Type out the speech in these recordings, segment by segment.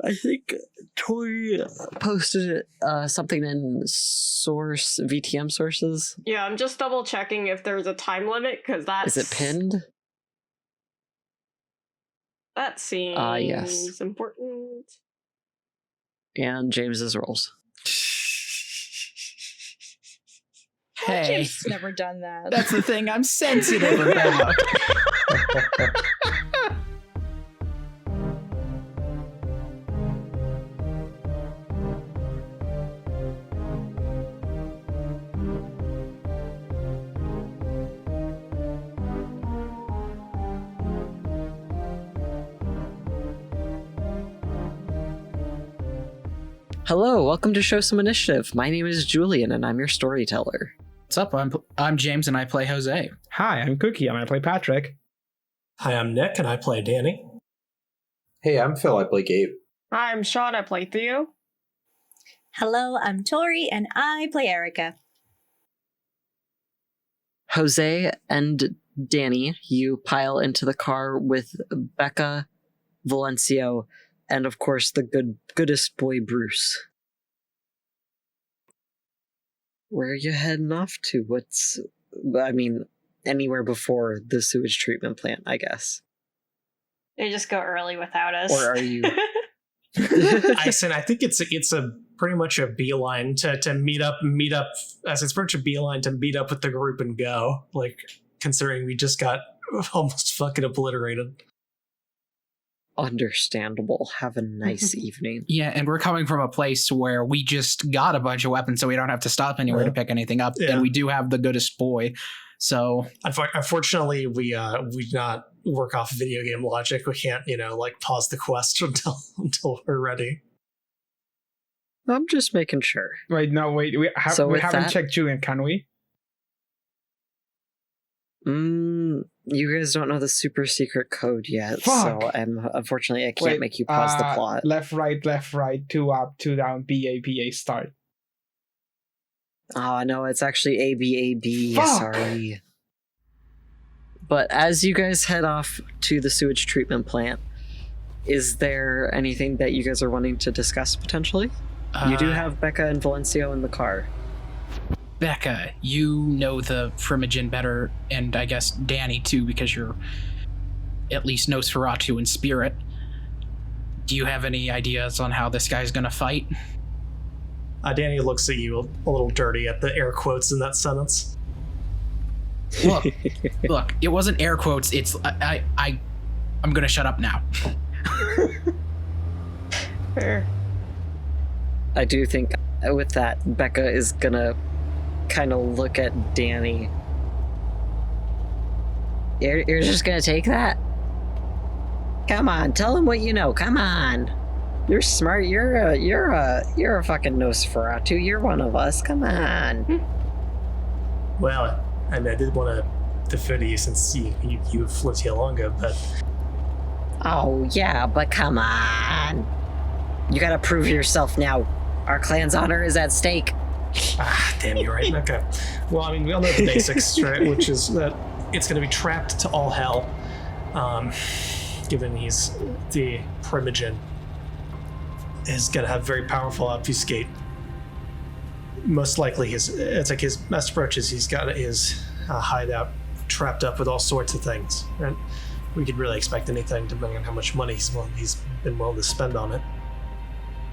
I think Tori posted something in source VTM sources. Yeah, I'm just double checking if there's a time limit because that's. Is it pinned? That seems yes. important. And James's rolls. Hey, James never done that. That's the thing I'm sensitive about. Hello, welcome to Show Some Initiative. My name is Julian, and I'm your storyteller. What's up? I'm James, and I play Jose. Hi, I'm Cookie, and I play Patrick. Hi, I'm Nick, and I play Danny. Hey, I'm Phil, I play Gabe. Hi, I'm Sean, I play Theo. Hello, I'm Tori, and I play Erica. Jose and Danny, you pile into the car with Becca, Valencio, and of course the goodest boy Bruce. Where are you heading off to? Anywhere before the sewage treatment plant, I guess. They just go early without us. Or are you? I think it's a pretty much a beeline to meet up. As it's pretty much a beeline to meet up with the group and go. Like, considering we just got almost fucking obliterated. Understandable. Have a nice evening. Yeah, and we're coming from a place where we just got a bunch of weapons, so we don't have to stop anywhere to pick anything up. Yeah. And we do have the goodest boy. So unfortunately, we not work off video game logic. We can't, pause the quest until we're ready. I'm just making sure. Wait, we haven't checked Julian, can we? You guys don't know the super secret code yet, Fuck. So unfortunately I can't make you pause the plot. Left, right, 2 up, 2 down, BA, start. Oh no, it's actually AB. Sorry. But as you guys head off to the sewage treatment plant, is there anything that you guys are wanting to discuss potentially? You do have Becca and Valencio in the car. Becca, you know the Primogen better, and I guess Danny too, because you're at least Nosferatu in spirit. Do you have any ideas on how this guy's gonna fight? Danny looks at you a little dirty at the air quotes in that sentence. Look, it wasn't air quotes. It's I'm gonna shut up now. Fair. I do think with that, Becca is gonna kind of look at Danny. You're just gonna take that? Come on, tell him what you know. Come on. You're smart. You're a fucking Nosferatu. You're one of us. Come on. Well, I did want to defer to you since you've lived here longer, but... Oh, yeah, but come on. You gotta prove yourself now. Our clan's honor is at stake. Damn, you're right. Okay. Well, we all know the basics, right? Which is that it's going to be trapped to all hell, given he's the Primogen. Is going to have very powerful obfuscate. Most likely, his best approach is he's got his hideout trapped up with all sorts of things. Right? We could really expect anything depending on how much money he's been willing to spend on it.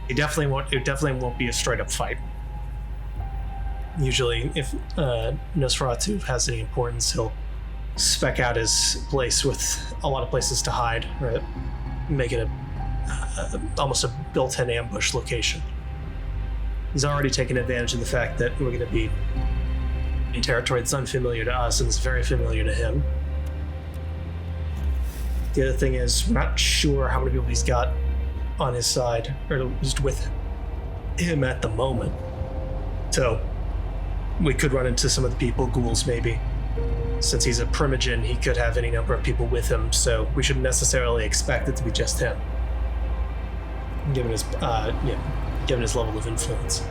It definitely won't be a straight up fight. Usually, if Nosferatu has any importance, he'll spec out his place with a lot of places to hide, right? Make it almost a built-in ambush location. He's already taken advantage of the fact that we're going to be in territory that's unfamiliar to us and is very familiar to him. The other thing is, we're not sure how many people he's got on his side, or just with him at the moment. So, we could run into some of the people, ghouls maybe. Since he's a Primogen, he could have any number of people with him, so we shouldn't necessarily expect it to be just him. Given his level of influence.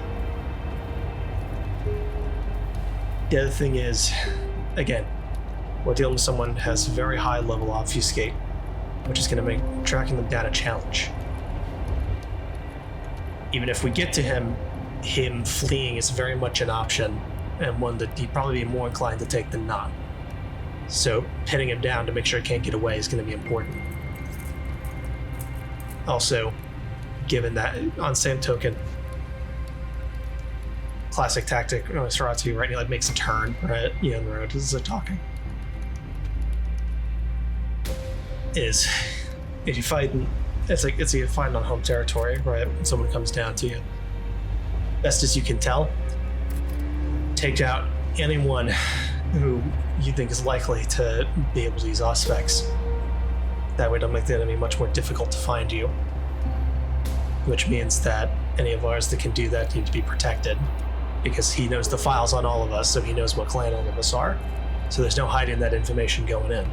The other thing is, again, we're dealing with someone who has very high level obfuscate, which is going to make tracking them down a challenge. even if we get to him fleeing is very much an option, and one that he'd probably be more inclined to take than not. So pinning him down to make sure he can't get away is going to be important. Also, given that, on same token, classic tactic, Nosferatu, right? He like makes a turn, right? On the road as they're talking. Is if you fight, it's you fight on home territory, right? When someone comes down to you, best as you can tell, take out anyone who you think is likely to be able to use Auspex. That way, it'll make the enemy much more difficult to find you. Which means that any of ours that can do that need to be protected, because he knows the files on all of us, so he knows what clan all of us are. So there's no hiding that information going in.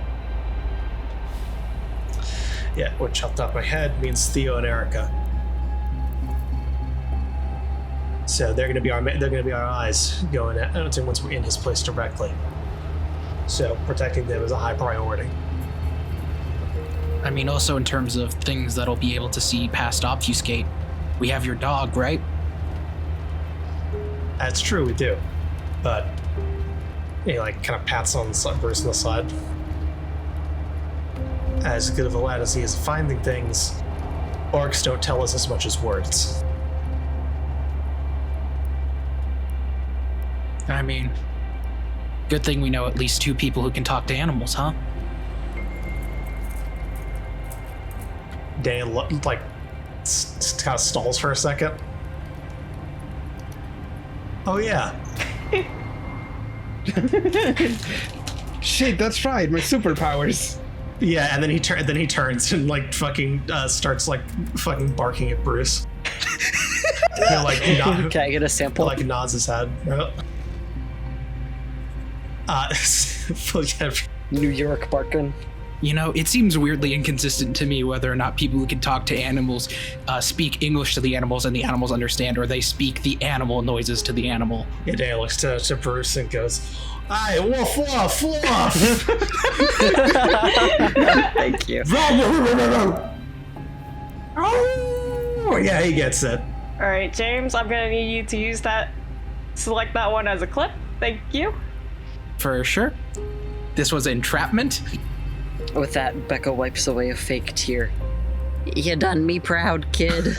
Yeah, which off the top of my head means Theo and Erica. So they're going to be our eyes going at once we're in his place directly. So protecting them is a high priority. I mean, also in terms of things that'll be able to see past obfuscate, we have your dog, right? That's true, we do. But he like kind of pats on Bruce on the side. As good of a lad as he is finding things, orcs don't tell us as much as words. I mean, good thing we know at least 2 people who can talk to animals, huh? Dan like kind of stalls for a second. Oh yeah. Shit, that's right, my superpowers. Yeah, and then he turns and like fucking starts like fucking barking at Bruce. He, like, Can I get a sample? Like nods his head. New York barking. You know, it seems weirdly inconsistent to me whether or not people who can talk to animals speak English to the animals and the animals understand, or they speak the animal noises to the animal. Yeah, Dan looks to Bruce and goes, "Aye, woof, woof, woof." Thank you. Oh, yeah, he gets it. All right, James, I'm gonna need you to use that. Select that one as a clip. Thank you. For sure. This was entrapment. With that, Becca wipes away a fake tear. You done me proud, kid.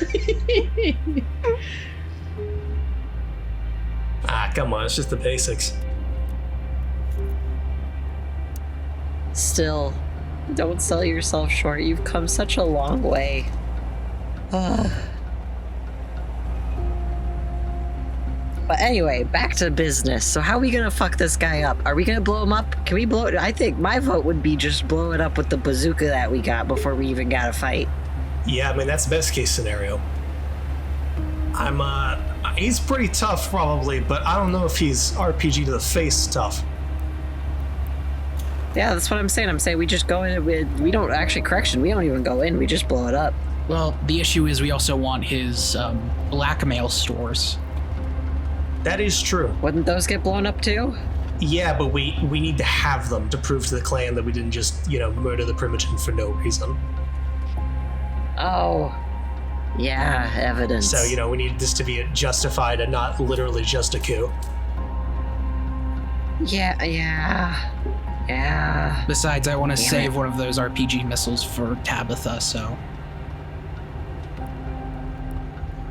Come on, it's just the basics. Still, don't sell yourself short. You've come such a long way. But anyway, back to business. So how are we gonna fuck this guy up? Are we gonna blow him up? Can we blow it? I think my vote would be just blow it up with the bazooka that we got before we even got a fight. Yeah, I mean, that's the best case scenario. He's pretty tough probably, but I don't know if he's RPG to the face tough. Yeah, that's what I'm saying. I'm saying we just go in with, we don't actually, correction, we don't even go in, we just blow it up. Well, the issue is we also want his blackmail stores. That is true. Wouldn't those get blown up too? Yeah, but we need to have them to prove to the clan that we didn't just, murder the Primogen for no reason. Oh, yeah, evidence. So, we need this to be justified and not literally just a coup. Yeah. Besides, I want to save one of those RPG missiles for Tabitha, so...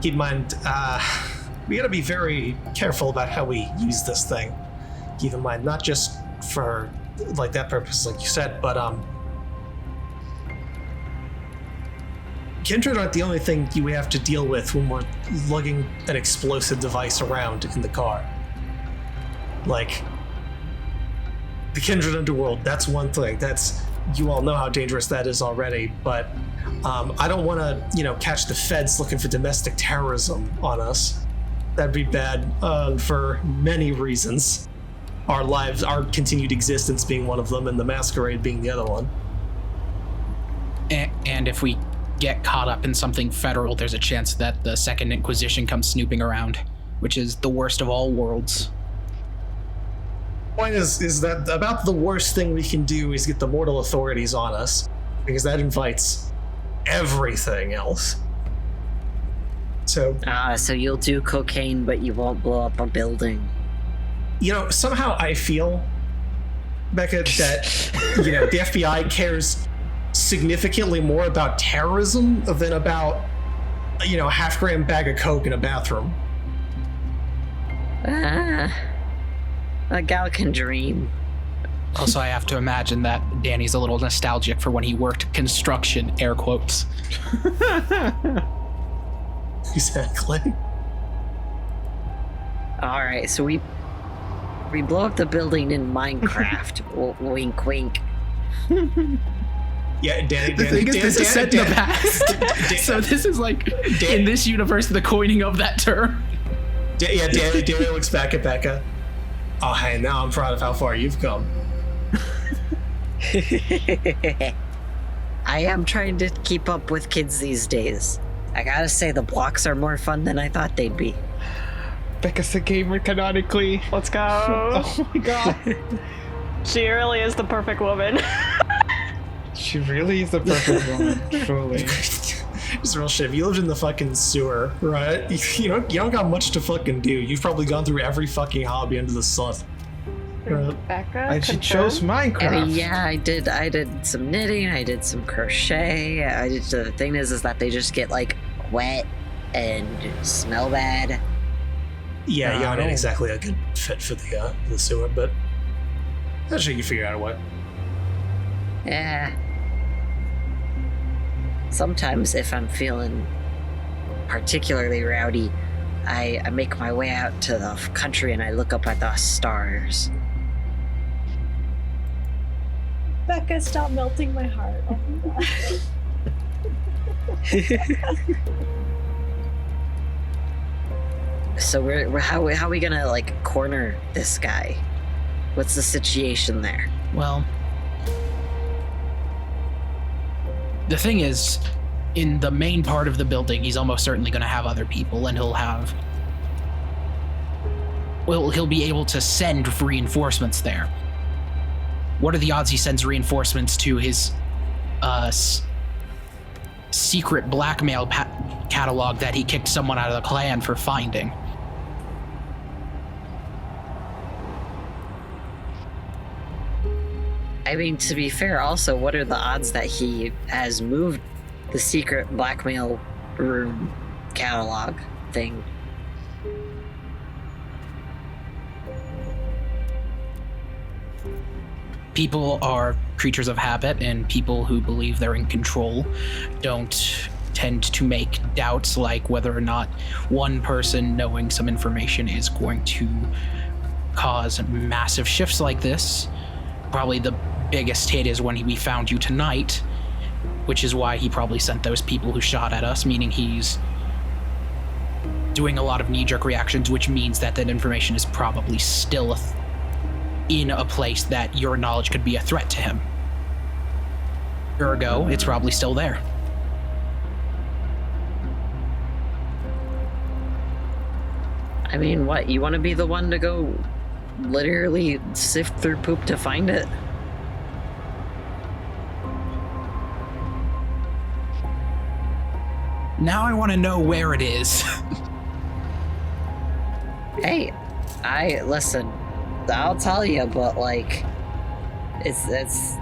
Keep in mind, we gotta be very careful about how we use this thing. Keep in mind, not just for, like, that purpose, like you said, but, Kindred aren't the only thing we have to deal with when we're lugging an explosive device around in the car. Like, the Kindred Underworld, that's one thing. You all know how dangerous that is already, but I don't want to, catch the feds looking for domestic terrorism on us. That'd be bad for many reasons. Our lives, our continued existence being one of them, and the masquerade being the other one. And if we get caught up in something federal, there's a chance that the Second Inquisition comes snooping around, which is the worst of all worlds. Point is that about the worst thing we can do is get the mortal authorities on us, because that invites everything else. So, So you'll do cocaine, but you won't blow up a building. Somehow I feel, Becca, that, the FBI cares significantly more about terrorism than about, a half-gram bag of coke in a bathroom. A gal can dream. Also, I have to imagine that Danny's a little nostalgic for when he worked construction, air quotes. Exactly. Alright, so we blow up the building in Minecraft. Wink, wink. Yeah, Danny. The thing is, this is set in the past. So this is like, in this universe, the coining of that term. Danny looks back at Becca. Oh, hey, now I'm proud of how far you've come. I am trying to keep up with kids these days. I gotta say, the blocks are more fun than I thought they'd be. Becca's a gamer canonically. Let's go. Oh my god. She really is the perfect woman. She really is the perfect woman, truly. It's real shit. If you lived in the fucking sewer, right? You don't got much to fucking do. You've probably gone through every fucking hobby under the sun. Becca, And she chose Minecraft. I mean, yeah, I did some knitting, I did some crochet. The thing is that they just get like wet and smell bad. Yeah, y'all ain't exactly a good fit for the sewer, but I'm sure you can figure out a way. Yeah. Sometimes if I'm feeling particularly rowdy, I make my way out to the country and I look up at the stars. Becca, stop melting my heart. Oh my god. So how are we gonna like corner this guy? What's the situation there? Well, the thing is, in the main part of the building, he's almost certainly going to have other people, and he'll be able to send reinforcements there. What are the odds he sends reinforcements to his secret blackmail catalog that he kicked someone out of the clan for finding? I mean, to be fair, also, what are the odds that he has moved the secret blackmail room catalog thing? People are creatures of habit, and people who believe they're in control don't tend to make doubts like whether or not one person knowing some information is going to cause massive shifts like this. Probably the biggest hit is when we found you tonight, which is why he probably sent those people who shot at us, meaning he's doing a lot of knee-jerk reactions, which means that that information is probably still in a place that your knowledge could be a threat to him. Ergo, it's probably still there. I mean, what, you want to be the one to go literally sift through poop to find it? Now I want to know where it is. Hey, listen, I'll tell you, but like, listen,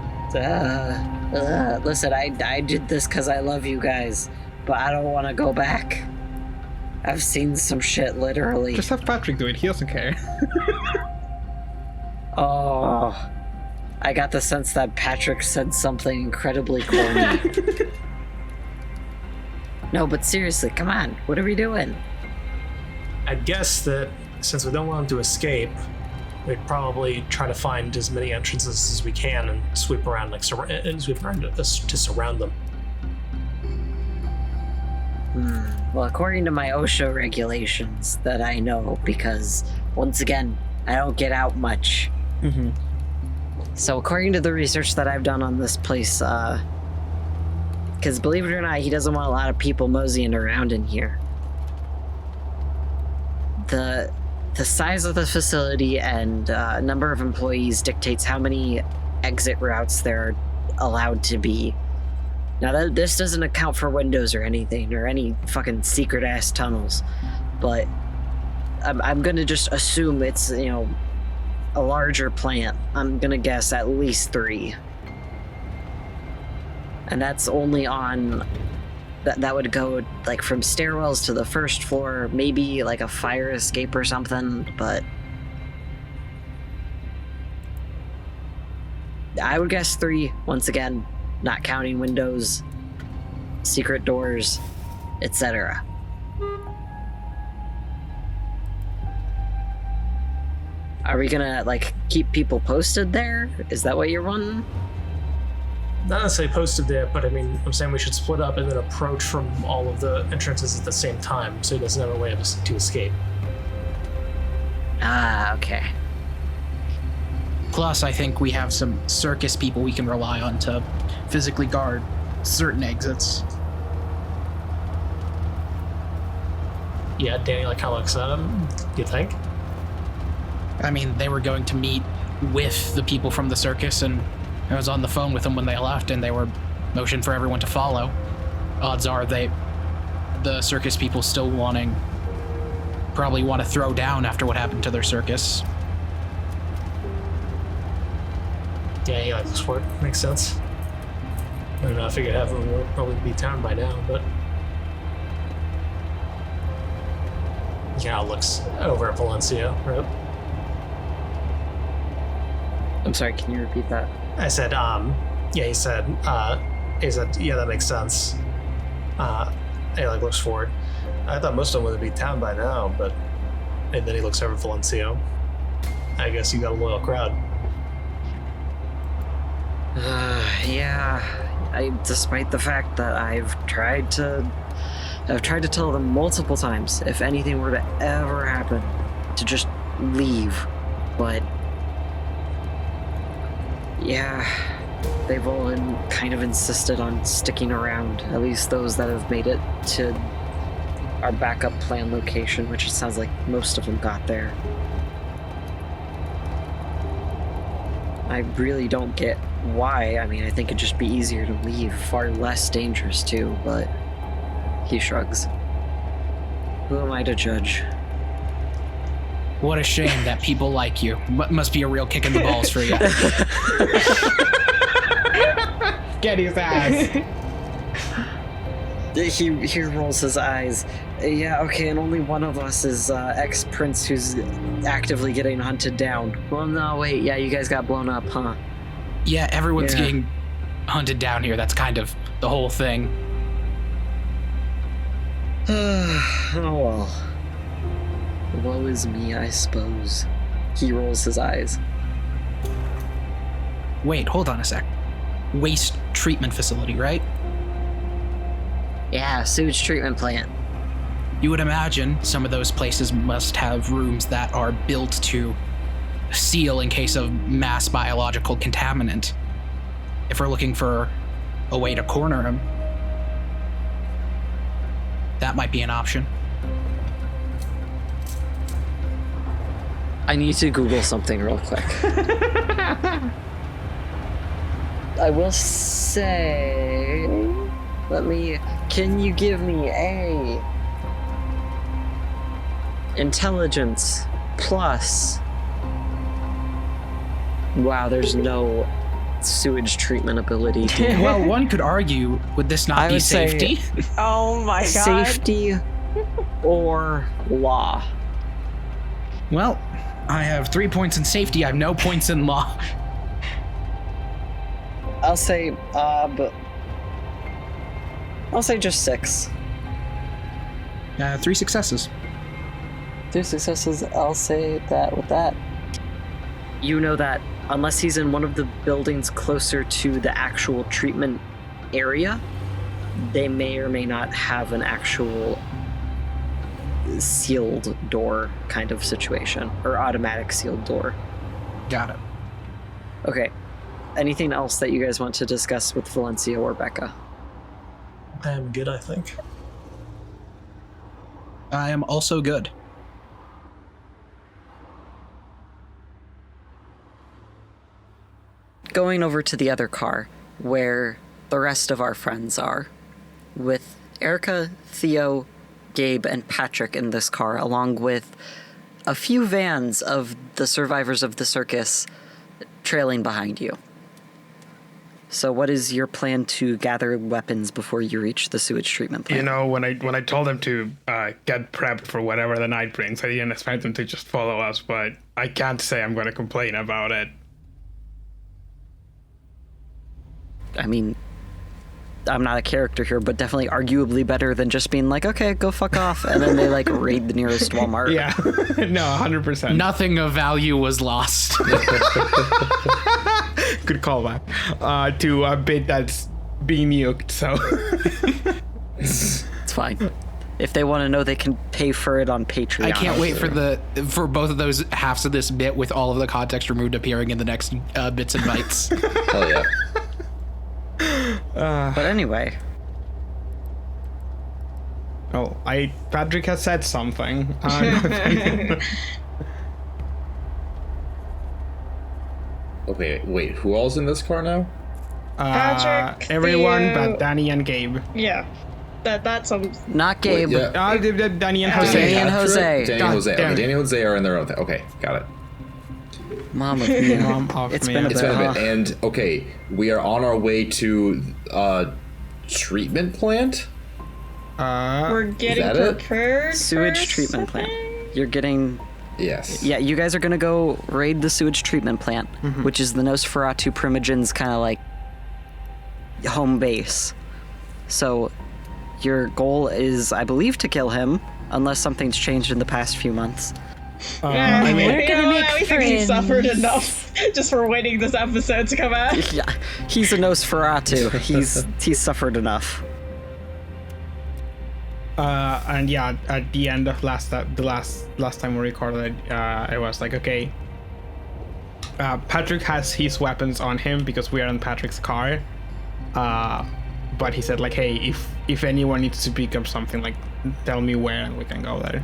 I did this because I love you guys, but I don't want to go back. I've seen some shit, literally. Just have Patrick do it, he doesn't care. Oh, I got the sense that Patrick said something incredibly corny. No, but seriously, come on, what are we doing? I guess that since we don't want him to escape, we'd probably try to find as many entrances as we can and sweep around, to surround them. Well, according to my OSHA regulations that I know, because once again, I don't get out much. Mm-hmm. So according to the research that I've done on this place, because believe it or not, he doesn't want a lot of people moseying around in here. The size of the facility and number of employees dictates how many exit routes there are allowed to be. Now, this doesn't account for windows or anything, or any fucking secret-ass tunnels, but I'm gonna just assume it's, you know, a larger plant. I'm gonna guess at least 3. And that's only on... That would go, like, from stairwells to the first floor, maybe, like, a fire escape or something, but... I would guess 3, once again, not counting windows, secret doors, etc. Are we gonna, like, keep people posted there? Is that what you're wanting? Not necessarily posted there, but I mean, I'm saying we should split up and then approach from all of the entrances at the same time, so he doesn't have a way to escape. Ah, okay. Plus, I think we have some circus people we can rely on to physically guard certain exits. Yeah, Danny like kind of looks at him. You think? I mean, they were going to meet with the people from the circus, and I was on the phone with them when they left, and they were motioned for everyone to follow. Odds are the circus people still probably want to throw down after what happened to their circus. Yeah, he likes the sport. Makes sense. I don't know, I figured everyone would probably be town by now, but... Yeah, looks over at Valencia, right? I'm sorry, can you repeat that? I said, he said, yeah, that makes sense. He like looks forward. I thought most of them would be town by now, but... And then he looks over at Valencia. I guess you got a loyal crowd. Yeah, despite the fact that I've tried to tell them multiple times, if anything were to ever happen, to just leave, but yeah, they've all kind of insisted on sticking around, at least those that have made it to our backup plan location, which it sounds like most of them got there. I really don't get why. I mean, I think it'd just be easier to leave, far less dangerous too, but he shrugs. Who am I to judge? What a shame that people like you. Must be a real kick in the balls for you. Get his ass. He rolls his eyes. Yeah, okay, and only one of us is ex-prince who's actively getting hunted down. Well, no, wait, yeah, you guys got blown up, huh? Yeah, everyone's getting hunted down here. That's kind of the whole thing. Oh, well. Woe is me, I suppose. He rolls his eyes. Wait, hold on a sec. Waste treatment facility, right? Yeah, sewage treatment plant. You would imagine some of those places must have rooms that are built to seal in case of mass biological contaminant. If we're looking for a way to corner him, that might be an option. I need to Google something real quick. I will say... Can you give me a... Intelligence plus... Wow, there's no sewage treatment ability. Well, one could argue, would this not be safety? Oh my god. Safety or law? Well, I have 3 points in safety. I have no points in law. I'll say just 6. 3 successes. 2 successes, I'll say that with that. You know that unless he's in one of the buildings closer to the actual treatment area, they may or may not have an actual sealed door kind of situation, or automatic sealed door. Got it. Okay. Anything else that you guys want to discuss with Valencia or Becca? I am good, I think. I am also good. Going over to the other car, where the rest of our friends are, with Erica, Theo, Gabe, and Patrick in this car, along with a few vans of the survivors of the circus trailing behind you. So what is your plan to gather weapons before you reach the sewage treatment plant? You know, when I told them to get prepped for whatever the night brings, I didn't expect them to just follow us, but I can't say I'm going to complain about it. I mean, I'm not a character here, but definitely arguably better than just being like, okay, go fuck off, and then they like raid the nearest Walmart. Yeah, no, 100%. Nothing of value was lost. Good callback to a bit that's being nuked, so. It's fine. If they want to know, they can pay for it on Patreon. I can't wait for both of those halves of this bit with all of the context removed appearing in the next bits and bytes. Hell yeah. But anyway. Oh, Patrick has said something. Okay, wait, who all's in this car now? Patrick, everyone Theo. but Danny and Gabe. Yeah. That's Not Gabe. Wait, yeah. Danny and Jose. Danny and Jose. Danny and God Jose. damn Okay, it. Danny and Jose are in their own thing. Okay, got it. Mom of me. Mom of It's me. been a It's bit, been a huh? bit. And, okay, we are on our way to treatment plant? we're getting that it? prepared. Sewage first, treatment I plant. think? You're getting... Yes. Yeah, you guys are gonna go raid the sewage treatment plant, which is the Nosferatu Primogen's kind of like home base. So your goal is, I believe, to kill him, unless something's changed in the past few months. I mean, We're gonna make I think he friends. suffered enough just for waiting this episode to come out. Yeah, he's a Nosferatu. He's suffered enough. and yeah, at the end of last time we recorded, I was like, okay, Patrick has his weapons on him because we are in Patrick's car. But he said like, hey, if anyone needs to pick up something, like, tell me where and we can go there.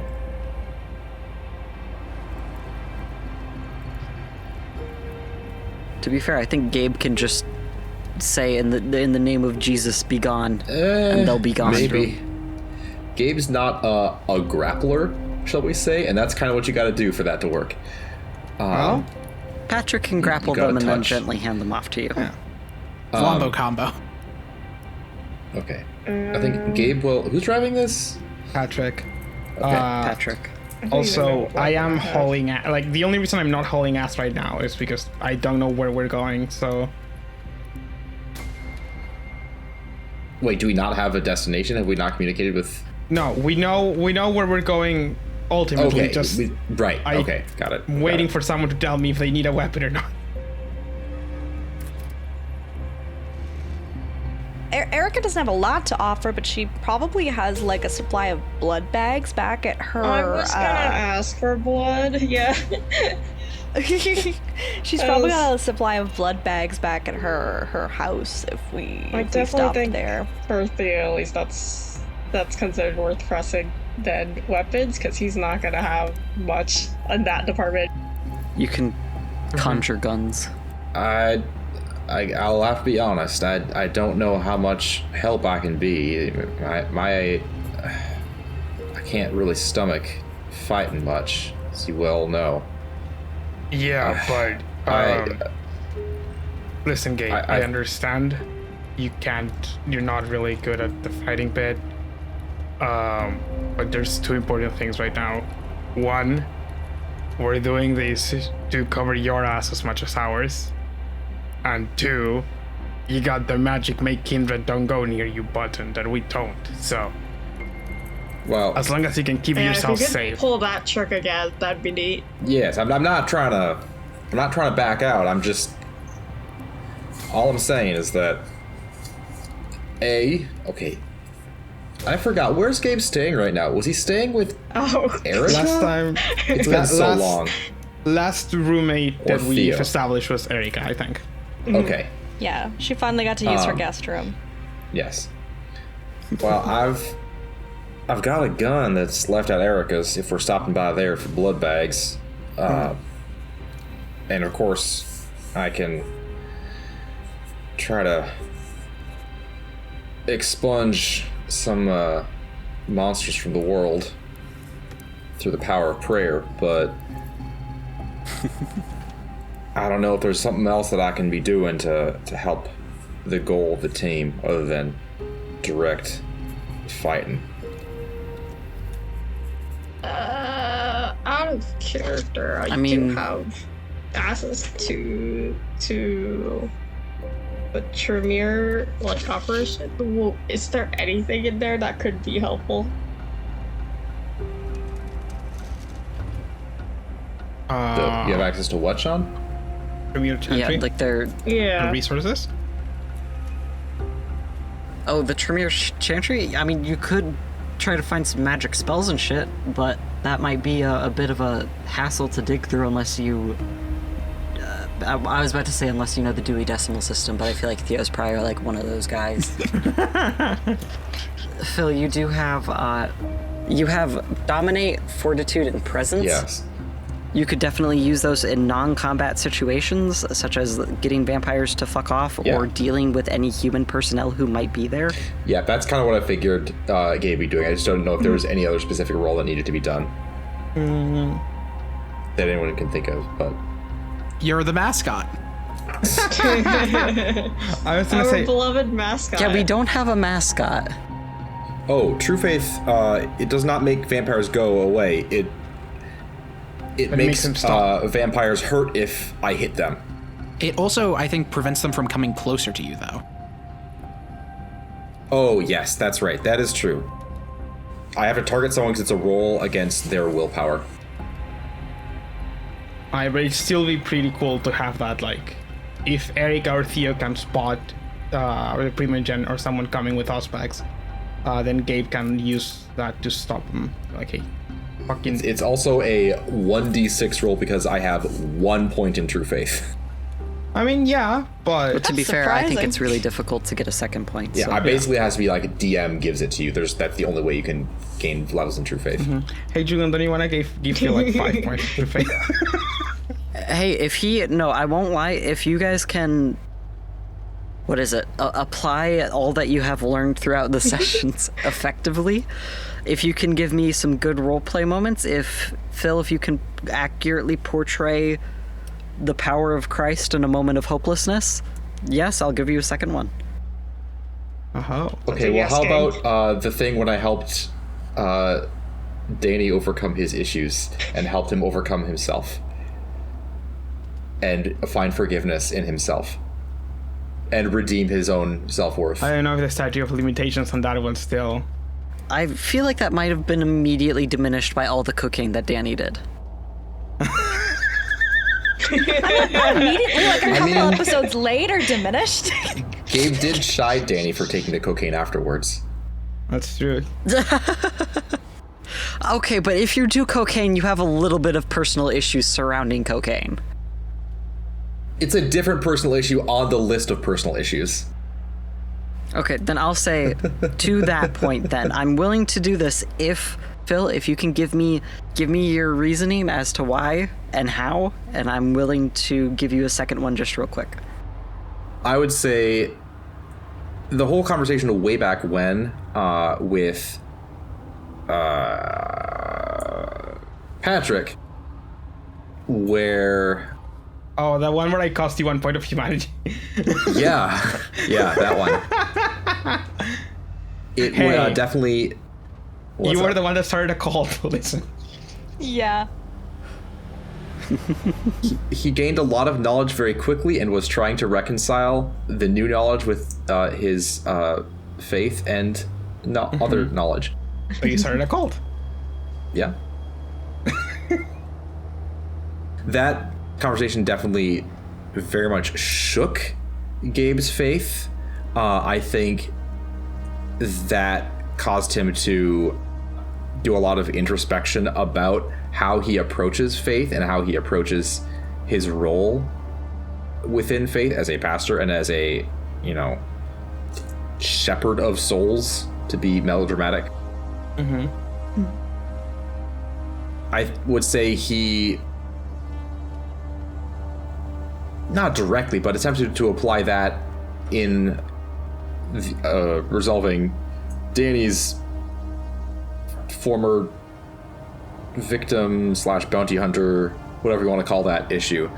To be fair, I think Gabe can just say in the name of Jesus, be gone, and they'll be gone. Maybe. Gabe's not a grappler, shall we say, and that's kind of what you got to do for that to work. Well, Patrick can grapple gotta them and then touch. gently hand them off to you. Wombo combo. Okay. I think Gabe will... Who's driving this? Patrick. Okay. Patrick. Also, I am hauling ass. Like, the only reason I'm not hauling ass right now is because I don't know where we're going, so... Wait, do we not have a destination? Have we not communicated with... No, we know where we're going ultimately, Okay, just right. I- Okay, got it. waiting got for someone to tell me if they need a weapon or not. Erica doesn't have a lot to offer, but she probably has like a supply of blood bags back at her. I was gonna ask for blood. Yeah. She's probably got a supply of blood bags back at her house if we definitely stop think there. for Theo, at least that's considered worth pressing than weapons, because he's not gonna have much in that department. You can conjure guns. I'll have to be honest. I don't know how much help I can be. I can't really stomach fighting much, as you well know. Yeah, but listen, Gabe, I understand you're not really good at the fighting bit. But there's two important things right now. One, we're doing this to cover your ass as much as ours. And two, you got the magic make Kindred don't go near you button that we don't. So Well, as long as you can keep yourself if you could safe. pull that trick again, that'd be neat. yes, I'm not trying to back out. I'm just... All I'm saying is that... Okay. I forgot. Where's Gabe staying right now? Was he staying with Oh. Erica? Last time, It's been so long. Last roommate Or that we've Theo. established was Erica, I think. Okay. Yeah, she finally got to use her guest room. Yes. Well, I've got a gun that's left at Erica's if we're stopping by there for blood bags. And of course, I can try to expunge some monsters from the world through the power of prayer, but I don't know if there's something else that I can be doing to help the goal of the team other than direct fighting. Out of character, I mean- do have access to the Tremere operation. Well, is there anything in there that could be helpful? You have access to what, Sean? Premier Chantry? Yeah, like they're... Yeah. Resources? Oh, the Tremere Chantry? I mean, you could try to find some magic spells and shit, but that might be a bit of a hassle to dig through unless you... I was about to say unless you know the Dewey Decimal System, but I feel like Theo's probably like one of those guys. Phil, you do have... you have Dominate, Fortitude, and Presence. Yes. You could definitely use those in non-combat situations, such as getting vampires to fuck off Yeah. or dealing with any human personnel who might be there. Yeah, that's kind of what I figured Gabe would be doing. I just don't know if there was any other specific role that needed to be done. That anyone can think of, but... You're the mascot. I was gonna Our say, beloved mascot. Yeah, we don't have a mascot. Oh, True Faith, it does not make vampires go away. It makes makes them stop. vampires hurt if I hit them. It also, I think, prevents them from coming closer to you, though. Oh, yes, that's right. That is true. I have to target someone because it's a roll against their willpower. but it'd still be pretty cool to have that, like, if Eric or Theo can spot the Primogen or someone coming with Auspex, then Gabe can use that to stop them. Like, hey, fucking... It's also a 1d6 roll because I have 1 point in True Faith. I mean, yeah, but... But to be That's fair, I think surprising. it's really difficult to get a second point. Yeah, so. I basically has to be like a DM gives it to you. That's the only way you can gain levels in True Faith. Hey, Julian, don't you want to give Theo, like, 5 points to Faith? Hey, if he... No, I won't lie. If you guys can... What is it? Apply all that you have learned throughout the sessions effectively. If you can give me some good roleplay moments, if you can accurately portray the power of Christ in a moment of hopelessness, yes, I'll give you a second one. Oh. Okay, well, how about the thing when I helped Danny overcome his issues and helped him overcome himself and find forgiveness in himself and redeem his own self-worth? I don't know if the statute of limitations on that one still... I feel like that might have been immediately diminished by all the cooking that Danny did. Not immediately, like a couple episodes later, diminished. Gabe did chide Danny for taking the cocaine afterwards. That's true. Okay, but if you do cocaine, you have a little bit of personal issues surrounding cocaine. It's a different personal issue on the list of personal issues. Okay, then I'll say to that point then, I'm willing to do this if, Phil, if you can give me your reasoning as to why and how, and I'm willing to give you a second one just real quick. I would say the whole conversation way back when with Patrick, where... Oh, that one where I cost you 1 point of humanity. yeah, that one. It Hey. would definitely... What's You were up? the one that started a cult. Listen. Yeah. He gained a lot of knowledge very quickly and was trying to reconcile the new knowledge with his faith and other knowledge. So you started a cult. Yeah. That conversation definitely very much shook Gabe's faith. I think that caused him to do a lot of introspection about how he approaches faith and how he approaches his role within faith as a pastor and as a, shepherd of souls, to be melodramatic. I would say he, not directly, but attempted to apply that in resolving Danny's former victim / bounty hunter, whatever you want to call that issue,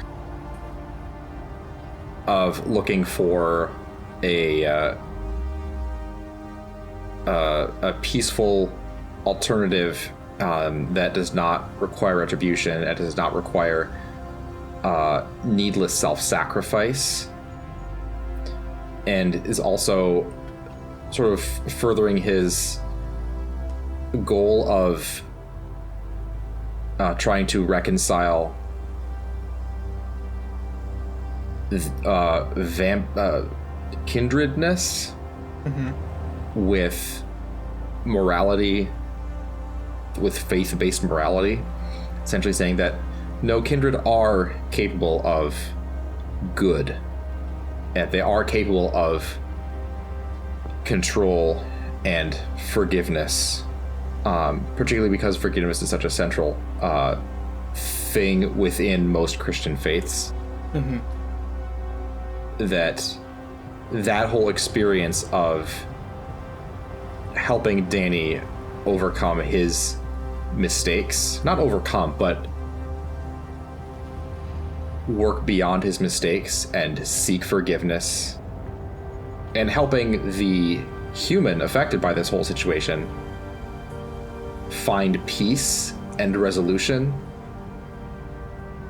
of looking for a peaceful alternative that does not require retribution, and does not require needless self-sacrifice, and is also sort of furthering his goal of trying to reconcile kindredness with morality, with faith-based morality, essentially saying that no, kindred are capable of good, and they are capable of control and forgiveness, particularly because forgiveness is such a central thing within most Christian faiths. That whole experience of helping Danny overcome his mistakes, not overcome, but work beyond his mistakes and seek forgiveness, and helping the human affected by this whole situation find peace and resolution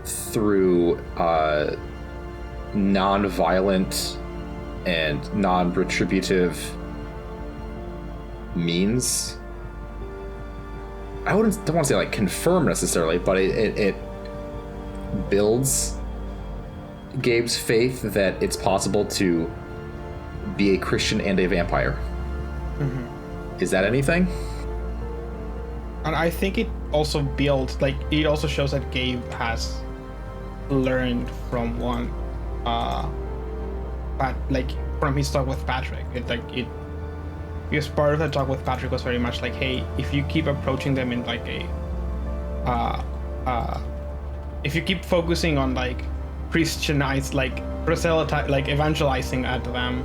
through non-violent and non-retributive means. I don't want to say like confirm necessarily, but it builds Gabe's faith that it's possible to be a Christian and a vampire. Is that anything? And I think it also builds, like, it also shows that Gabe has learned from one, from his talk with Patrick. Because part of the talk with Patrick was very much like, hey, if you keep approaching them in like if you keep focusing on like Christianize, like proselytize, like evangelizing at them,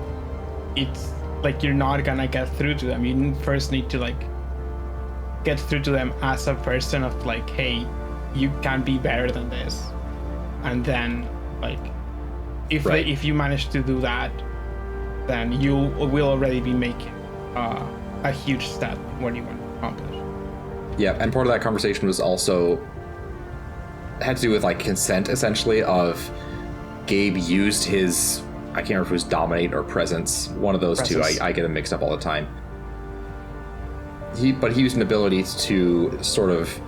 it's like you're not gonna get through to them. You first need to like get through to them as a person of like, hey, you can be better than this, and then like if you manage to do that, then you will already be making a huge step in what you want to accomplish. Yeah, and part of that conversation was also had to do with like consent, essentially, of Gabe used his, I can't remember if it was dominate or presence, one of those two. I get them mixed up all the time. He used an ability to sort of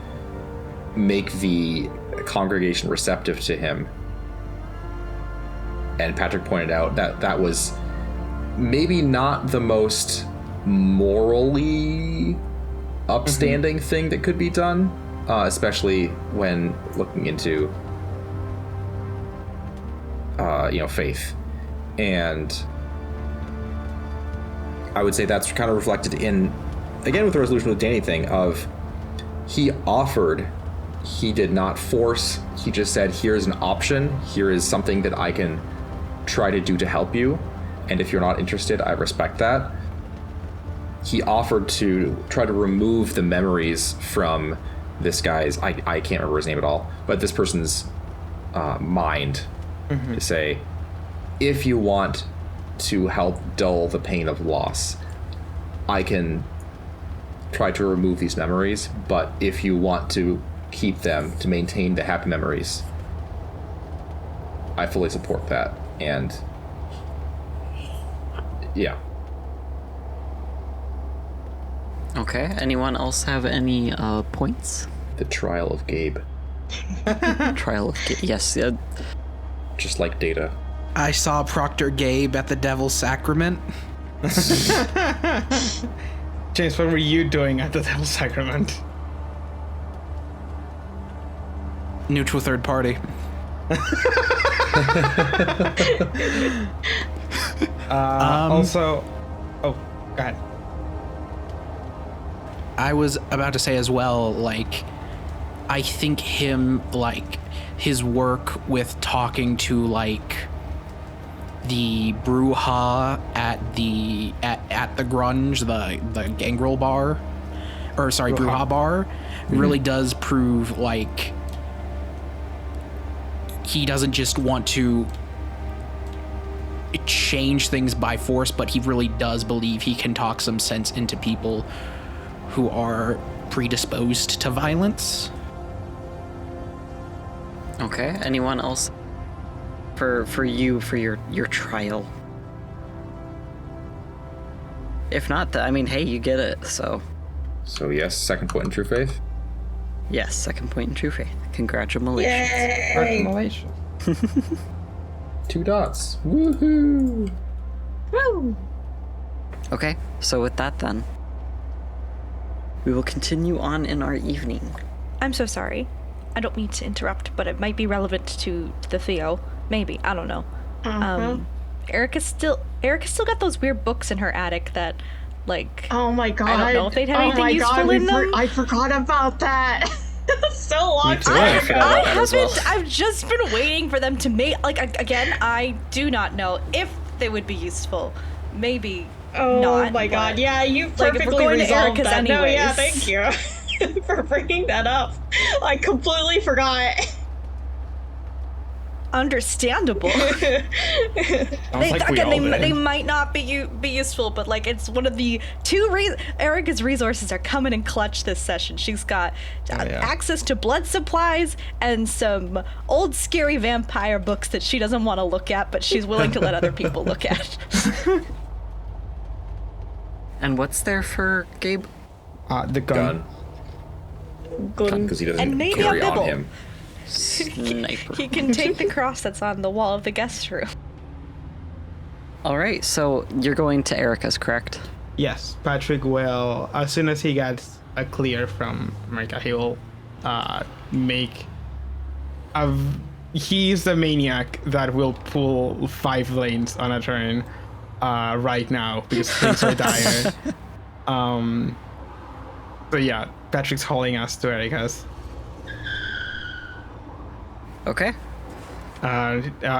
make the congregation receptive to him. And Patrick pointed out that was maybe not the most morally upstanding thing that could be done, especially when looking into faith. And I would say that's kind of reflected in, again, with the resolution with Danny thing of, he offered, he did not force, he just said, here's an option, here is something that I can try to do to help you, and if you're not interested, I respect that. He offered to try to remove the memories from this guy's, I can't remember his name at all, but this person's mind, to say, if you want to help dull the pain of loss, I can try to remove these memories, but if you want to keep them, to maintain the happy memories, I fully support that. And yeah. Okay, anyone else have any points? The trial of Gabe. Trial of Gabe, yes. Just like Data. I saw Proctor Gabe at the Devil's Sacrament. James, what were you doing at the Devil's Sacrament? Neutral third party. Also, oh, go ahead. I was about to say as well, like, I think him, like, his work with talking to, like, the brouhaha at the Grunge, the Gangrel bar, or sorry, brouhaha bar, really does prove like he doesn't just want to change things by force, but he really does believe he can talk some sense into people who are predisposed to violence. Okay. Anyone else for your trial? If not, I mean, hey, you get it. So yes, second point in true faith. yes, second point in true faith. Congratulations. Congratulations. 2 dots. Woohoo! Woo! Okay. So with that, then, we will continue on in our evening. I'm so sorry. I don't mean to interrupt, but it might be relevant to the Theo. Maybe, I don't know. Erica's still got those weird books in her attic that, like, Oh my god. I don't know if they'd have anything useful in them. I forgot about that. So long Me too. time. I forgot about that as well. I've just been waiting for them to make, like, again, I do not know if they would be useful. Maybe Oh not. my god, but- yeah, you Like, if we're perfectly going to resolved Erica's that. No, yeah, anyways. thank you for bringing that up. I completely forgot. Understandable. Sounds like we all did. They might not be useful, but like it's one of the two Erica's resources are coming in clutch this session. She's got access to blood supplies and some old scary vampire books that she doesn't want to look at, but she's willing to let other people look at. And what's there for Gabe? The gun. Gun. Because he doesn't And maybe a carry on bibble. him. Sniper. He can take the cross that's on the wall of the guest room. All right. So you're going to Erica's, correct? Yes, Patrick will, as soon as he gets a clear from America, he will make he's the maniac that will pull 5 lanes on a turn right now because things are dire. So yeah, Patrick's hauling us to Erica's. Okay.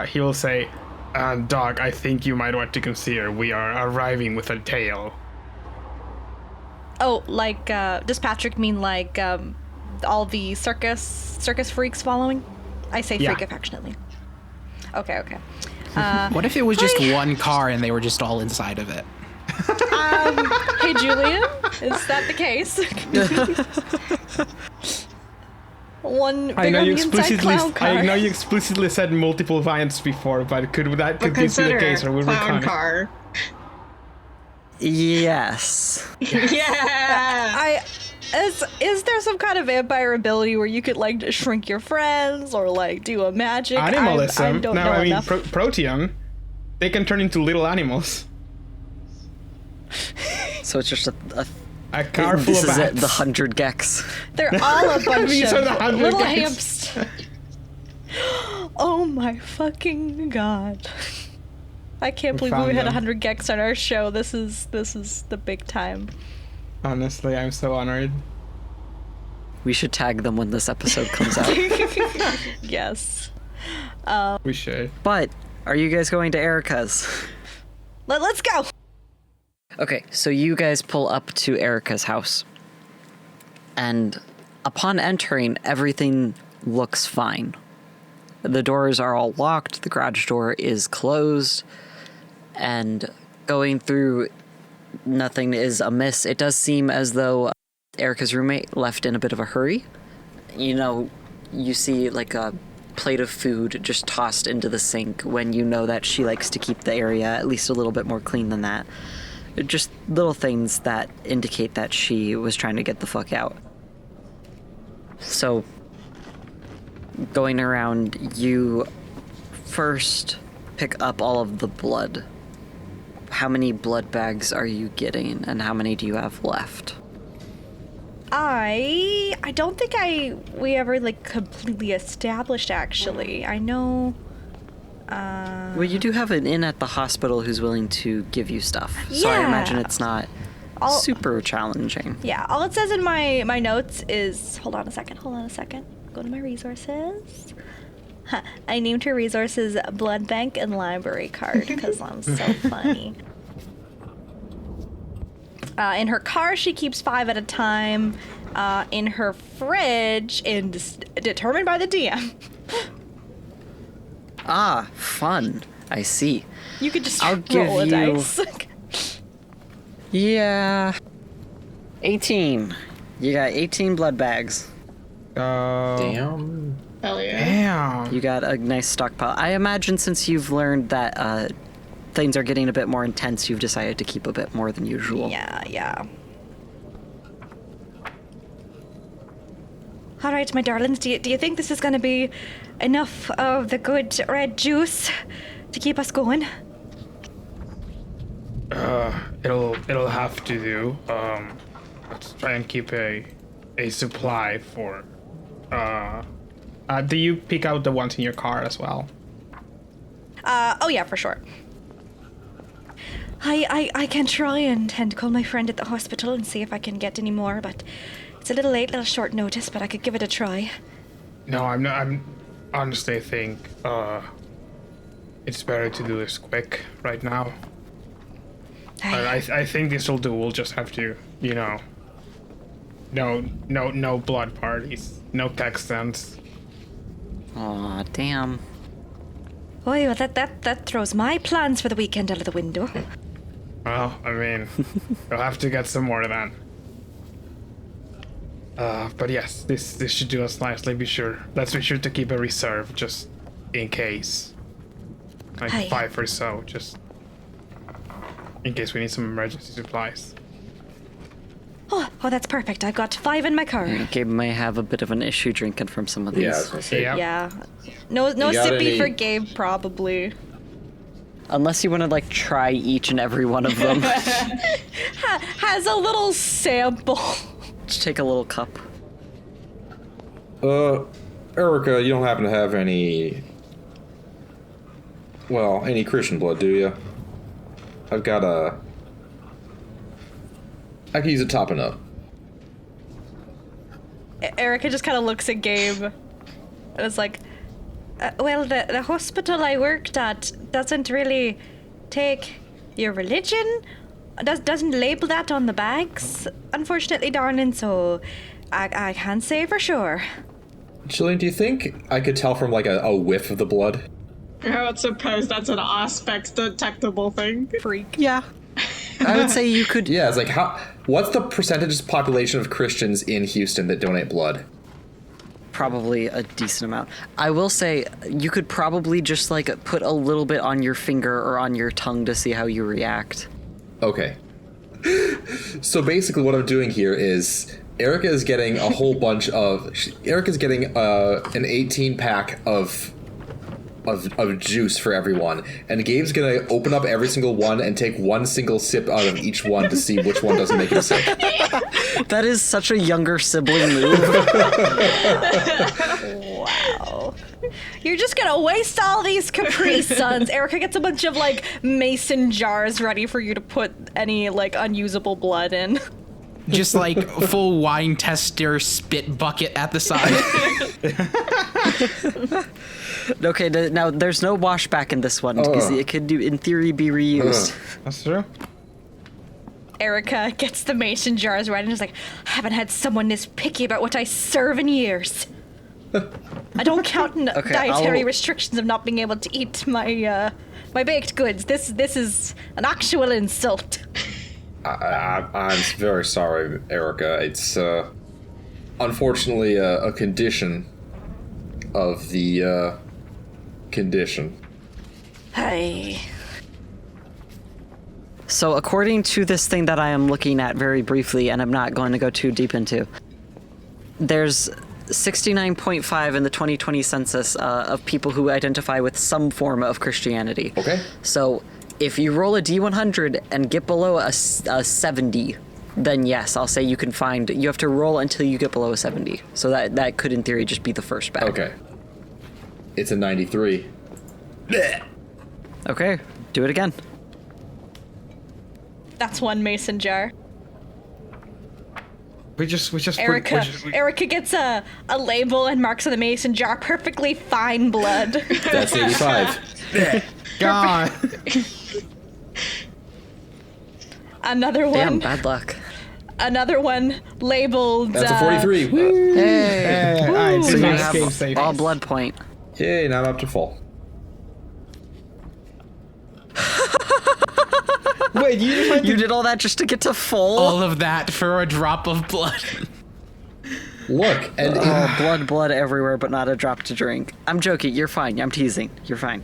He will say, Doc, I think you might want to consider we are arriving with a tail. Oh, like does Patrick mean like all the circus freaks following? I say freak Yeah. affectionately. Okay. What if it was just one car and they were just all inside of it? Hey, Julian, is that the case? One big on the inside clown car. I know you explicitly said multiple vines before, but could this be the case, or would we clown count it? car. Yes. Yeah. Is there some kind of vampire ability where you could like shrink your friends or like do a magic? Animalism. I don't know enough. Protean. They can turn into little animals. So it's just A car full this of is bats. it, the 100 Gex. They're all a bunch These are the of 100 little guys. hamsters. Oh my fucking god. I can't believe we found had them. 100 Gex on our show. This is the big time. Honestly, I'm so honored. We should tag them when this episode comes out. Yes. We should. But are you guys going to Erica's? Let's go. Okay, so you guys pull up to Erica's house. And upon entering, everything looks fine. The doors are all locked, the garage door is closed, and going through, nothing is amiss. It does seem as though Erica's roommate left in a bit of a hurry. You know, you see like a plate of food just tossed into the sink when you know that she likes to keep the area at least a little bit more clean than that. Just little things that indicate that she was trying to get the fuck out. So, going around, you first pick up all of the blood. How many blood bags are you getting, and how many do you have left? I don't think we ever like completely established actually. I know Well, you do have an inn at the hospital who's willing to give you stuff. So I Yeah. imagine it's not I'll- super challenging. Yeah, all it says in my notes is hold on a second. Go to my resources. I named her resources Blood Bank and Library Card because I'm so funny. In her car, she keeps 5 at a time. In her fridge, determined by the DM. Ah, fun. I see. You could just I'll roll a give you- dice. Yeah. 18. You got 18 blood bags. Damn. Hell yeah. Damn. You got a nice stockpile. I imagine since you've learned that things are getting a bit more intense, you've decided to keep a bit more than usual. Yeah. All right, my darlings, do you think this is going to be enough of the good red juice to keep us going? It'll have to do. Let's try and keep a supply for. Do you pick out the ones in your car as well? Oh yeah, for sure. I can try and call my friend at the hospital and see if I can get any more, but it's a little late, little short notice, but I could give it a try. No, I'm not. I'm honestly think it's better to do this quick right now. I think this will do. We'll just have to, no blood parties, no textants. Aw, damn. Boy, well, that throws my plans for the weekend out of the window. Well, I mean, you'll have to get some more then. But yes, this should do us nicely. Let's be sure to keep a reserve just in case, like Aye. 5 or so, just in case we need some emergency supplies. Oh, that's perfect. I've got 5 in my car. Gabe may have a bit of an issue drinking from some of these. Yeah, I was gonna say. Yep. Yeah. No You got sippy any- for Gabe, probably. Unless you want to, try each and every one of them. Has a little sample. Just take a little cup. Erica, you don't happen to have any Christian blood, do you? I could use it topping up. Erica just kind of looks at Gabe and is like, well, the hospital I worked at doesn't really take your religion, doesn't label that on the bags, unfortunately, darling, so I can't say for sure. Jillian, do you think I could tell from a whiff of the blood? I would suppose that's an aspect detectable thing. Freak. Yeah. I would say you could. Yeah, it's what's the percentage population of Christians in Houston that donate blood? Probably a decent amount. I will say you could probably just put a little bit on your finger or on your tongue to see how you react. Okay. So basically what I'm doing here is Erica is getting a whole bunch of... Erica's getting an 18-pack of juice for everyone, and Gabe's gonna open up every single one and take one single sip out of each one to see which one doesn't make him sick. That is such a younger sibling move. Wow. You're just gonna waste all these Capri Suns. Erica gets a bunch of mason jars ready for you to put any unusable blood in. Just full wine tester spit bucket at the side. Okay, now there's no washback in this one because it could, in theory, be reused. That's true. Erica gets the mason jars right and is like, I haven't had someone this picky about what I serve in years. I don't count dietary restrictions of not being able to eat my baked goods. This is an actual insult. I'm very sorry, Erica. It's unfortunately a condition of the condition. Hey. So according to this thing that I am looking at very briefly, and I'm not going to go too deep into, there's 69.5 in the 2020 census of people who identify with some form of Christianity. Okay. So if you roll a D100 and get below a 70, then yes, I'll say you can find... You have to roll until you get below a 70. So that could, in theory, just be the first bag. Okay. It's a 93. Okay, do it again. That's one mason jar. We just Erica gets a label and marks on the mason jar. Perfectly fine blood. That's 85. God. Another one. Damn, bad luck. Another one labeled. That's a 43. Woo! Hey, alright, So you nice have game save. all blood point. Yay, now I'm up to full. Wait, you just went You did all that just to get to full? All of that for a drop of blood. Look, and Blood everywhere, but not a drop to drink. I'm joking. You're fine. I'm teasing. You're fine.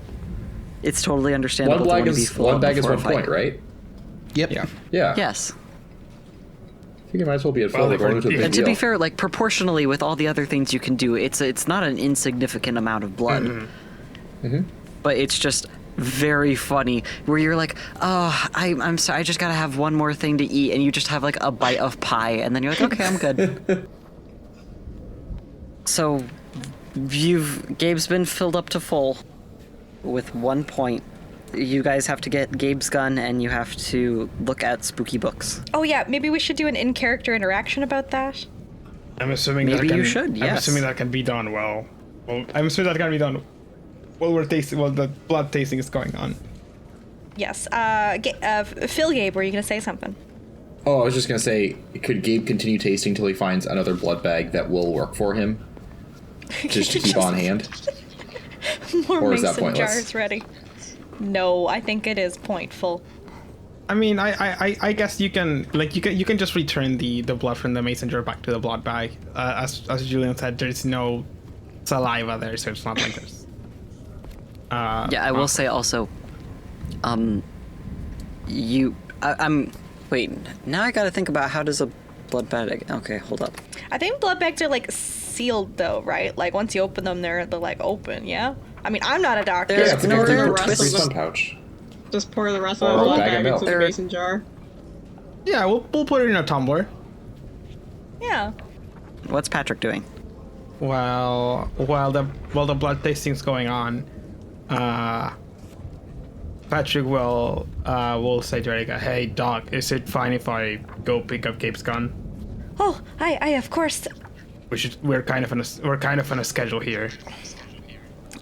It's totally understandable. one to want to be full bag is before 1 a fight. point, right? Yep. Yeah. Yeah. Yes. I think it might as well be at full. Well, They're going to a big And to be deal. fair, like proportionally with all the other things you can do, it's not an insignificant amount of blood. But it's just very funny where you're like, oh, I'm sorry, I just gotta have one more thing to eat, and you just have like a bite of pie, and then you're like, okay, I'm good. So, Gabe's been filled up to full with 1 point. You guys have to get Gabe's gun, and you have to look at spooky books. Oh yeah, maybe we should do an in-character interaction about that. I'm assuming Maybe that can, you should, I'm yes. assuming that can be done well. Well, I'm assuming that can be done while the blood tasting is going on. Yes. Phil Gabe, were you gonna say something? Oh, I was just going to say, could Gabe continue tasting till he finds another blood bag that will work for him? Just to keep on hand? More Or is that mason pointless? jars ready. No, I think it is pointful. I mean, I guess you can just return the blood from the mason jar back to the blood bag. As Julian said, there's no saliva there, so it's not like this. Yeah, I will say also, wait, now I gotta think about how does a blood bag, okay, hold up. I think blood bags are like sealed though, right? Like once you open them, they're like open, yeah? I mean, I'm not a doctor. There's Yeah, it's a no, there are rest of free the- sun pouch. Just pour the rest Or of a the blood bag of bag milk. into the mason jar. Yeah, we'll put it in a tumbler. Yeah. What's Patrick doing? While the blood tasting's going on, Patrick will say to Erika, "Hey Doc, is it fine if I go pick up Gabe's gun? Oh, I of course. We're kind of on a schedule here."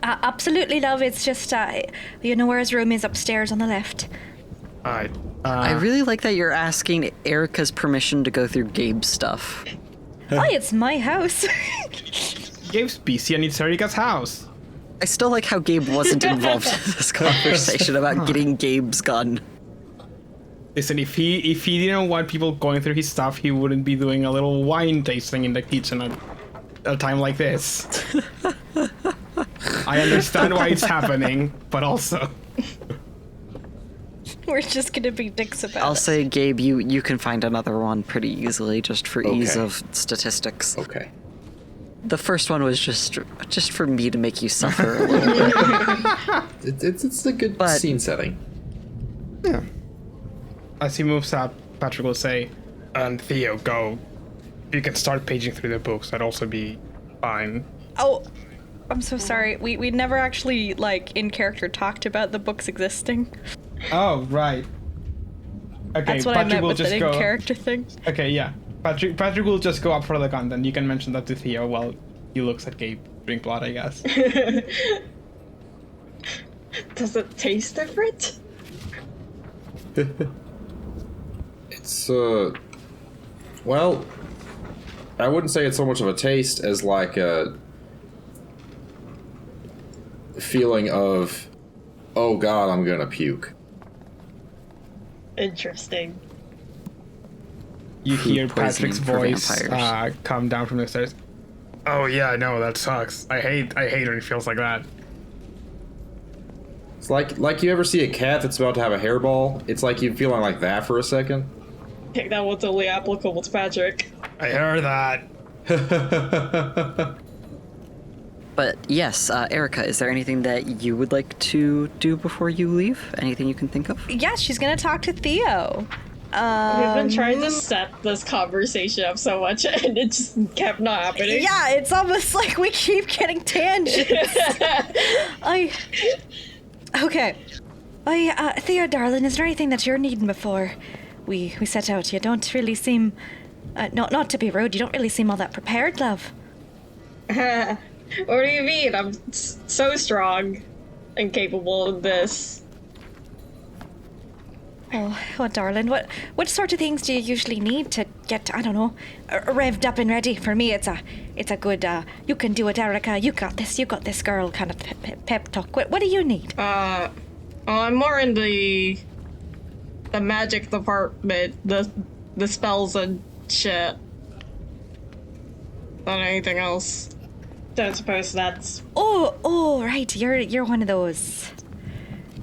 Absolutely, love. It's just, you know where his room is upstairs on the left. Alright. I really like that you're asking Erica's permission to go through Gabe's stuff. Oh, it's my house. Gabe's busy and it's Erika's house. I still like how Gabe wasn't involved in this conversation about getting Gabe's gun. Listen, if he didn't want people going through his stuff, he wouldn't be doing a little wine tasting in the kitchen at a time like this. I understand why it's happening, but also... We're just gonna be dicks about I'll it. say, Gabe, you can find another one pretty easily, just for ease Okay. of statistics. Okay. The first one was just for me to make you suffer a little bit. It's a good But- scene setting. Yeah. As he moves up, Patrick will say, "And Theo, go. You can start paging through the books. That'd also be fine." Oh, I'm so sorry. We never actually, like, in character talked about the books existing. Oh, right. Okay, That's what I meant will with just the go. in-character thing. Okay, yeah. Patrick will just go up for the gun, then you can mention that to Theo while he looks at Gabe drink blood, I guess. Does it taste different? It's well, I wouldn't say it's so much of a taste as like a feeling of, oh god, I'm gonna puke. Interesting. You hear Food poisoning Patrick's for voice vampires. come down from the stairs. Oh yeah, no, that sucks. I hate when it feels like that. It's like you ever see a cat that's about to have a hairball? It's like you feeling like that for a second. I think that one's only applicable to Patrick. I heard that. But yes, Erica, is there anything that you would like to do before you leave? Anything you can think of? Yeah, she's gonna talk to Theo. We've been trying to set this conversation up so much, and it just kept not happening. Yeah, it's almost like we keep getting tangents. Okay. Theo, darling, is there anything that you're needing before we set out? You don't really seem Not to be rude, you don't really seem all that prepared, love. What do you mean? I'm so strong and capable of this. Oh, darling, what sort of things do you usually need to get, I don't know, revved up and ready? For me, it's a good, you can do it, Erica, you got this girl kind of pep talk. What do you need? I'm more in the magic department, the spells and shit, than anything else. Don't suppose that's... Oh, right, you're one of those...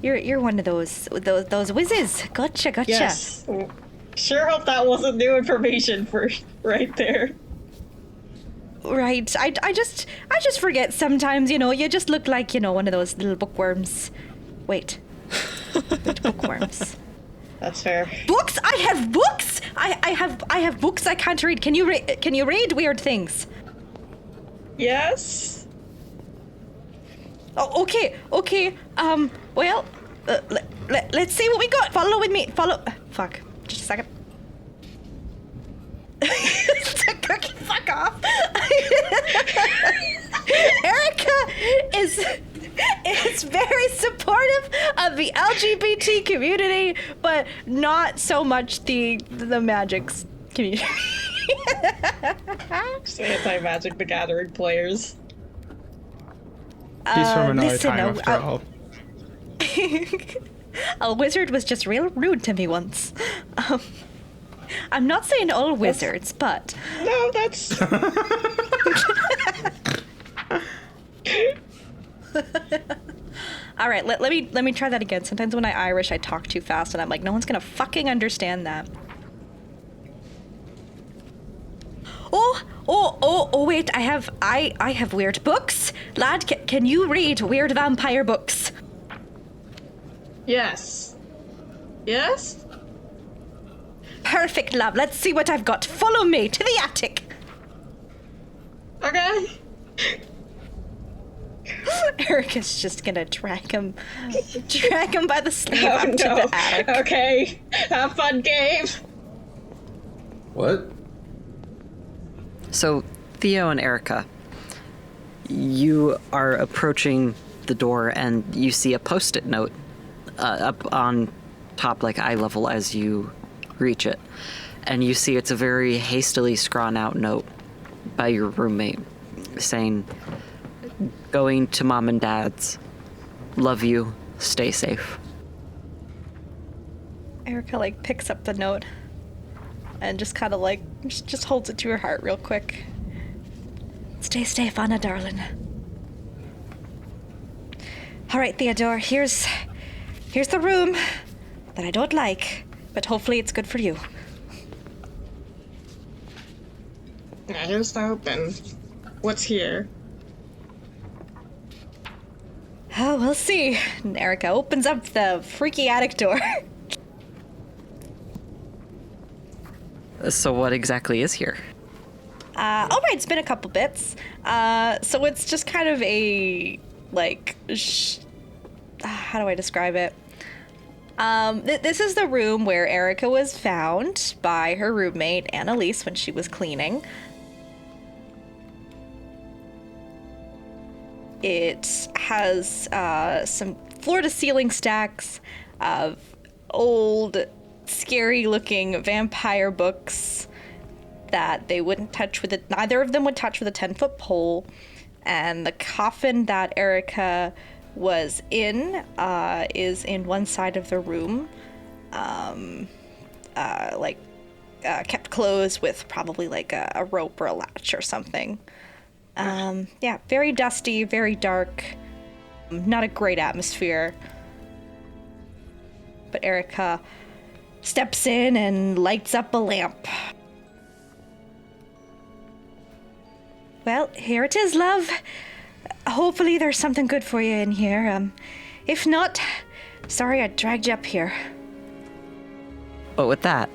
You're one of those whizzes. Gotcha. Yes. Sure hope that wasn't new information for right there. Right. I just forget sometimes, you just look like, one of those little bookworms. Wait, bookworms. That's fair. Books? I have books! I have books I can't read. Can you read weird things? Yes. Oh, okay. Well, let's see what we got. Follow with me. Fuck. Just a second. It's a cookie. Fuck off. Erica is very supportive of the LGBT community, but not so much the Magic's community. Just anti-Magic the Gathering players. He's from another listen, time after all. A wizard was just real rude to me once. I'm not saying all wizards, but... No, that's... All right, let me try that again. Sometimes when I Irish, I talk too fast, and I'm like, no one's gonna fucking understand that. Oh, wait, I have weird books. Lad, can you read weird vampire books? Yes. Yes? Perfect, love. Let's see what I've got. Follow me to the attic. Okay. Erica's just gonna drag him by the sleeve up to the attic. Okay. Have fun, Gabe. What? So, Theo and Erica, you are approaching the door and you see a post-it note up on top, like eye level, as you reach it. And you see it's a very hastily scrawn out note by your roommate saying, "Going to mom and dad's. Love you. Stay safe." Erica, picks up the note and just kind of, just holds it to her heart real quick. Stay safe, Anna, darling. All right, Theodore, here's the room that I don't like, but hopefully it's good for you. Yeah, here's the open. What's here? Oh, we'll see. And Erica opens up the freaky attic door. So what exactly is here? All right, it's been a couple bits. So it's just kind of a, how do I describe it? This is the room where Erica was found by her roommate, Annalise, when she was cleaning. It has some floor-to-ceiling stacks of old, scary-looking vampire books that they wouldn't touch with it. Neither of them would touch with a 10-foot pole. And the coffin that Erica was in is in one side of the room, kept closed with probably a rope or a latch or something. Yeah, very dusty, very dark, not a great atmosphere. But Erica steps in and lights up a lamp. Well, here it is, love. Hopefully there's something good for you in here. If not, sorry I dragged you up here. But with that,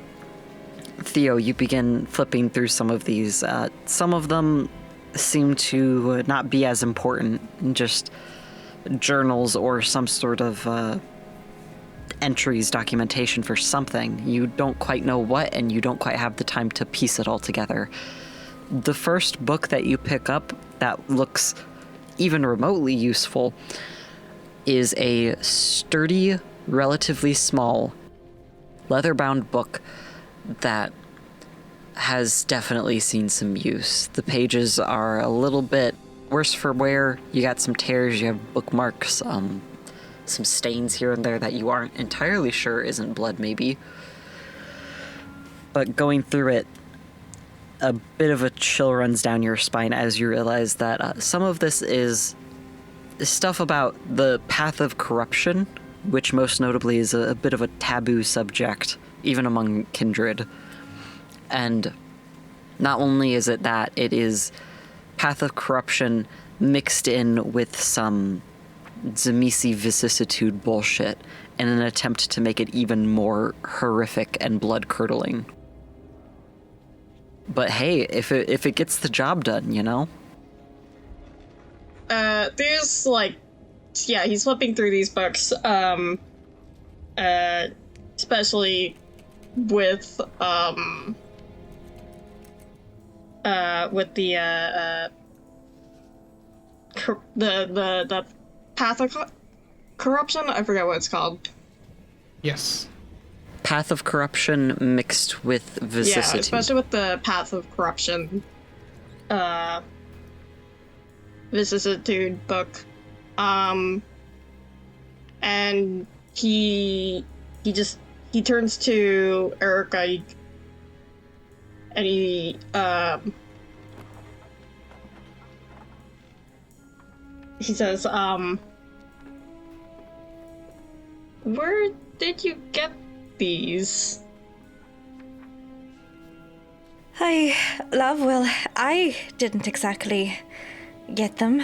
Theo, you begin flipping through some of these. Some of them seem to not be as important, just journals or some sort of entries, documentation for something. You don't quite know what, and you don't quite have the time to piece it all together. The first book that you pick up that looks even remotely useful is a sturdy, relatively small, leather-bound book that has definitely seen some use. The pages are a little bit worse for wear. You got some tears, you have bookmarks, some stains here and there that you aren't entirely sure isn't blood, maybe. But going through it, a bit of a chill runs down your spine as you realize that some of this is stuff about the path of corruption, which most notably is a bit of a taboo subject, even among kindred. And not only is it that, it is path of corruption mixed in with some Zamisi vicissitude bullshit in an attempt to make it even more horrific and blood-curdling. But hey, if it gets the job done, you know? There's, like... Yeah, he's flipping through these books, especially with the path of corruption? I forget what it's called. Yes. Path of corruption mixed with vicissitude. Yeah, especially with the path of corruption vicissitude book. And he turns to Erica and he says, where did you get these? Well, I didn't exactly get them.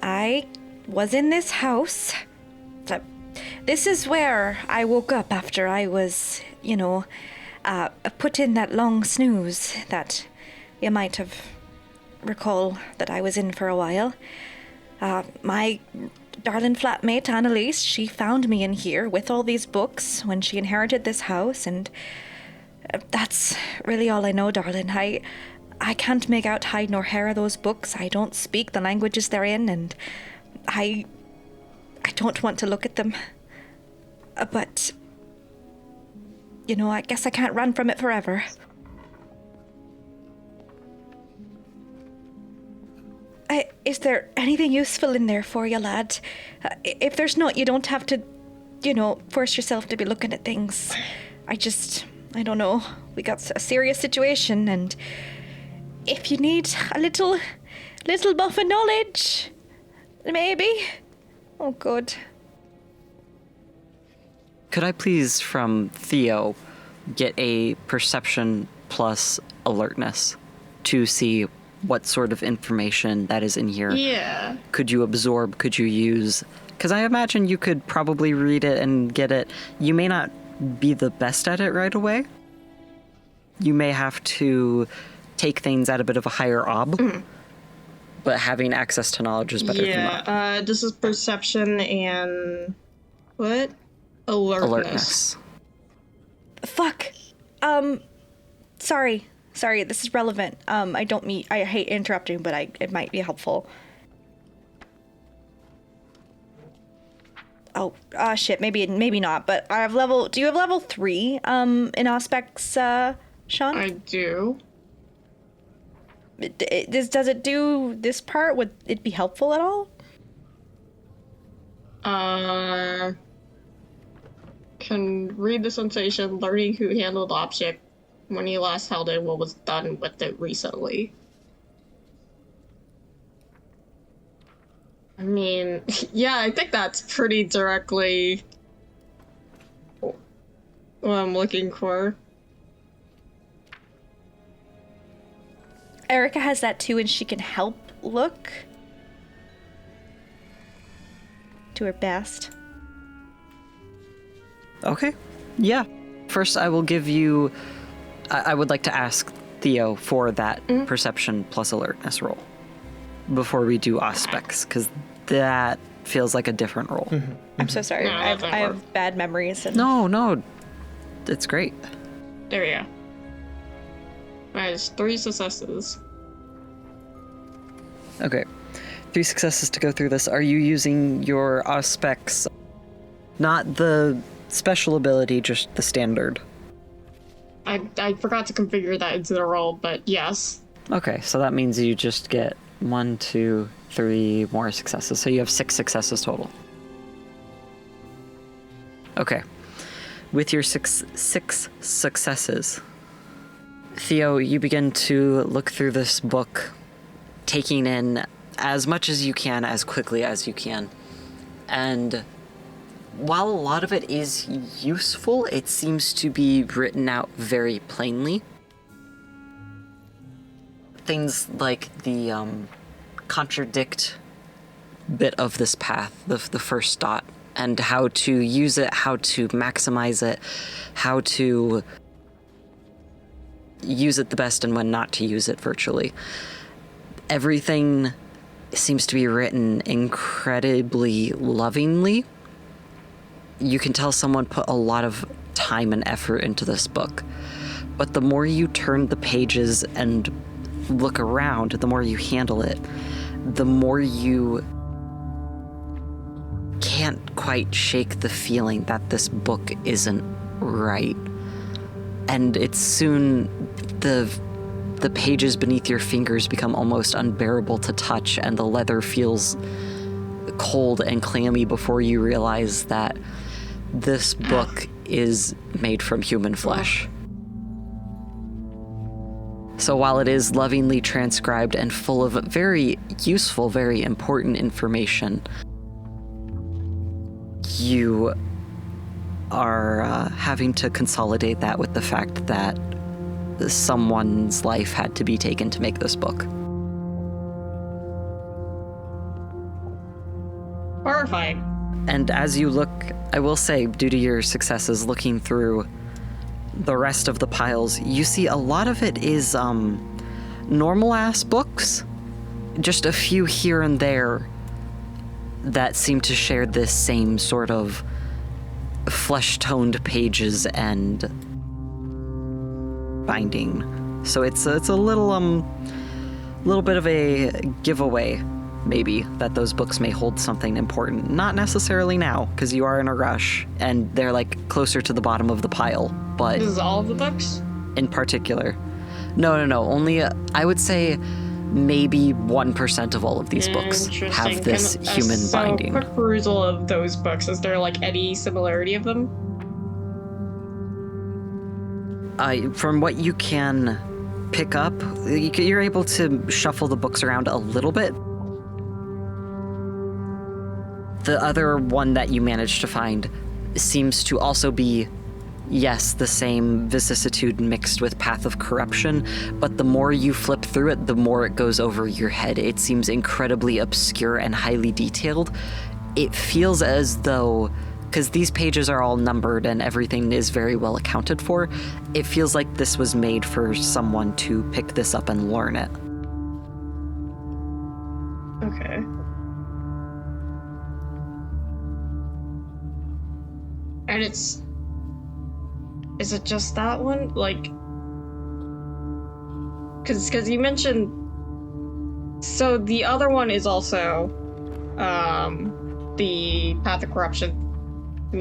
I was in this house. This is where I woke up after I was, put in that long snooze that you might have recall that I was in for a while. My darling flatmate, Annalise, she found me in here with all these books when she inherited this house, and that's really all I know, darling. I can't make out hide nor hair of those books. I don't speak the languages they're in, and I don't want to look at them. But, I guess I can't run from it forever. Is there anything useful in there for you, lad? If there's not, you don't have to, force yourself to be looking at things. I don't know. We got a serious situation, and if you need a little buff of knowledge, maybe. Oh, good. Could I please, from Theo, get a perception plus alertness to see what sort of information that is in here? Yeah. Could you absorb? Could you use? Because I imagine you could probably read it and get it. You may not be the best at it right away. You may have to take things at a bit of a higher ob. Mm-hmm. But having access to knowledge is better than that. Yeah, this is perception and... what? Alertness. Fuck. Sorry, this is relevant. I hate interrupting, but it might be helpful. Oh, shit, maybe not, but do you have level 3, in aspects, Sean? I do. Does it do this part? Would it be helpful at all? Can read the sensation, learning who handled the object when he last held it, what was done with it recently. I mean, yeah, I think that's pretty directly what I'm looking for. Erica has that too, and she can help look to her best. Okay. Yeah. First, I will give you... I would like to ask Theo for that perception plus alertness roll before we do aspects, because that feels like a different roll. I'm so sorry. No, I that have bad memories. And No, it's great. There we go. Alright, it's 3 successes. Okay. 3 successes to go through this. Are you using your specs? Not the special ability, just the standard. I forgot to configure that into the roll, but yes. Okay, so that means you just get 1, 2, 3 more successes. So you have 6 successes total. Okay. With your six successes, Theo, you begin to look through this book, taking in as much as you can, as quickly as you can. And while a lot of it is useful, it seems to be written out very plainly. Things like the contradict bit of this path, the first dot, and how to use it, how to maximize it, how to use it the best and when not to use it virtually. Everything seems to be written incredibly lovingly. You can tell someone put a lot of time and effort into this book. But the more you turn the pages and look around, the more you handle it, the more you can't quite shake the feeling that this book isn't right. And it's soon the pages beneath your fingers become almost unbearable to touch, and the leather feels cold and clammy before you realize that this book is made from human flesh. So while it is lovingly transcribed and full of very useful, very important information, you are having to consolidate that with the fact that someone's life had to be taken to make this book. Horrifying. And as you look, I will say, due to your successes looking through the rest of the piles, you see a lot of it is normal-ass books. Just a few here and there that seem to share this same sort of flesh-toned pages and binding. So it's a little bit of a giveaway, maybe, that those books may hold something important. Not necessarily now, because you are in a rush, and they're like closer to the bottom of the pile, but... This is all of the books? In particular. No. Only, I would say, maybe 1% of all of these books have this human binding. Quick perusal of those books. Is there like any similarity of them? From what you can pick up, you're able to shuffle the books around a little bit. The other one that you managed to find seems to also be, yes, the same vicissitude mixed with Path of Corruption, but the more you flip through it, the more it goes over your head. It seems incredibly obscure and highly detailed. It feels as though, because these pages are all numbered and everything is very well accounted for, it feels like this was made for someone to pick this up and learn it. Okay. And is it just that one? Like, because you mentioned, so the other one is also, the Path of Corruption. Let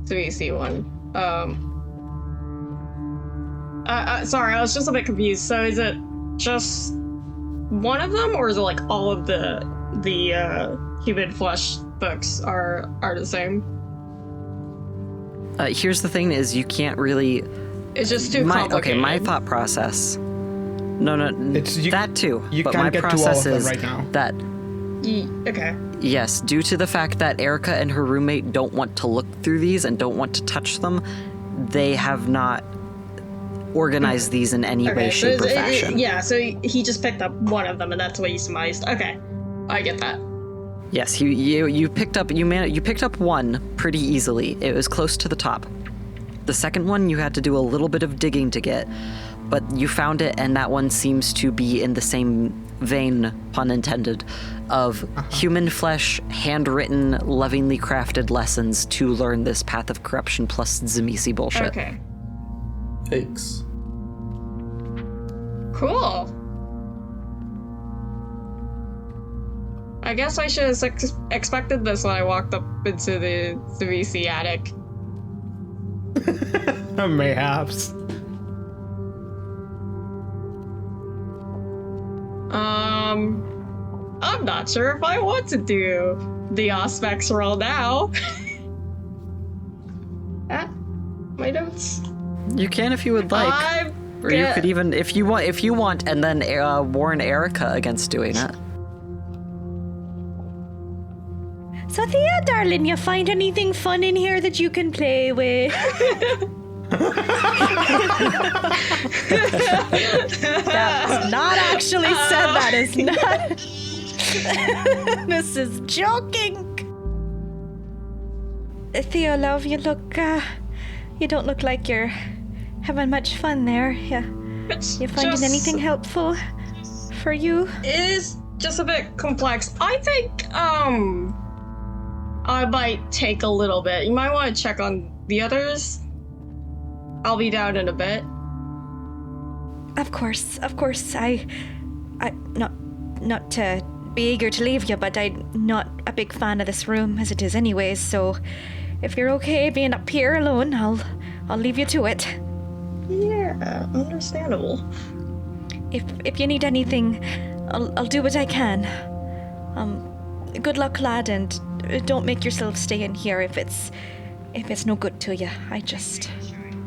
me see one. Sorry, I was just a bit confused. So is it just one of them, or is it like all of the human flesh books are the same? Here's the thing: is you can't really. It's just too complicated. Okay, my thought process. No, that too. You but can't my get to all process of them is right now. that. Okay. Yes, due to the fact that Erica and her roommate don't want to look through these and don't want to touch them, they have not organized these in any way, shape, or fashion. So he just picked up one of them, and that's what he surmised. Okay, I get that. Yes, you picked up one pretty easily. It was close to the top. The second one you had to do a little bit of digging to get, but you found it, and that one seems to be in the same vein, pun intended, of human flesh, handwritten, lovingly crafted lessons to learn this path of corruption plus Tzimisce bullshit. Okay. Thanks. Cool. I guess I should have expected this when I walked up into the VC attic. Mayhaps. I'm not sure if I want to do the aspects roll now. My notes. You can if you would like. Or you could even, if you want, and then warn Erica against doing it. So, Thea, darling, you find anything fun in here that you can play with? That was not actually said. That is not. This is joking. Thea, love, you don't look like you're having much fun there. Yeah. You finding anything helpful for you? It is just a bit complex. I think, I might take a little bit. You might want to check on the others. I'll be down in a bit. Of course. I not to be eager to leave you, but I'm not a big fan of this room as it is anyways, so if you're okay being up here alone, I'll leave you to it. Yeah, understandable. If you need anything, I'll do what I can. Good luck, lad, and don't make yourself stay in here if it's no good to you.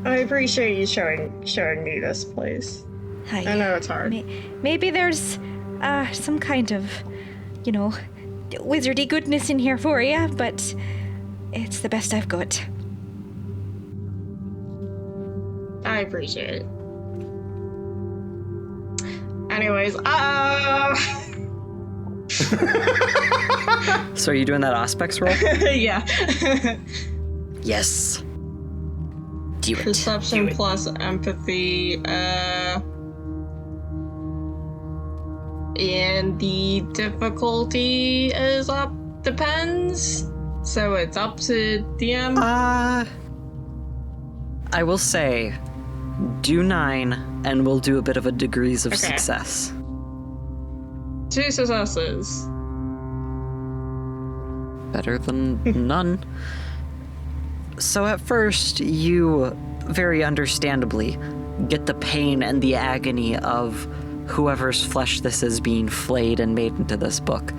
I appreciate you showing me this place. I know it's hard. Maybe there's some kind of, wizardy goodness in here for you, but it's the best I've got. I appreciate it. Anyways, So are you doing that aspects roll? yeah. Yes. Do it. Perception plus empathy, and the difficulty is up, depends. So it's up to DM. I will say, do 9, and we'll do a bit of a degrees of success. 2 successes. Better than none. So at first, you, very understandably, get the pain and the agony of whoever's flesh this is being flayed and made into this book.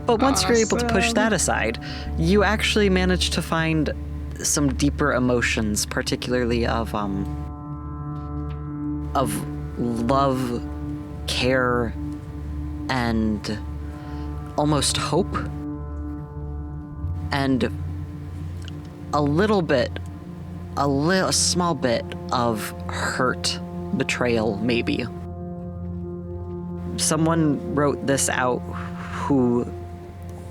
But once you're able to push that aside, you actually manage to find some deeper emotions, particularly of love, care, and almost hope. And a small bit of hurt, betrayal, maybe. Someone wrote this out who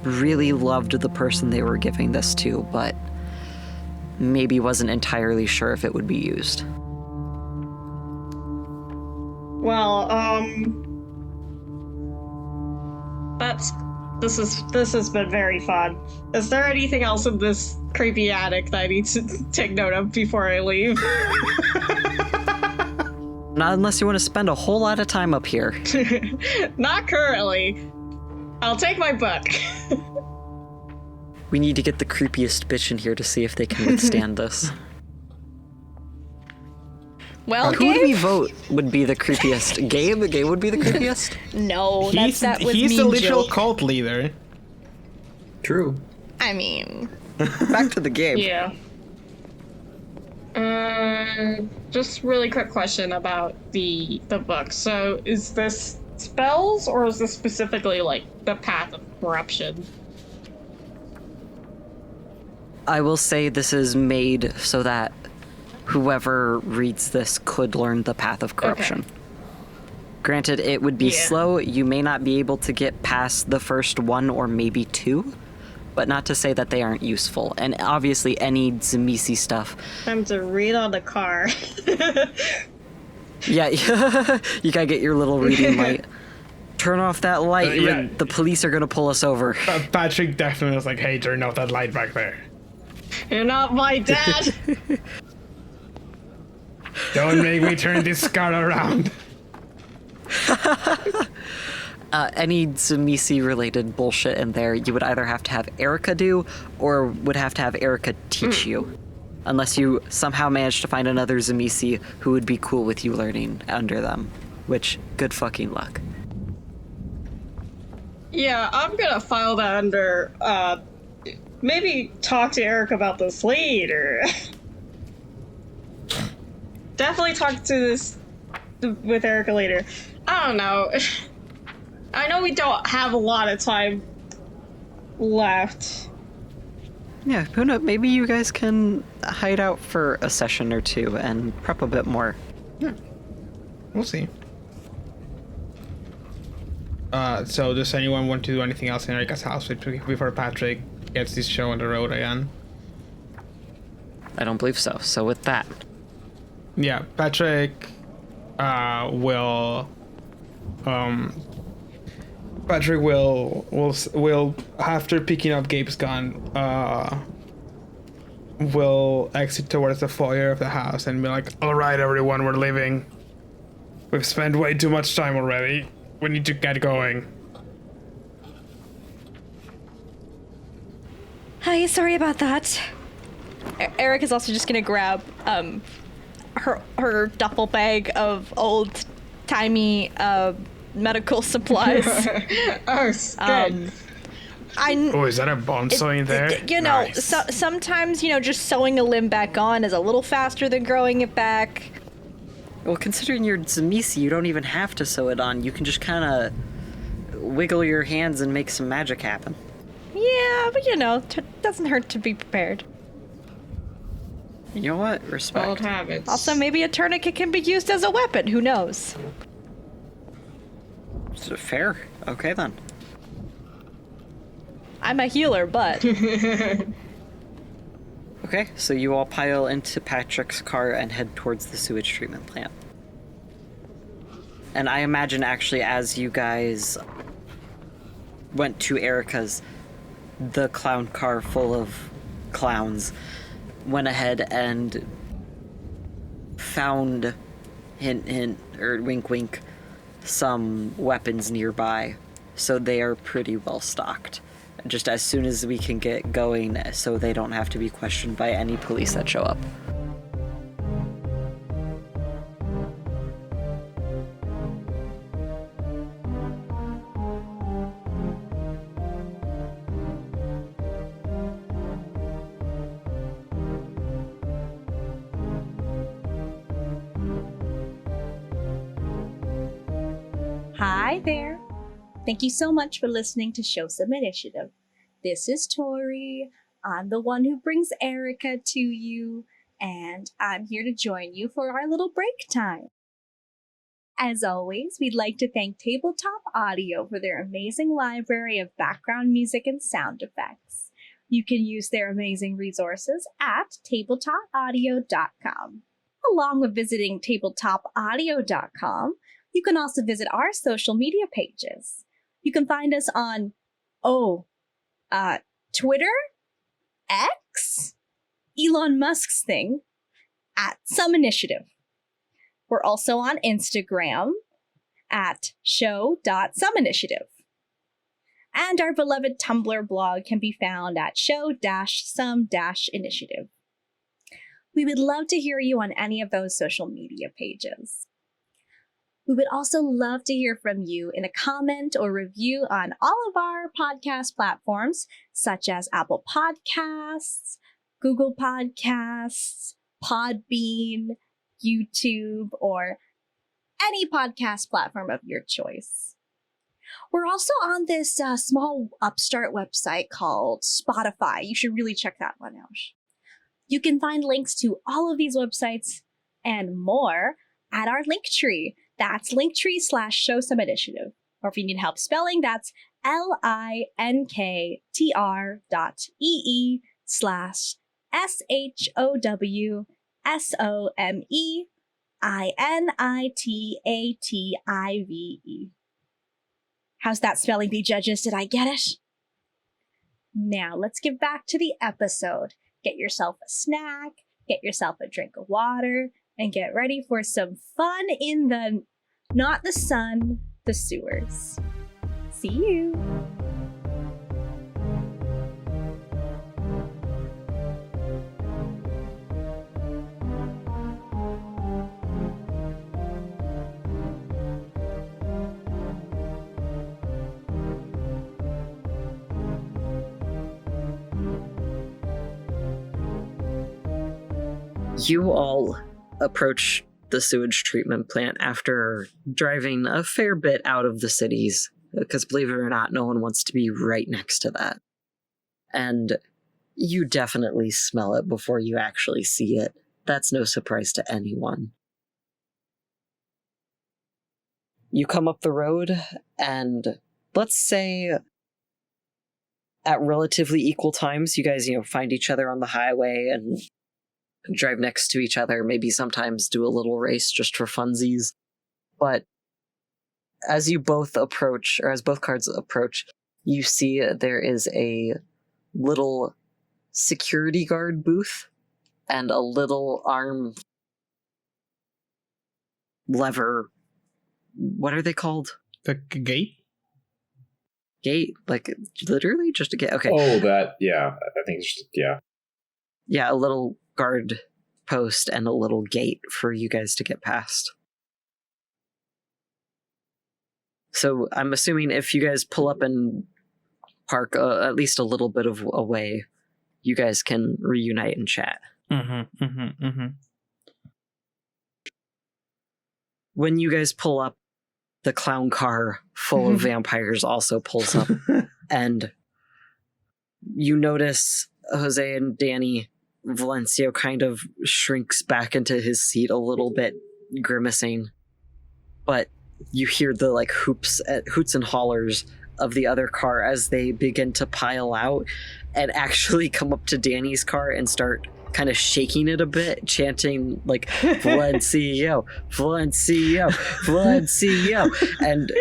really loved the person they were giving this to, but maybe wasn't entirely sure if it would be used. Well, this has been very fun. Is there anything else in this creepy attic that I need to take note of before I leave? Not unless you want to spend a whole lot of time up here. Not currently. I'll take my book. We need to get the creepiest bitch in here to see if they can withstand this. Well, Who would we Gabe? vote would be the creepiest? Gabe? Gabe would be the creepiest? No, He's that was the mean literal joke. cult leader. True. I mean, Back to the game. Yeah. Just really quick question about the book. So, is this spells, or is this specifically like the path of corruption? I will say this is made so that whoever reads this could learn the path of corruption. Okay. Granted, it would be Yeah. slow. You may not be able to get past the first 1 or maybe 2, but not to say that they aren't useful. And obviously, any Tzimisce stuff. Time to read on the car. Yeah, you gotta get your little reading light. turn off that light. Yeah. The police are gonna pull us over. Patrick definitely was like, hey, turn off that light back there. You're not my dad. Don't make me turn this car around. Any Zamisi-related bullshit in there, you would either have to have Erica do, or would have to have Erica teach you. Unless you somehow manage to find another Zamisi who would be cool with you learning under them. Which, good fucking luck. Yeah, I'm gonna file that under, maybe talk to Eric about this later. Definitely talk to this with Erica later. I don't know. I know we don't have a lot of time left. Yeah, who knows? Maybe you guys can hide out for a session or two and prep a bit more. Yeah. We'll see. So does anyone want to do anything else in Erica's house before Patrick gets this show on the road again? I don't believe so. So with that, Yeah, Patrick will after picking up Gabe's gun, will exit towards the foyer of the house and be like, all right, everyone, we're leaving. We've spent way too much time already. We need to get going. Hi, sorry about that. Eric is also just gonna grab her duffel bag of old timey medical supplies. Oh, good. Oh, is that a bonsai in there? You know, Nice. sometimes, just sewing a limb back on is a little faster than growing it back. well, considering you're Zamisi, you don't even have to sew it on. You can just kind of wiggle your hands and make some magic happen. Yeah, but doesn't hurt to be prepared. You know what? Respect. Old habits. Also, maybe a tourniquet can be used as a weapon. Who knows? Fair. Okay, then. I'm a healer, but Okay, so you all pile into Patrick's car and head towards the sewage treatment plant. And I imagine, actually, as you guys went to Erica's, the clown car full of clowns went ahead and found, hint hint, or wink wink, some weapons nearby. So they are pretty well stocked. Just as soon as we can get going, so they don't have to be questioned by any police that show up. Hi there. Thank you so much for listening to Show Some Initiative. This is Tori. I'm the one who brings Erica to you, and I'm here to join you for our little break time. As always, we'd like to thank Tabletop Audio for their amazing library of background music and sound effects. You can use their amazing resources at tabletopaudio.com. Along with visiting tabletopaudio.com, you can also visit our social media pages. You can find us on, Twitter, X, Elon Musk's thing, at Some Initiative. We're also on Instagram at show.someinitiative. And our beloved Tumblr blog can be found at show-some-initiative. We would love to hear you on any of those social media pages. We would also love to hear from you in a comment or review on all of our podcast platforms, such as Apple Podcasts, Google Podcasts, Podbean, YouTube, or any podcast platform of your choice. We're also on this small upstart website called Spotify. You should really check that one out. You can find links to all of these websites and more at our Linktree. That's Linktree/Show Some Initiative. Or if you need help spelling, that's linktr.ee/SHOWSOMEINITATIVE. How's that spelling bee, judges? Did I get it? Now, let's get back to the episode. Get yourself a snack, get yourself a drink of water, and get ready for some fun in the, not the sun, the sewers. See you. You all approach the sewage treatment plant after driving a fair bit out of the cities, because believe it or not, no one wants to be right next to that. And you definitely smell it before you actually see it. That's no surprise to anyone. You come up the road, and let's say at relatively equal times, you guys, find each other on the highway and drive next to each other, maybe sometimes do a little race just for funsies. But as you both approach, or as both cards approach, you see there is a little security guard booth and a little arm lever. What are they called? The gate? Gate? Like, literally just a gate? Okay. Oh, that, yeah. I think it's just, yeah. Yeah, a little guard post and a little gate for you guys to get past. So I'm assuming if you guys pull up and park at least a little bit of away, you guys can reunite and chat. When you guys pull up, the clown car full of vampires also pulls up, and you notice Jose and Danny. Valencio kind of shrinks back into his seat a little bit, grimacing. But you hear the hoots and hollers of the other car as they begin to pile out and actually come up to Danny's car and start kind of shaking it a bit, chanting Valencio, Valencio, Valencio, and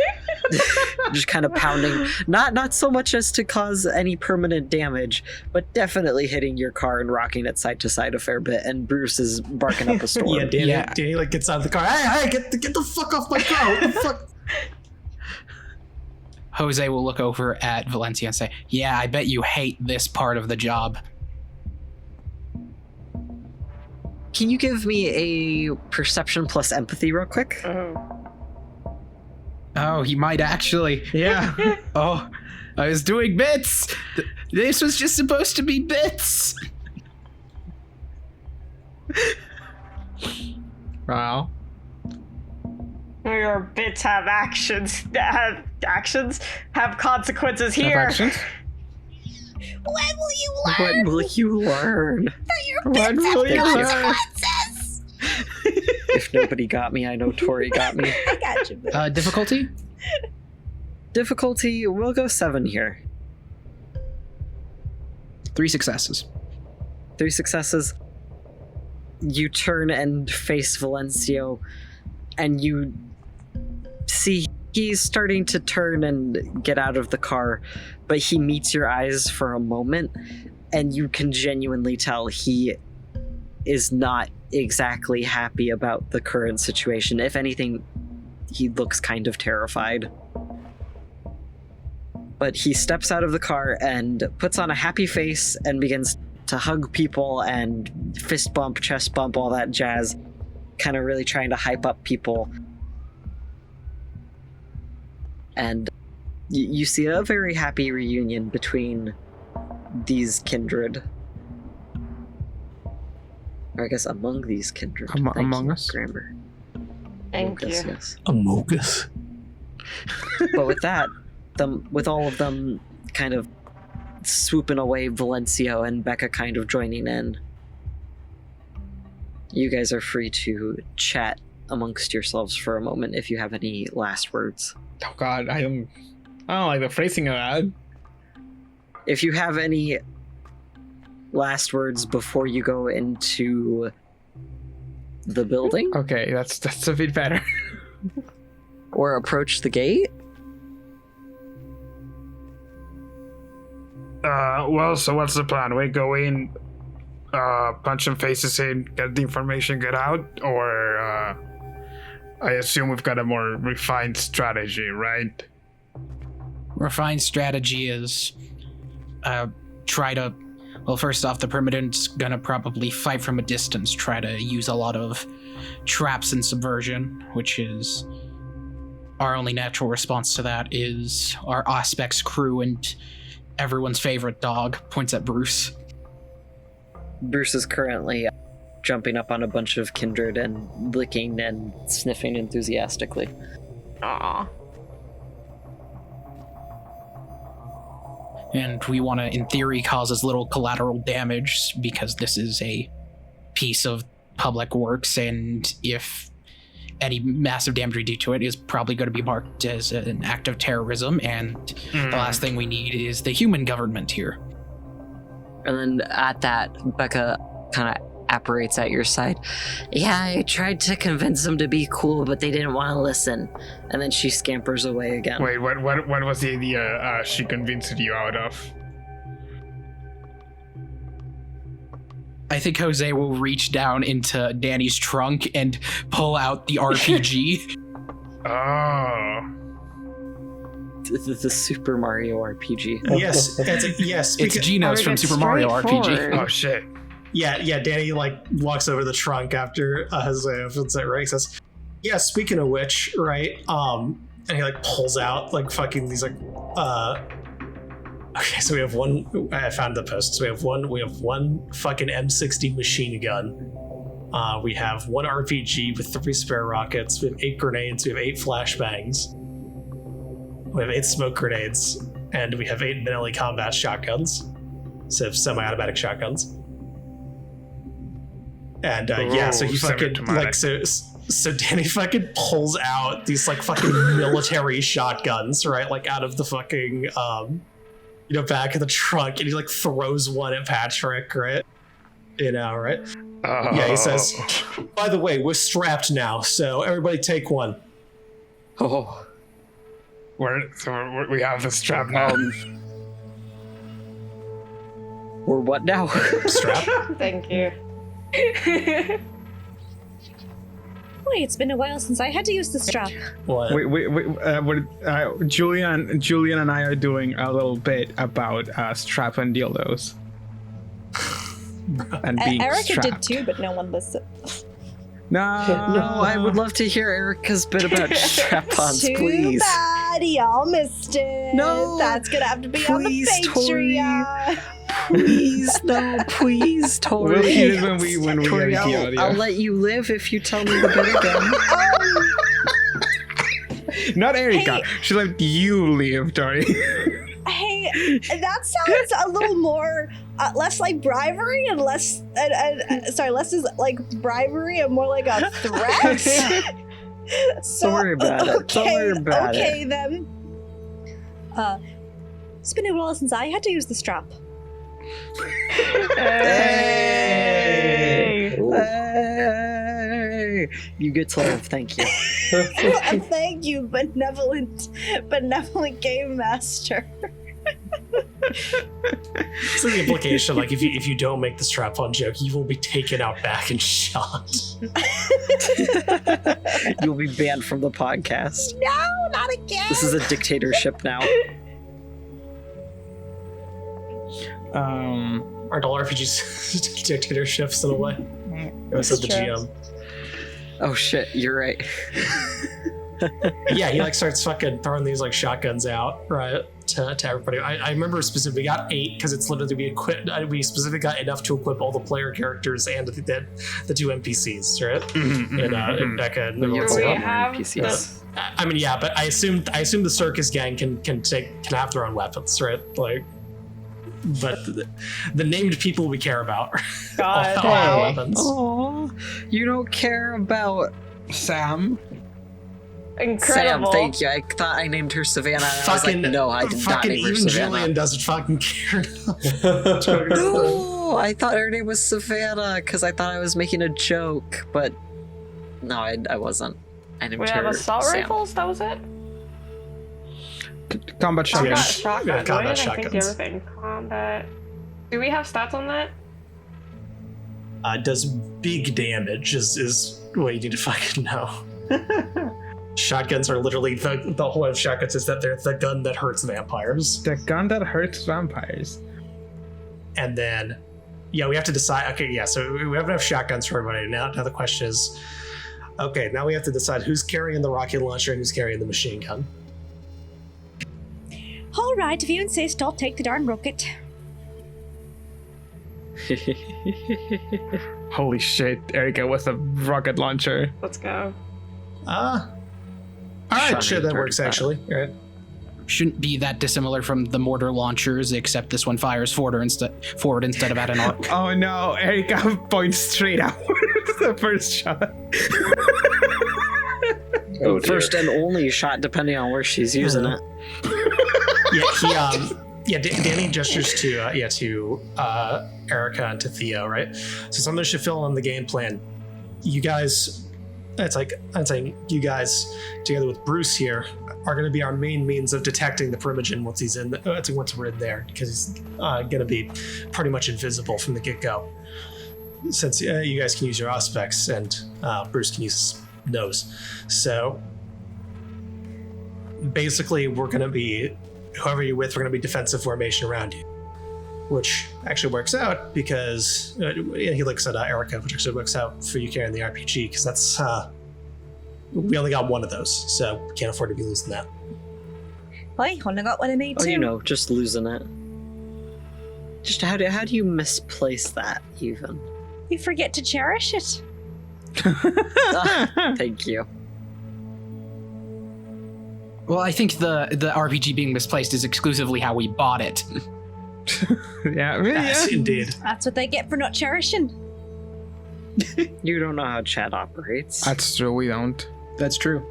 just kind of pounding, not so much as to cause any permanent damage, but definitely hitting your car and rocking it side to side a fair bit. And Bruce is barking up a storm. Danny gets out of the car. Hey, get the fuck off my car! What the fuck? Jose will look over at Valencia and say, "Yeah, I bet you hate this part of the job." Can you give me a perception plus empathy real quick? Oh, he might actually. Yeah. Oh, I was doing bits. This was just supposed to be bits. Wow. Your bits have actions. Have consequences here. Have actions? When will you learn When will you learn? that your When bits will have you learn? consequences? If nobody got me, I know Tori got me. I got you, boo. Difficulty? Difficulty, we'll go 7 here. 3 successes. 3 successes. You turn and face Valencio, and you see he's starting to turn and get out of the car, but he meets your eyes for a moment, and you can genuinely tell he is not exactly happy about the current situation. If anything, he looks kind of terrified. But he steps out of the car and puts on a happy face and begins to hug people and fist bump, chest bump, all that jazz, kind of really trying to hype up people. And you see a very happy reunion between these kindred. Or I guess among these kindred. Among us? Grammar. Thank you. Yes. Amogus. But with that, with all of them kind of swooping away, Valencio and Becca kind of joining in, you guys are free to chat amongst yourselves for a moment if you have any last words. Oh god, I don't like the phrasing of that. If you have any last words before you go into the building Okay, that's a bit better. or approach the gate, Well, so what's the plan? We go in, punch some faces in, get the information, get out, or I assume we've got a more refined strategy, right? Refined strategy is first off, the Primogen's gonna probably fight from a distance, try to use a lot of traps and subversion, which is our only natural response to that is our Auspex crew and everyone's favorite dog, points at Bruce. Bruce is currently jumping up on a bunch of kindred and licking and sniffing enthusiastically. Aw. And we want to, in theory, cause as little collateral damage because this is a piece of public works, and if any massive damage we do to it is probably going to be marked as an act of terrorism, and the last thing we need is the human government here. And then at that, Becca kind of apparates at your side. Yeah, I tried to convince them to be cool, but they didn't want to listen. And then she scampers away again. Wait, what was the idea she convinced you out of? I think Jose will reach down into Danny's trunk and pull out the RPG. Oh. The Super Mario RPG. Yes, yes. It's Geno's from Super Mario RPG. Oh shit. Yeah. Danny walks over the trunk after Jose opens it. Right, he says, "Yeah, speaking of which, right?" And he pulls out these Okay, so we have one. I found the post. So we have one fucking M60 machine gun. We have one RPG with 3 spare rockets. We have 8 grenades. We have 8 flashbangs. We have 8 smoke grenades, and we have 8 melee combat shotguns. So semi-automatic shotguns. And so he fucking so Danny fucking pulls out these fucking military shotguns, right? Out of the fucking back of the trunk, and he throws one at Patrick, right? Right? Oh. Yeah, he says, "By the way, we're strapped now, so everybody take one." Oh. We have the strap now. We're what now? Strap? Thank you. Wait, it's been a while since I had to use the strap. What? Julian and I are doing a little bit about strap and dildos. And being Erica strapped. did too, but no one listened. No, I would love to hear Erica's bit about strap-ons, Too please. bad, y'all missed it. No, That's gonna have to be please, on the Patreon. Please, no, please, Tori. We'll hear it when we Tori, edit the audio. I'll let you live if you tell me the bit again. Not Erica. Hey. She let you live, Tori. Hey, that sounds a little more less like bribery and less less is like bribery and more like a threat. So, Don't worry about it. Don't worry about it. Okay then. It's been a while since I had to use the strap. Hey! Hey! You get to live, thank you. Thank you, benevolent game master. So the implication, if you don't make the strap-on joke, you will be taken out back and shot. You'll be banned from the podcast. No, not again. This is a dictatorship now. Aren't all RPGs dictatorships in a way? It was the GM. Oh shit, you're right. Yeah, he starts fucking throwing these shotguns out, right, to everybody. I remember specifically we got 8 because it's literally we equipped. We specifically got enough to equip all the player characters and the 2 NPCs, right? And Becca and everyone else. We have NPCs. I mean, yeah, but I assume the circus gang can have their own weapons, right? But the named people we care about God. all have weapons. Oh, you don't care about Sam? Incredible. Sam, thank you. I thought I named her Savannah. And I was like, no, I did not name her even Savannah. Julian doesn't fucking care. No, I thought her name was Savannah because I thought I was making a joke, but no, I wasn't. I named We her have assault Sam. rifles, that was it? Combat shotgun. Combat shotgun. Yeah, What combat did I think the shotguns. other thing? Combat. Do we have stats on that? Does big damage is what you need to fucking know. Shotguns are literally the whole point of shotguns is that they're the gun that hurts vampires. The gun that hurts vampires. And then, yeah, we have to decide. Okay, yeah, so we have enough shotguns for everybody. Now the question is, okay, now we have to decide who's carrying the rocket launcher and who's carrying the machine gun. All right, if you insist, I'll take the darn rocket. Holy shit, Erica with a rocket launcher. Let's go. All right, sure, that works actually. All right. Shouldn't be that dissimilar from the mortar launchers, except this one fires forward instead of at an arc. Oh no, Erica points straight out. The first shot. Oh, dear. First and only shot, depending on where she's using it. Danny gestures to Erica and to Theo, right? So something should fill in the game plan. You guys, it's like I'm saying, you guys together with Bruce here are going to be our main means of detecting the Primogen once he's in. Once we're in there, because he's going to be pretty much invisible from the get-go. Since you guys can use your aspects and Bruce can use his nose, so basically we're going to be. Whoever you're with, we're going to be defensive formation around you, which actually works out because he looks at Erica, which actually works out for you carrying the RPG because that's we only got one of those, so we can't afford to be losing that. I only got one of me too. Oh, you know, just losing it. Just how do you misplace that even? You forget to cherish it. Thank you. Well, I think the RPG being misplaced is exclusively how we bought it. Yeah, I mean, Yes, yeah. indeed. That's what they get for not cherishing. You don't know how chat operates. That's true, we don't. That's true.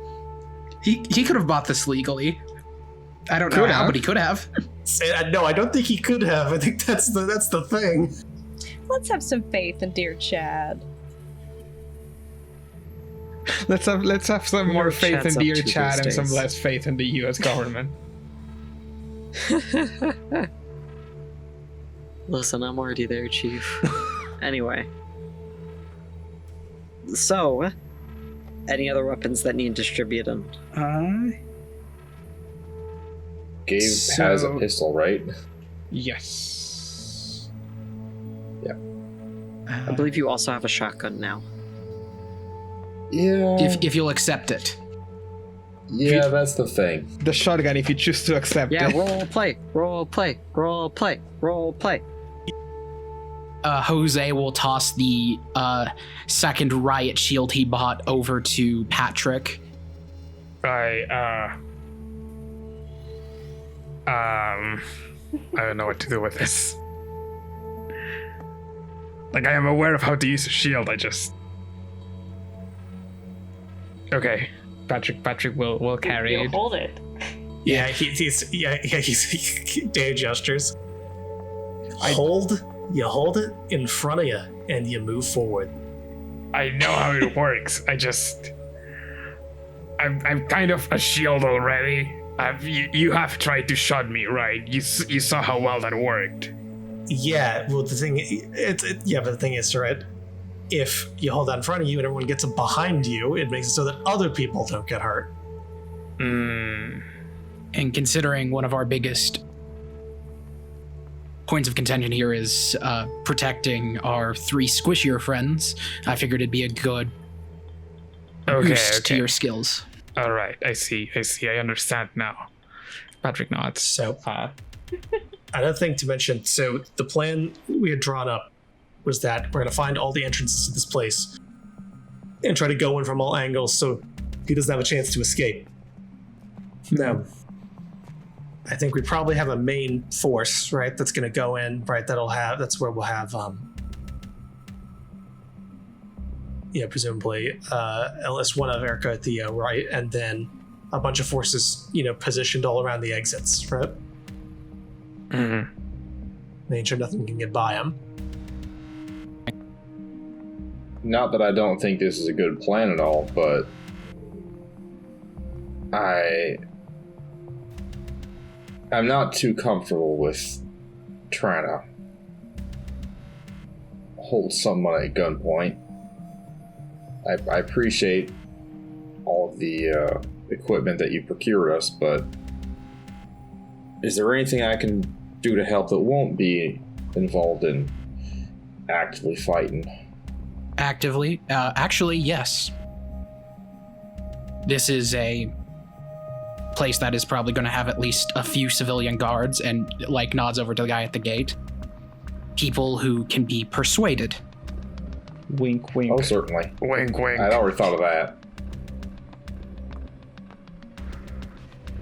He could have bought this legally. I don't know Could how, have. but he could have. No, I don't think he could have. I think that's the thing. Let's have some faith in dear Chad. Let's have some more faith Chat's in up dear to Chad these and some days. less faith in the US government. Listen, I'm already there, Chief. Anyway. So, any other weapons that need distributing? Gabe has a pistol, right? Yes. I believe you also have a shotgun now. Yeah. If you'll accept it. Yeah, that's the thing. The shotgun, if you choose to accept Yeah, it. role play. Jose will toss the second riot shield he bought over to Patrick. I don't know what to do with this. Like, I am aware of how to use a shield, I just... Okay, Patrick will carry You it. hold it. Yeah, he's Danny gestures. You hold it in front of you, and you move forward. I know how it works. I'm kind of a shield already. You have tried to shut me, right? You saw how well that worked. Yeah, well, the thing but the thing is, right? If you hold that in front of you and everyone gets it behind you, it makes it so that other people don't get hurt. And considering one of our biggest points of contention here is protecting our three squishier friends, I figured it'd be a good boost to your skills. All right, I see. I understand now. Patrick nods. So, another thing to mention. So, the plan we had drawn up was that we're going to find all the entrances to this place and try to go in from all angles so he doesn't have a chance to escape. Now, I think we probably have a main force, right? That's going to go in, right? That's where we'll have, presumably, at least one of Erica at the right, and then a bunch of forces, positioned all around the exits, right? Mm-hmm. Making sure nothing can get by them. Not that I don't think this is a good plan at all, but I'm not too comfortable with trying to hold someone at gunpoint. I appreciate all of the equipment that you procured us, but is there anything I can do to help that won't be involved in actively fighting? Actively? Actually, yes. This is a place that is probably going to have at least a few civilian guards, and like nods over to the guy at the gate. People who can be persuaded. Wink, wink. Oh, certainly. Wink, wink. I'd already thought of that.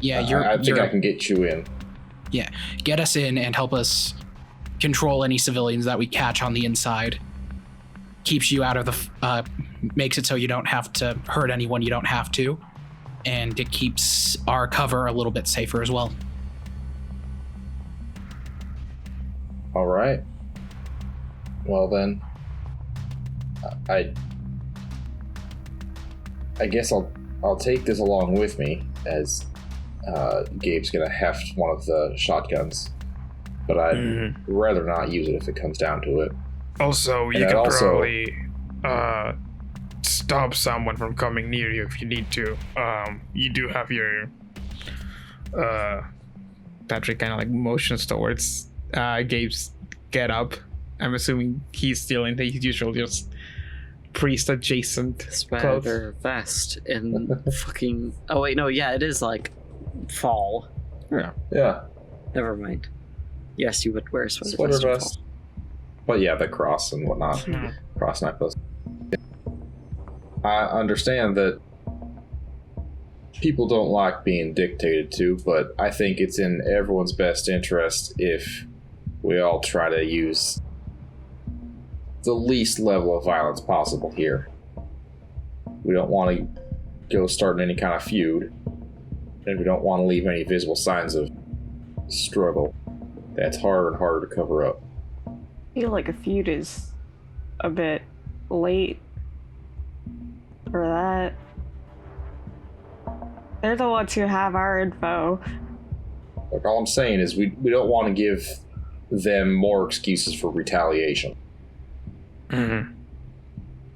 Yeah, I think I can get you in. Yeah, get us in and help us control any civilians that we catch on the inside. Keeps you out of the... makes it so you don't have to hurt anyone you don't have to. And it keeps our cover a little bit safer as well. All right. Well then, I guess I'll take this along with me, as Gabe's gonna heft one of the shotguns, but I'd rather not use it if it comes down to it. Also, you can probably stop someone from coming near you if you need to. You do have your Patrick kind of like motions towards Gabe's get up. I'm assuming he's still in his usual just priest adjacent clothes. Sweater vest and fucking. Oh wait, no, yeah, it is like fall. Yeah. Never mind. Yes, you would wear a sweater Sweater vest. in vest. fall. But yeah, the cross and whatnot. Cross necklace. I understand that people don't like being dictated to, but I think it's in everyone's best interest if we all try to use the least level of violence possible here. We don't want to go starting any kind of feud, and we don't want to leave any visible signs of struggle. That's harder and harder to cover up. I feel like a feud is a bit late for that. They're the ones who have our info. Like, all I'm saying is we don't want to give them more excuses for retaliation. Mm-hmm.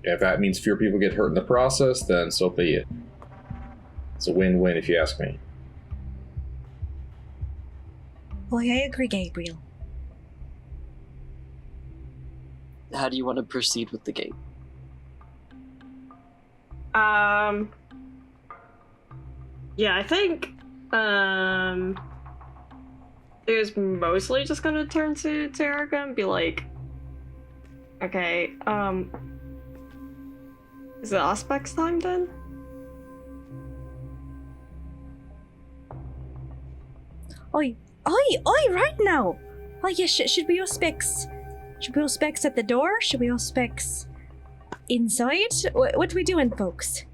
If that means fewer people get hurt in the process, then so be it. It's a win-win if you ask me. Boy, I agree, Gabriel. How do you want to proceed with the gate? Yeah, I think it was mostly just gonna turn to Erica and be like, okay, is it Aspect's time then? Oi, right now! Oh yeah, should we all specs? Should we all specs at the door? Should we all specs inside? What are we doing, folks?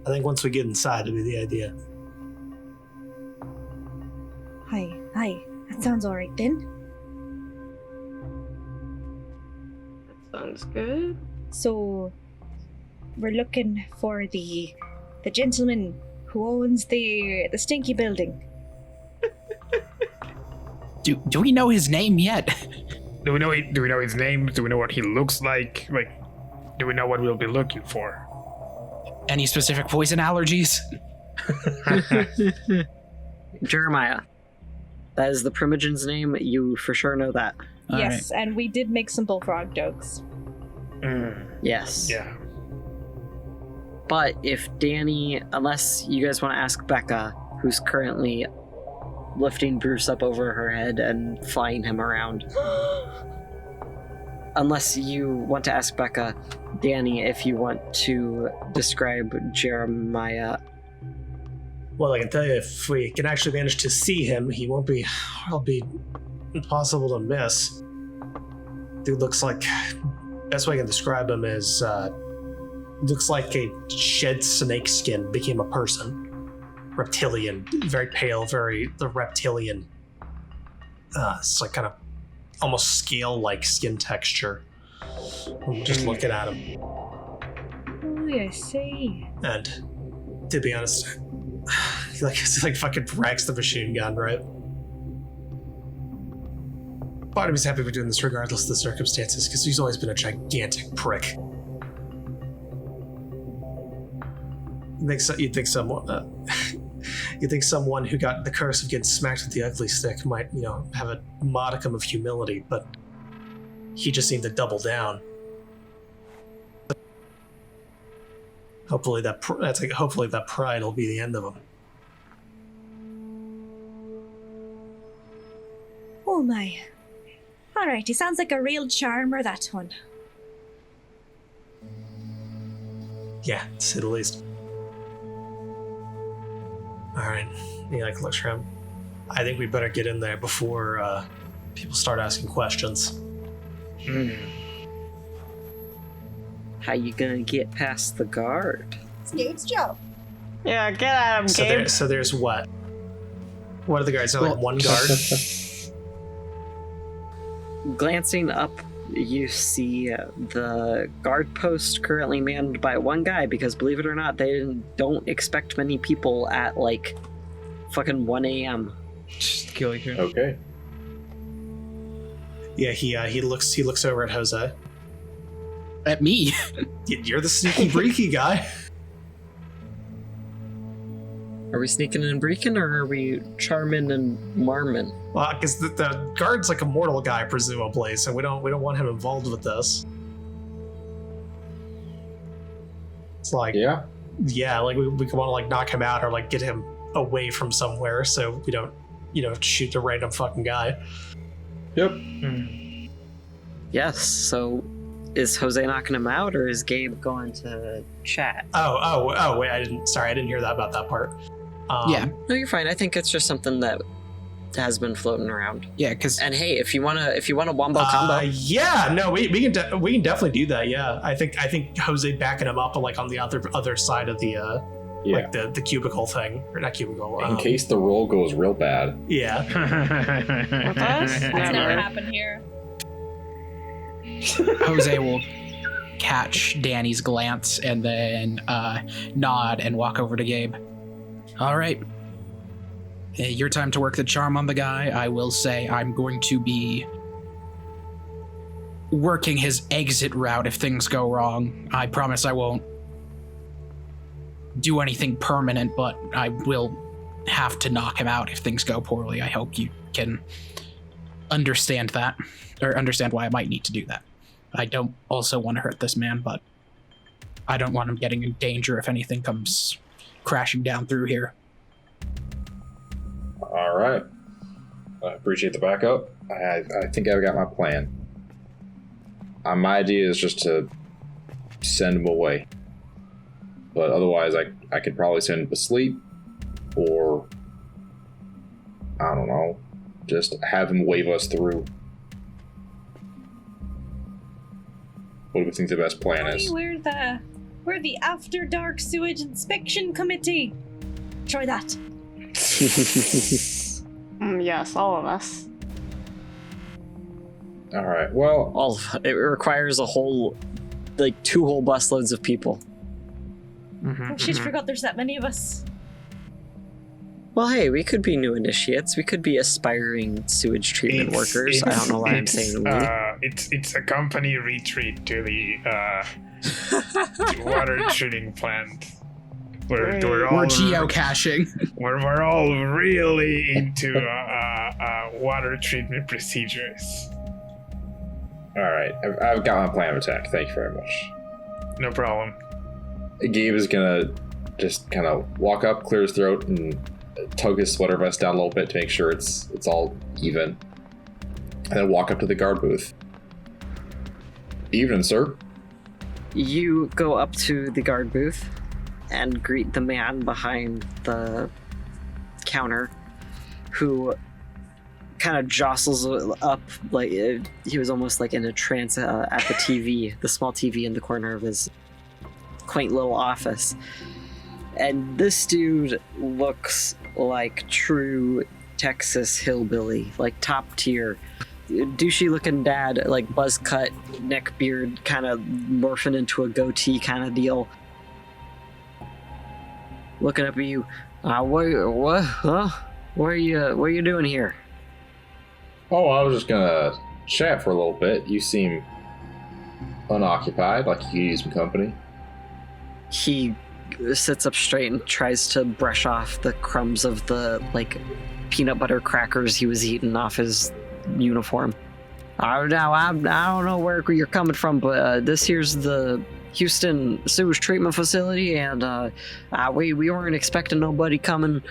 I think once we get inside, it'll be the idea. Hi, that sounds alright then. That sounds good. So, we're looking for the gentleman who owns the stinky building. Do we know his name yet? Do we know his name? Do we know what he looks like? Like, do we know what we'll be looking for? Any specific poison allergies? Jeremiah. That is the Primogen's name. You for sure know that. All Yes, and we did make some bullfrog jokes. Yes. Yeah. But if Danny, unless you guys want to ask Becca, who's currently lifting Bruce up over her head and flying him around. Unless you want to ask Becca, Danny, if you want to describe Jeremiah. Well, I can tell you, if we can actually manage to see him, it'll be impossible to miss. Dude looks like, best way I can describe him is, looks like a shed snake skin became a person. Reptilian, very pale, the reptilian. It's like kind of almost scale-like skin texture. I'm just looking at him. Oh, I see. And to be honest, He like fucking wrecks the machine gun, right? Part of me's happy we're doing this regardless of the circumstances, because he's always been a gigantic prick. You'd think someone who got the curse of getting smacked with the ugly stick might, have a modicum of humility, but he just seemed to double down. Hopefully that pride will be the end of him. Oh my. Alright, he sounds like a real charmer, that one. Yeah, to say the least. Alright, he looks around. I think we better get in there before people start asking questions. How you gonna get past the guard? It's Gabe's job. Yeah, get at him, Gabe. So there's what? What are the guards? Is there one guard? Glancing up, you see the guard post currently manned by one guy, because believe it or not, they don't expect many people at fucking 1 a.m. Just kill you. Okay. Yeah, he looks over at Jose. At me? You're the sneaky breaky guy. Are we sneaking and breaking, or are we charming and marming? Well, because the guard's like a mortal guy, presumably, so we don't want him involved with this. It's like, Yeah. like we want to knock him out or get him away from somewhere, so we don't, shoot a random fucking guy. Yep. Yes, so is Jose knocking him out, or is Gabe going to chat? Oh, wait, I didn't hear that about that part. Yeah. No, you're fine. I think it's just something that has been floating around. Yeah, because... And hey, if you wanna wombo combo, yeah, no, we can definitely do that. Yeah, I think Jose backing him up on the other side of the the cubicle thing, or not cubicle. In case the roll goes real bad. Yeah. With us? That's never happened here. Jose will catch Danny's glance and then nod and walk over to Gabe. All right. Your time to work the charm on the guy. I will say I'm going to be working his exit route if things go wrong. I promise I won't do anything permanent, but I will have to knock him out if things go poorly. I hope you can understand that, or understand why I might need to do that. I don't also want to hurt this man, but I don't want him getting in danger if anything comes crashing down through here. All right. I appreciate the backup. I think I've got my plan. My idea is just to send him away. But otherwise, I could probably send him to sleep, or I don't know, just have him wave us through. What do we think the best plan is? We're the After Dark Sewage Inspection Committee. Try that. Yes, all of us. All right. Well, it requires a whole, 2 whole busloads of people. Oh, she's forgot there's that many of us. Well, hey, we could be new initiates. We could be aspiring sewage treatment workers. I don't know why I'm saying we. It's a company retreat to the water treating plant. We're geocaching. We're all really into water treatment procedures. all right. I've got my plan of attack. Thank you very much. No problem. Gabe is gonna just kind of walk up, clear his throat, and tug his sweater vest down a little bit to make sure it's all even, and then walk up to the guard booth. Evening, sir. You go up to the guard booth and greet the man behind the counter, who kind of jostles up like he was almost in a trance at the TV, the small TV in the corner of his quaint little office. And this dude looks like true Texas hillbilly, top tier. Douchey looking dad, buzz cut, neck beard, kind of morphing into a goatee kind of deal. Looking up at you. What? Huh? What are you doing here? Oh, I was just gonna chat for a little bit. You seem unoccupied, like you could use some company. He sits up straight and tries to brush off the crumbs of the, like, peanut butter crackers he was eating off his uniform. I don't know where you're coming from, but this here's the Houston sewage treatment facility, and we weren't expecting nobody coming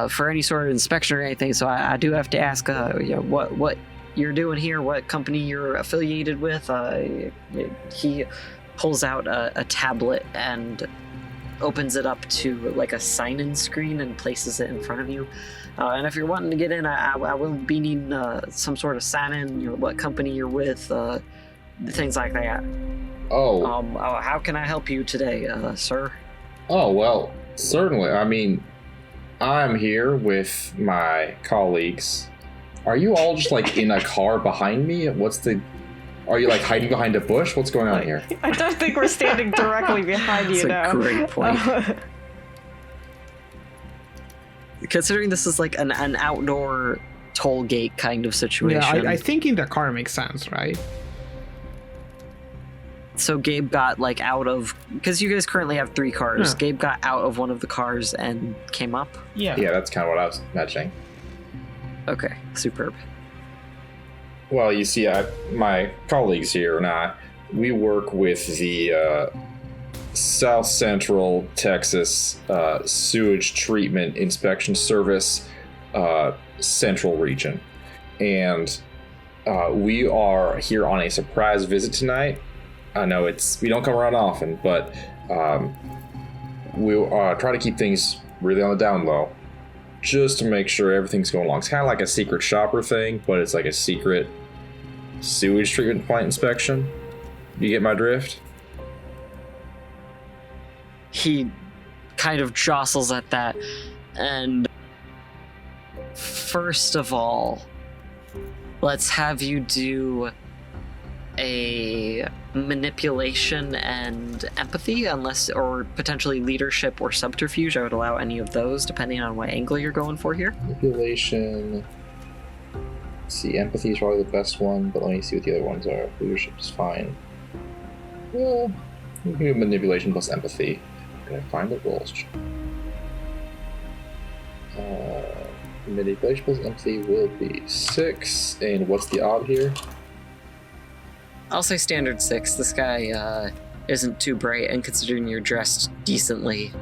for any sort of inspection or anything, so I do have to ask what you're doing here, what company you're affiliated with. He pulls out a tablet and opens it up to like a sign-in screen and places it in front of you. And if you're wanting to get in, I will be needing some sort of sign-in, what company you're with, things like that. Oh. How can I help you today, sir? Oh, well, certainly. I mean, I'm here with my colleagues. Are you all just like in a car behind me? Are you like hiding behind a bush? What's going on here? I don't think we're standing directly behind you now. That's a great point. Considering this is like an outdoor toll gate kind of situation. Yeah, I think in the car makes sense, right? So Gabe got like out of, because you guys currently have 3 cars. Yeah. Gabe got out of one of the cars and came up. Yeah. Yeah, that's kind of what I was imagining. Okay, superb. Well, you see, my colleagues here and I, we work with the South Central Texas Sewage Treatment Inspection Service Central Region. And we are here on a surprise visit tonight. I know we don't come around often, but we'll try to keep things really on the down low, just to make sure everything's going along. It's kind of like a secret shopper thing, but it's like a secret sewage treatment plant inspection. You get my drift? He kind of jostles at that, and first of all, let's have you do a manipulation and empathy, or potentially leadership or subterfuge. I would allow any of those depending on what angle you're going for here. Manipulation. See, empathy is probably the best one, but let me see what the other ones are. Leadership is fine. Well, we can do manipulation plus empathy. Can I find the rules? Manipulation plus empathy will be 6. And what's the odd here? I'll say standard 6. This guy isn't too bright, and considering you're dressed decently,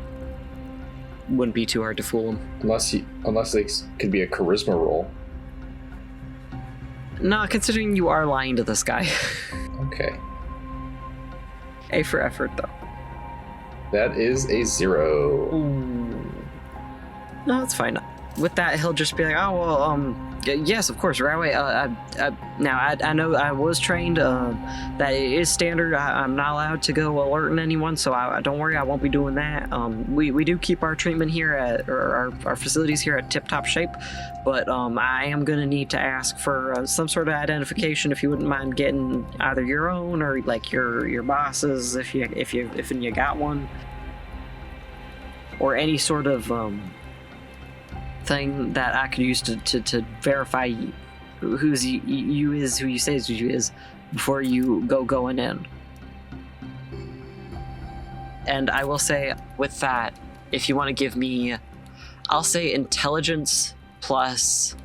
wouldn't be too hard to fool him. Unless it could be a charisma roll. No, considering you are lying to this guy. Okay. A for effort, though. That is a 0. Ooh. No, it's fine. With that, he'll just be like, oh, well, yes, of course, right away. Now, I know I was trained that it is standard. I'm not allowed to go alerting anyone, so don't worry, I won't be doing that. We do keep our treatment here or our facilities here at tip-top shape, but I am going to need to ask for some sort of identification, if you wouldn't mind getting either your own or like your boss's, if you got one, or any sort of thing that I could use to verify who you say you is before you going in. And I will say with that, if you want to give me, I'll say intelligence plus,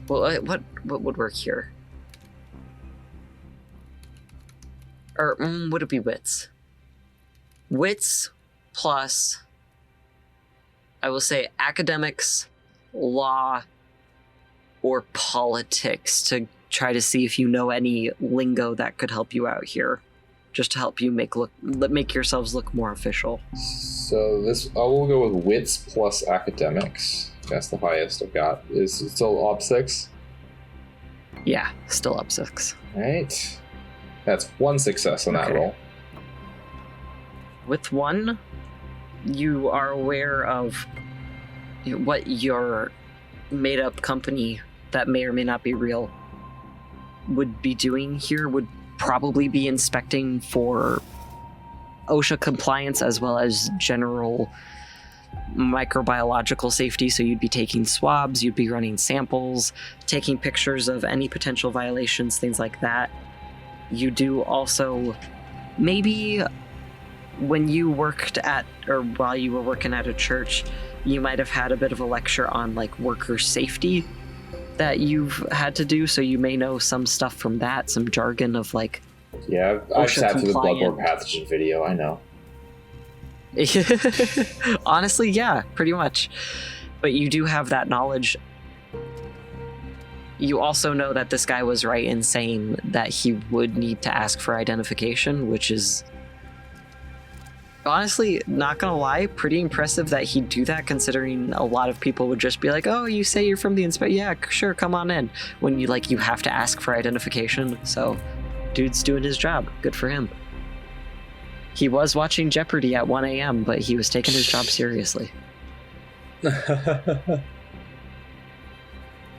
well, what would work here? Or would it be wits? Wits plus, I will say academics, law, or politics, to try to see if you know any lingo that could help you out here, just to help you make yourselves look more official. So I will go with wits plus academics. That's the highest I've got. Is it still up 6? Yeah, still up 6. All right. That's 1 success on that roll. With 1, you are aware of what your made-up company that may or may not be real would be doing here. Would probably be inspecting for OSHA compliance, as well as general microbiological safety, so you'd be taking swabs, you'd be running samples, taking pictures of any potential violations, things like that. You do also, maybe when you worked at, or while you were working at a church, you might have had a bit of a lecture on like worker safety that you've had to do, so you may know some stuff from that, some jargon of like Yeah, I've sat through the compliant. bloodborne pathogen video, I know. Honestly, yeah, pretty much. But you do have that knowledge. You also know that this guy was right in saying that he would need to ask for identification, which is honestly, not gonna lie, pretty impressive that he'd do that, considering a lot of people would just be like, oh, you say you're from the inspe, yeah, sure, come on in, when you have to ask for identification. So dude's doing his job. Good for him. He was watching Jeopardy at 1 a.m., but he was taking his job seriously.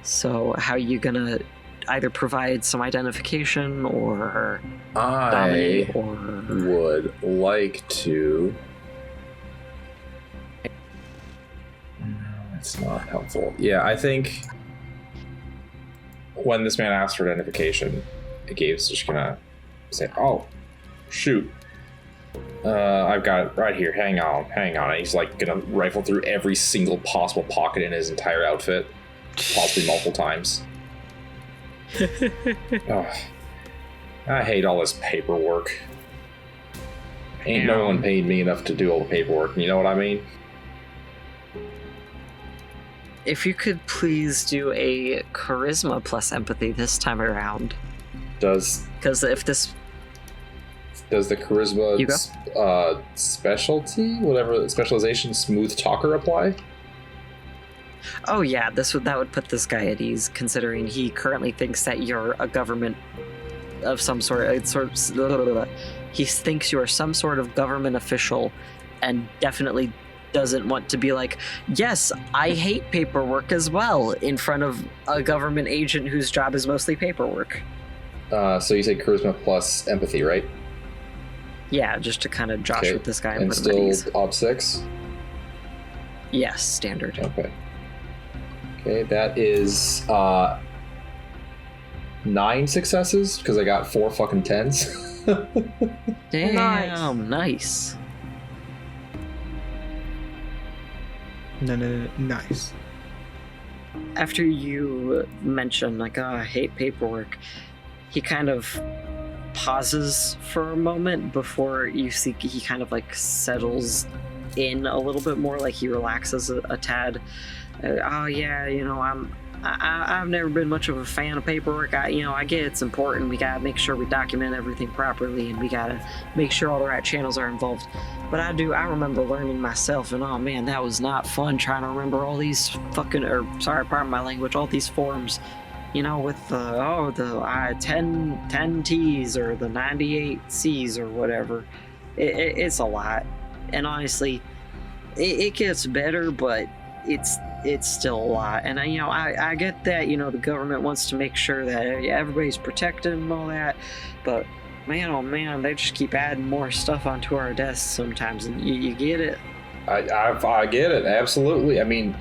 So how you gonna either provide some identification or dominate, I or would like to... No, it's not helpful. Yeah, I think when this man asked for identification, Gabe's just gonna say, oh, shoot. I've got it right here. Hang on. And he's like gonna rifle through every single possible pocket in his entire outfit, possibly multiple times. Oh, I hate all this paperwork. Ain't no one paid me enough to do all the paperwork. You know what I mean? if you could please do a charisma plus empathy this time around. Does Because the charisma specialty, whatever specialization, smooth talker apply? Oh yeah, that would put this guy at ease, considering he currently thinks that you're a government of some sort. He thinks you're some sort of government official, and definitely doesn't want to be like, yes, I hate paperwork as well, in front of a government agent whose job is mostly paperwork. So you say charisma plus empathy, right? Yeah, just to kind of josh with this guy and And put him at still ease. odd 6? Yes, standard. Okay, that is 9 successes, because I got 4 fucking 10s. Damn, nice. No, nice. After you mention, like, oh, I hate paperwork, he kind of pauses for a moment before you see he kind of like settles in a little bit more, like he relaxes a tad. Oh yeah, you know, I've never been much of a fan of paperwork. I get it's important. We gotta make sure we document everything properly, and we gotta make sure all the right channels are involved. But I remember learning myself, and oh man, that was not fun trying to remember all these fucking, pardon my language, all these forms. You know, with the 10 T's or the 98 C's or whatever. It's a lot. And honestly, it gets better, but it's still a lot. And I get that, the government wants to make sure that everybody's protected and all that, but man, oh man, they just keep adding more stuff onto our desks sometimes, and you get it. I get it, absolutely. I mean,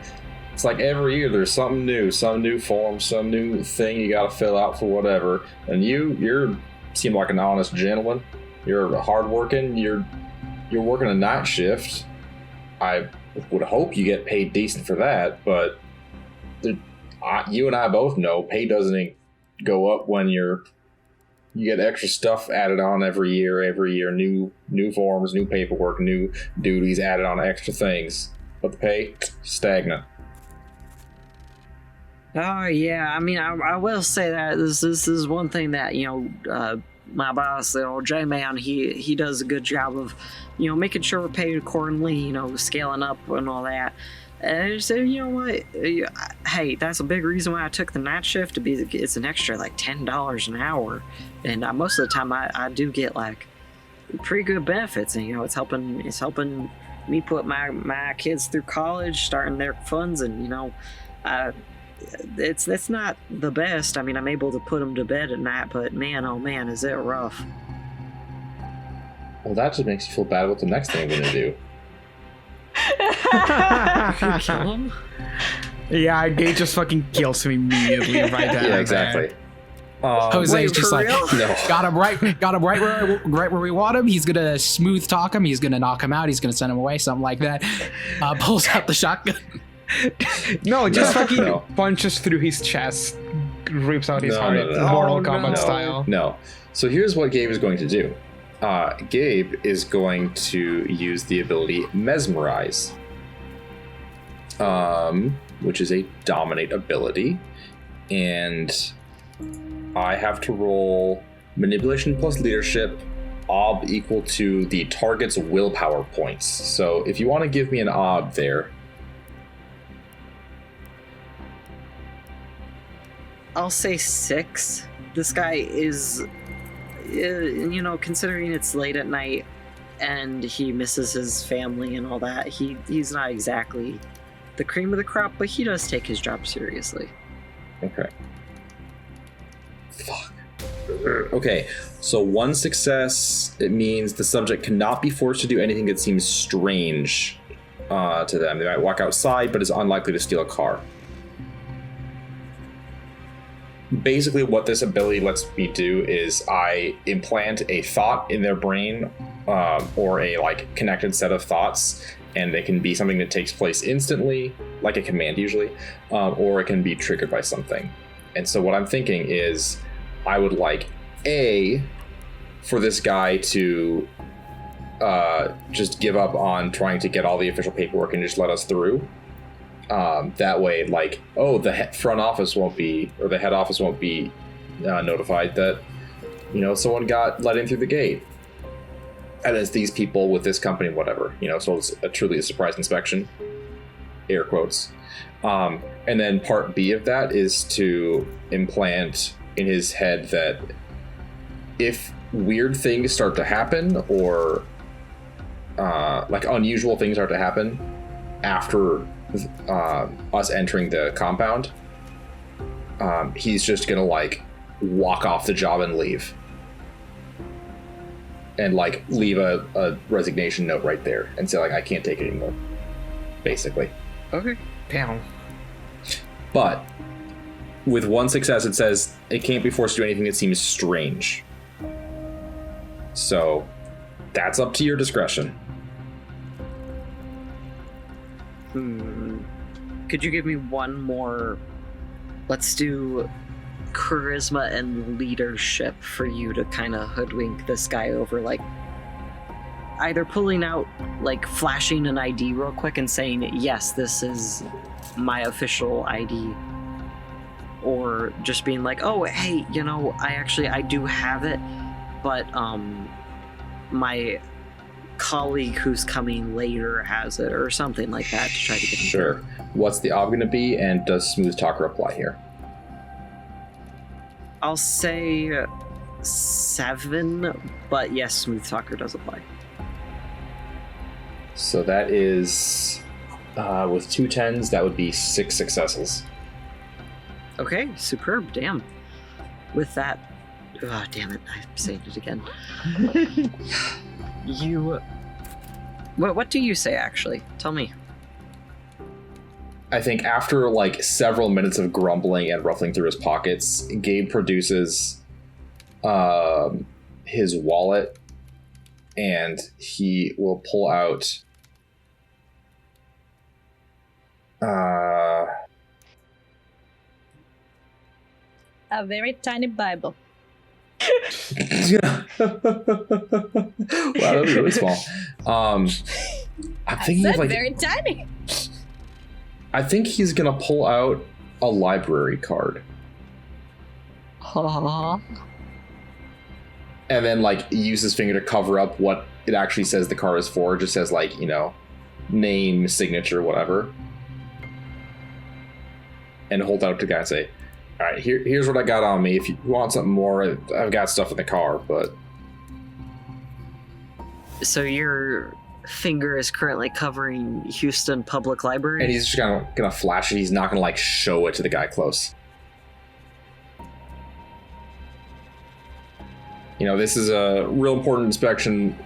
it's like every year there's something new, some new form, some new thing you gotta fill out for whatever. And you seem like an honest gentleman. You're hardworking. You're working a night shift. I would hope you get paid decent for that, but you and I both know pay doesn't go up when you get extra stuff added on every year, new forms, new paperwork, new duties added on extra things. But the pay, stagnant. Oh yeah, I mean, I will say that this is one thing that my boss, the old J-Man, he does a good job of making sure we're paid accordingly, scaling up and all that. And I just said, you know what? Hey, that's a big reason why I took the night shift, it's an extra like $10 an hour, and most of the time I do get like pretty good benefits, and it's helping me put my kids through college, starting their funds, and it's not the best. I mean, I'm able to put them to bed at night, but man, oh man, is it rough. Well, that just makes you feel bad about the next thing I'm gonna do. You kill him? Yeah, Gage just fucking kills me immediately right there. Yeah, exactly. Jose's wait, just for like, real? No. got him right where we want him. He's gonna smooth talk him. He's gonna knock him out. He's gonna send him away, something like that. Pulls out the shotgun. No, just No, fucking no. punches through his chest, rips out his No, heart, no, no, no. Mortal Oh, Kombat no. style. No. So here's what Gabe is going to do. Gabe is going to use the ability Mesmerize, which is a dominate ability, and I have to roll manipulation plus leadership, ob equal to the target's willpower points. So if you want to give me an ob there, I'll say 6. This guy is, considering it's late at night and he misses his family and all that, he's not exactly the cream of the crop, but he does take his job seriously. okay. Fuck. Okay, so 1 success, it means the subject cannot be forced to do anything that seems strange to them. They might walk outside, but is unlikely to steal a car. Basically, what this ability lets me do is I implant a thought in their brain, or a connected set of thoughts, and it can be something that takes place instantly, like a command usually, or it can be triggered by something. And so what I'm thinking is I would like for this guy to just give up on trying to get all the official paperwork and just let us through. That way, the front office won't be, or the head office won't be notified that, someone got let in through the gate. And it's these people with this company, whatever, so it's truly a surprise inspection, air quotes. And then part B of that is to implant in his head that if weird things start to happen, or unusual things start to happen after us entering the compound, he's just gonna walk off the job and leave, and leave a resignation note right there and say I can't take it anymore, basically. Okay. Damn. But with 1 success, it says it can't be forced to do anything that seems strange. So that's up to your discretion. Could you give me one more? Let's do charisma and leadership for you to kind of hoodwink this guy over, either pulling out, flashing an ID real quick and saying, yes, this is my official ID, or just being oh, hey, I do have it, but my colleague who's coming later has it, or something like that, to try to get him. Sure. What's the ob going to be, and does Smooth Talker apply here? I'll say 7, but yes, Smooth Talker does apply. So that is, with 2 10s, that would be 6 successes. Okay, superb, damn. With that, damn it, I'm saying it again. What do you say, actually? Tell me. I think after several minutes of grumbling and ruffling through his pockets, Gabe produces his wallet, and he will pull out A very tiny Bible. wow, that was really small. I'm thinking I said of very tiny. I think he's gonna pull out a library card. And then use his finger to cover up what it actually says the card is for. It just says name, signature, whatever. And hold out to the guy and say, all right, here's what I got on me. If you want something more, I've got stuff in the car, but... So your finger is currently covering Houston Public Library? And he's just gonna flash it. He's not gonna show it to the guy close. This is a real important inspection,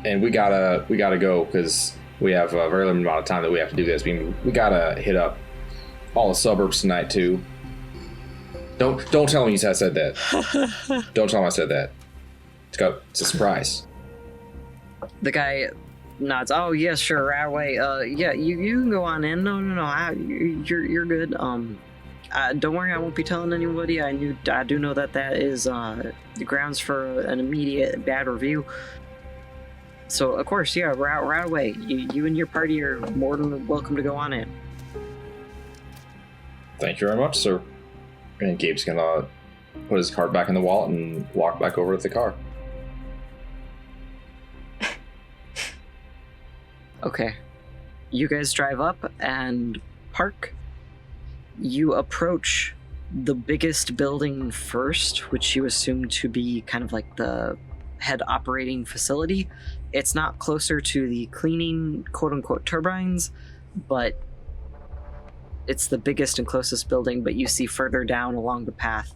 and we gotta go because We have a very limited amount of time that we have to do this. We gotta hit up all the suburbs tonight too. Don't tell him I said that. Don't tell him I said that. It's a surprise. The guy nods. Oh yeah, sure, right away. Yeah, you can go on in. No, you're good. Don't worry, I won't be telling anybody. I do know that is the grounds for an immediate bad review. So of course, yeah, right away. You and your party are more than welcome to go on in. Thank you very much, sir. And Gabe's gonna put his card back in the wallet and walk back over to the car. Okay. You guys drive up and park. You approach the biggest building first, which you assume to be kind of like the head operating facility. It's not closer to the cleaning quote-unquote turbines, but it's the biggest and closest building. But you see further down along the path,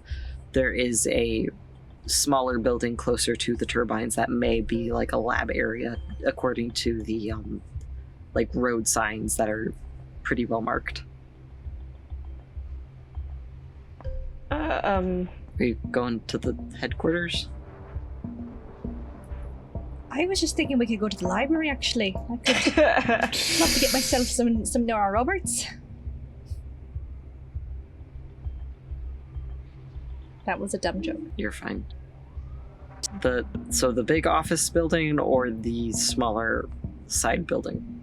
there is a smaller building closer to the turbines that may be like a lab area, according to the like road signs that are pretty well marked. Are you going to the headquarters? I was just thinking we could go to the library, actually. I could love to get myself some Nora Roberts. That was a dumb joke. You're fine. So the big office building or the smaller side building?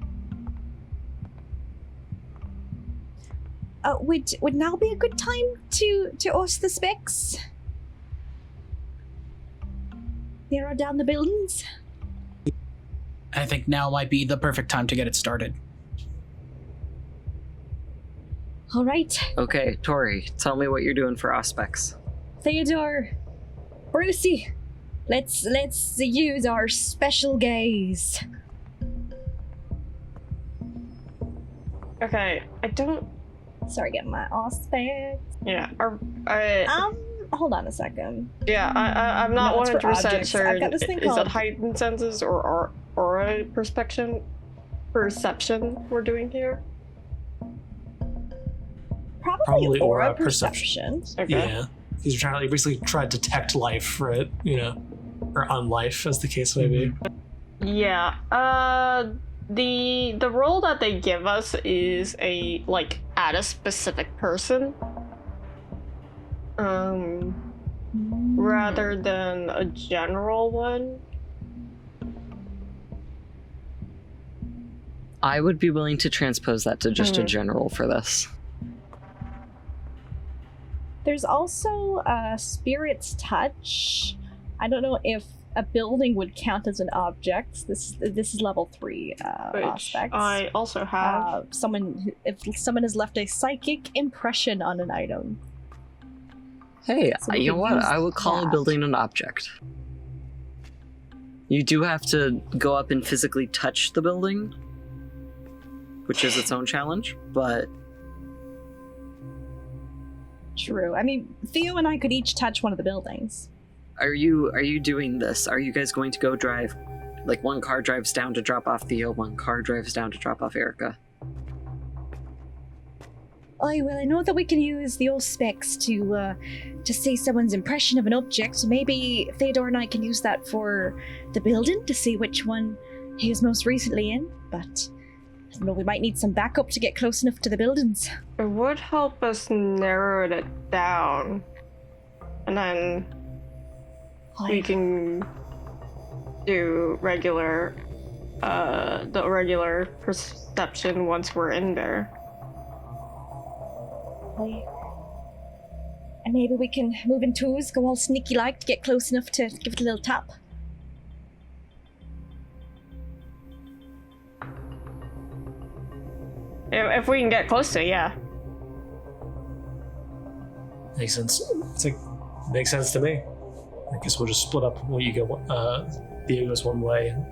Would now be a good time to host the specs? Narrow down the buildings? I think now might be the perfect time to get it started. All right. Okay, Tori, tell me what you're doing for Auspex. Theodore, Brucey, let's use our special gaze. Okay, I don't. Sorry, get my Auspex. Yeah. Hold on a second. Yeah, I'm not No, it's for 100% objects. sure. I've got this thing Is called- it heightened senses or aura perception we're doing here? Probably aura perception. Okay. Yeah. He's trying to basically try to detect life for it, or unlife, as the case may be. Yeah. The role that they give us is at a specific person. Rather than a general one. I would be willing to transpose that to just a general for this. There's also Spirit's Touch. I don't know if a building would count as an object. This is level 3 Which aspects. I also have. If someone has left a psychic impression on an item. Hey, So we you know could what? use I would call a that. building an object. You do have to go up and physically touch the building, which is its own challenge, but True. I mean, Theo and I could each touch one of the buildings. are you doing this? Are you guys going to go drive? Like one car drives down to drop off Theo, one car drives down to drop off Erica. Oh, well, I know that we can use the old specs to see someone's impression of an object. Maybe Theodore and I can use that for the building to see which one he was most recently in. But I don't know, we might need some backup to get close enough to the buildings. It would help us narrow it down. And then we can do the regular perception once we're in there. And maybe we can move in twos, go all sneaky like to get close enough to give it a little tap. If we can get close to it, yeah. Makes sense. Makes sense to me. I guess we'll just split up. Well, you go. Theo goes one way, and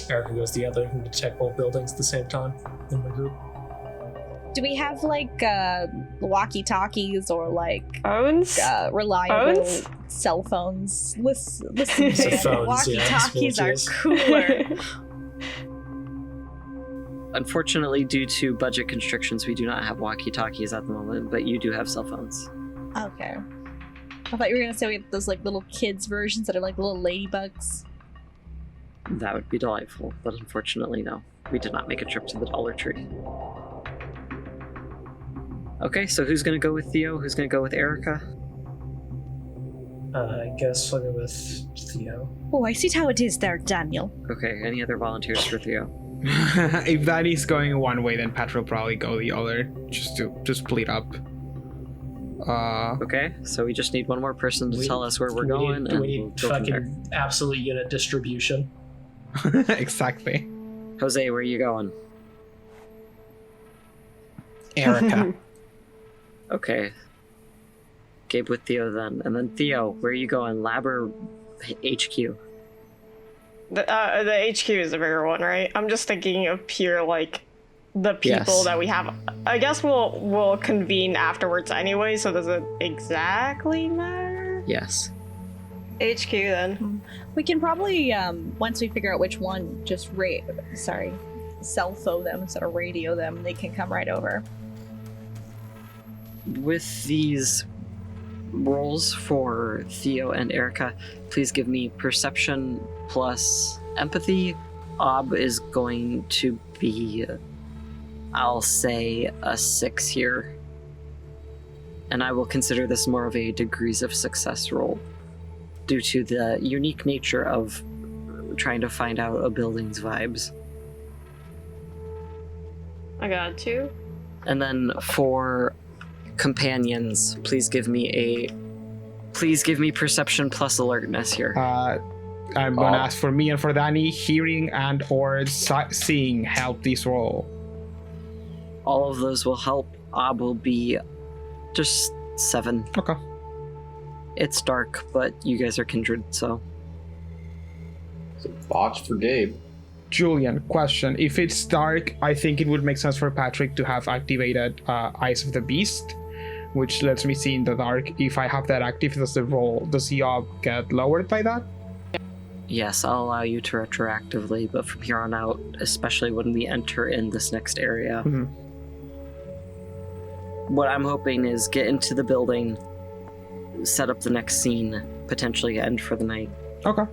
Erica goes the other, and check both buildings at the same time in the group. Do we have walkie-talkies or Phones? reliable Phones? cell phones? Listen, So phones, walkie-talkies yeah, I are suppose, yes. cooler. Unfortunately, due to budget constrictions, we do not have walkie-talkies at the moment, but you do have cell phones. Okay. I thought you were gonna say we have those like little kids versions that are like little ladybugs. That would be delightful, but unfortunately, no. We did not make a trip to the Dollar Tree. Okay, so who's gonna go with Theo? Who's gonna go with Erica? I guess I'll go with Theo. Oh, I see how it is there, Daniel. Okay, any other volunteers for Theo? If Danny's going one way, then Pat will probably go the other, just to split up. Okay, so we just need one more person to tell us where we're going, and we need we'll go from there. fucking absolute unit distribution. Exactly. Jose, where are you going? Erica. Okay. Gabe with Theo then. And then Theo, where are you going? Lab or HQ? The HQ is the bigger one, right? I'm just thinking of pure, like, the people Yes. that we have. I guess we'll convene afterwards anyway, so does it exactly matter? Yes. HQ then. We can probably, once we figure out which one, just cell phone them instead of radio them. They can come right over. With these roles for Theo and Erica, please give me perception plus empathy. Ob is going to be, I'll say, a 6 here. And I will consider this more of a degrees of success roll, due to the unique nature of trying to find out a building's vibes. I got 2. And then for companions, please give me perception plus alertness here. I'm gonna ask for me and for Danny, hearing and or seeing help this roll. All of those will help. Ob will be just 7. Okay. It's dark, but you guys are kindred, so. So botch for Gabe. Julian, question. If it's dark, I think it would make sense for Patrick to have activated Eyes of the Beast, which lets me see in the dark. If I have that active, does the Ob get lowered by that? Yes, I'll allow you to retroactively, but from here on out, especially when we enter in this next area, what I'm hoping is get into the building, set up the next scene, potentially end for the night. Okay.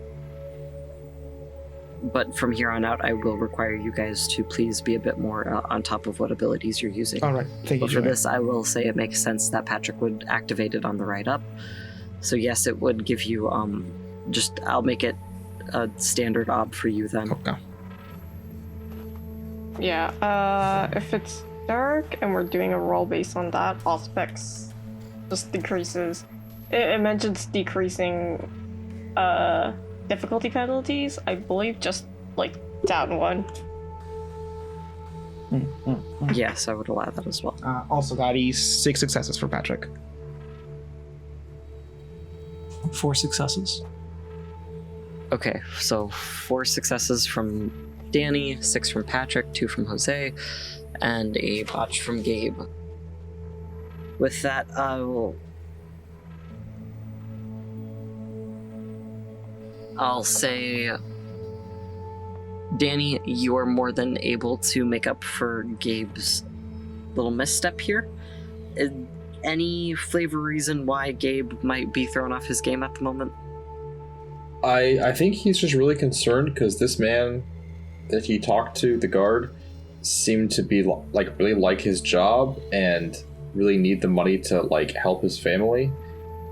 But from here on out, I will require you guys to please be a bit more on top of what abilities you're using. All right. Thank you, But for Julian. this, I will say it makes sense that Patrick would activate it on the right up. So yes, it would give you, I'll make it a standard ob for you then. Okay. Yeah, if it's dark and we're doing a roll based on that, aspects just decreases. It mentions decreasing difficulty penalties, I believe, just like down 1. Yes, I would allow that as well. Also, that is 6 successes for Patrick. 4 successes. Okay, so 4 successes from Danny, 6 from Patrick, 2 from Jose, and a botch from Gabe. With that, I'll say, Danny, you are more than able to make up for Gabe's little misstep here. Any flavor reason why Gabe might be thrown off his game at the moment? I think he's just really concerned because this man that he talked to, the guard, seemed to be really like his job and really need the money to like help his family,